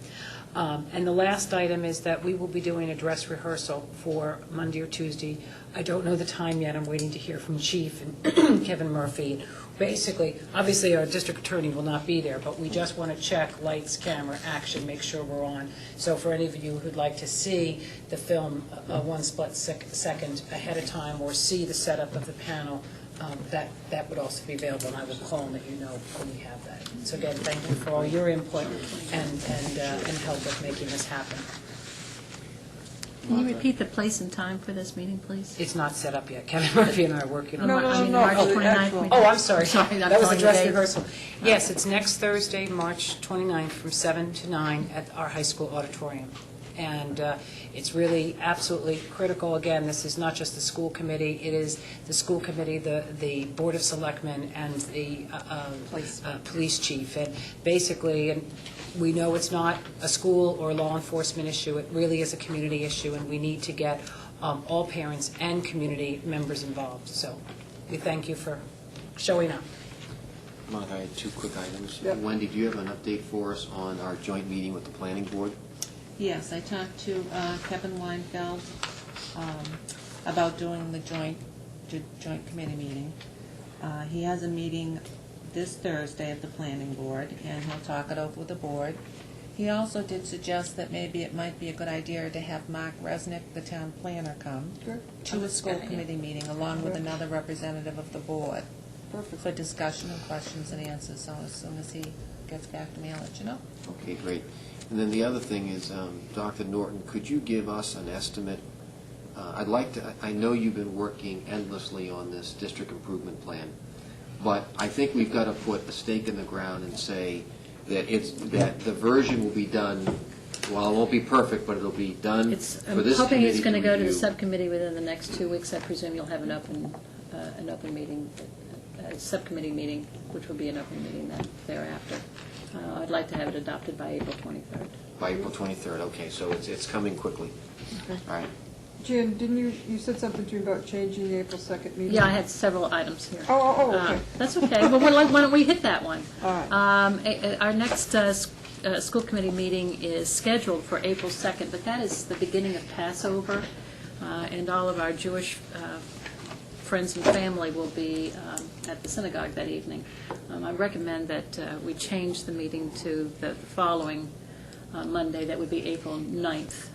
And the last item is that we will be doing a dress rehearsal for Monday or Tuesday. I don't know the time yet. I'm waiting to hear from Chief and Kevin Murphy. Basically, obviously our district attorney will not be there, but we just want to check lights, camera, action, make sure we're on. So for any of you who'd like to see the film one split second ahead of time or see the setup of the panel, that would also be available, and I will call and let you know when we have that. So again, thank you for all your input and help with making this happen. Can you repeat the place and time for this meeting, please? It's not set up yet. Kevin Murphy and I are working on it. March 29th. Oh, I'm sorry. Sorry, That was the dress rehearsal. Yes, it's next Thursday, March 29th, from 7 to 9 at our high school auditorium. And it's really absolutely critical. Again, this is not just the school committee. It is the school committee, the Board of Selectmen, and the police chief. And basically, and we know it's not a school or law enforcement issue. It really is a community issue, and we need to get all parents and community members involved. So we thank you for showing up. Monica, I had two quick items. Yep. Wendy, do you have an update for us on our joint meeting with the planning board? Yes, I talked to Kevin Weinfeld about doing the joint committee meeting. He has a meeting this Thursday at the planning board, and he'll talk it over with the board. He also did suggest that maybe it might be a good idea to have Mark Resnick, the town planner, come to a school committee meeting along with another representative of the board for discussion and questions and answers. So as soon as he gets back to me, I'll let you know. Okay, great. And then the other thing is, Dr. Norton, could you give us an estimate? I know you've been working endlessly on this district improvement plan, but I think we've got to put a stake in the ground and say that the version will be done, well, it won't be perfect, but it'll be done for this committee. I'm hoping it's going to go to the review. subcommittee within the next 2 weeks. I presume you'll have an open meeting, a subcommittee meeting, which will be an open meeting thereafter. I'd like to have it adopted by April 23rd. By April 23rd, okay, so it's coming quickly. Okay. All right. Jan, didn't you said something to me about changing the April 2nd meeting? Yeah, I had several items here. Oh, okay. That's okay. Well, why don't we hit that one? All right. Our next school committee meeting is scheduled for April 2nd, but that is the beginning of Passover, and all of our Jewish friends and family will be at the synagogue that evening. I recommend that we change the meeting to the following Monday. That would be April 9th.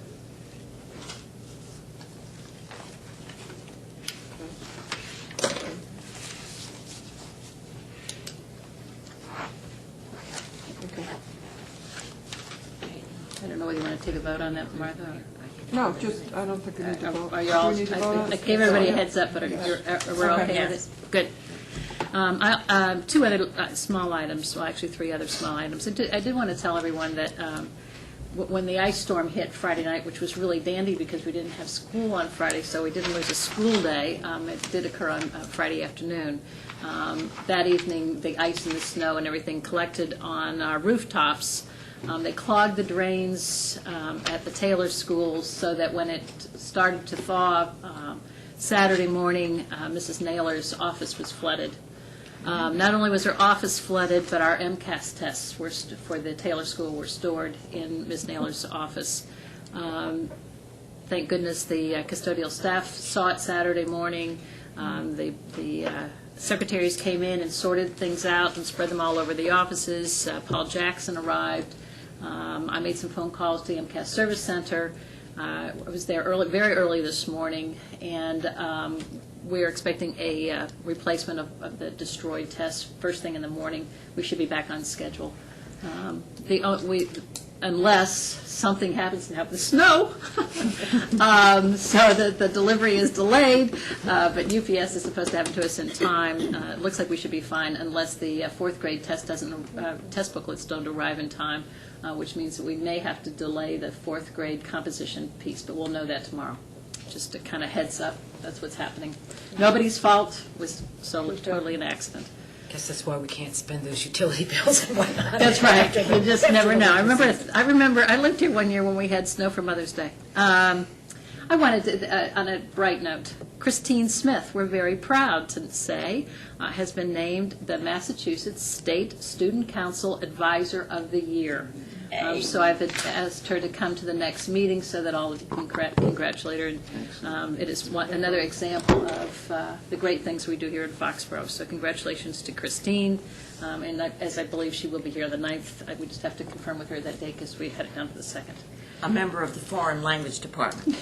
I don't know whether you want to take a vote on that, Martha. No, just, I don't think we need to vote. Are you all, Do we need to vote on I it? gave everybody a heads up, but we're okay with it? Good. Two other small items, well, actually three other small items. I did want to tell everyone that when the ice storm hit Friday night, which was really dandy because we didn't have school on Friday, so we didn't lose a school day. It did occur on Friday afternoon. That evening, the ice and the snow and everything collected on our rooftops. They clogged the drains at the Taylor schools so that when it started to thaw Saturday morning, Mrs. Naylor's office was flooded. Not only was her office flooded, but our MCAS tests for the Taylor School were stored in Ms. Naylor's office. Thank goodness the custodial staff saw it Saturday morning. The secretaries came in and sorted things out and spread them all over the offices. Paul Jackson arrived. I made some phone calls to the MCAS Service Center. I was there very early this morning, and we're expecting a replacement of the destroyed test first thing in the morning. We should be back on schedule. Unless something happens to have the snow, so the delivery is delayed, but UPS is supposed to have it to us in time. It looks like we should be fine unless the fourth grade test test booklets don't arrive in time, which means that we may have to delay the fourth grade composition piece, but we'll know that tomorrow. Just a kind of heads up, that's what's happening. Nobody's fault, it was totally an accident. I guess that's why we can't spend those utility bills and whatnot. That's right. You just never know. I remember. I lived here one year when we had snow for Mother's Day. I wanted to, on a bright note, Christine Smith, we're very proud to say, has been named the Massachusetts State Student Council Advisor of the Year. So I've asked her to come to the next meeting so that all of you can congratulate her. And, it is another example of the great things we do here in Foxborough. So congratulations to Christine. And as I believe she will be here on the 9th, we just have to confirm with her that day because we had it down to the 2nd. A member of the Foreign Language Department.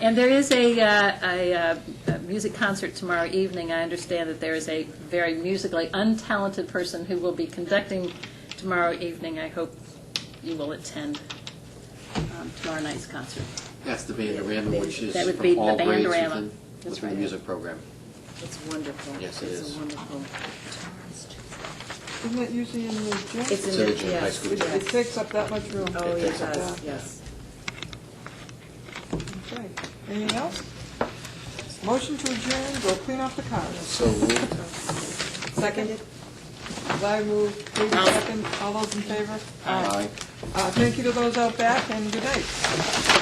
And there is a music concert tomorrow evening. I understand that there is a very musically untalented person who will be conducting tomorrow evening. I hope you will attend tomorrow night's concert. That's the Bandorama, which is That would be for the all grades Bandorama. That's within the right. music program. It's wonderful. Yes, it It's is. wonderful. Isn't it usually in the gym? It's in So the, it's in high yes, school. It takes up that much room. Oh, it takes does, up. yes. Okay. Anything else? Motion to adjourn, go clean off the cars. So moved. Seconded? I move, Katie second, all those in favor? Aye. Thank you to those out back, and good night.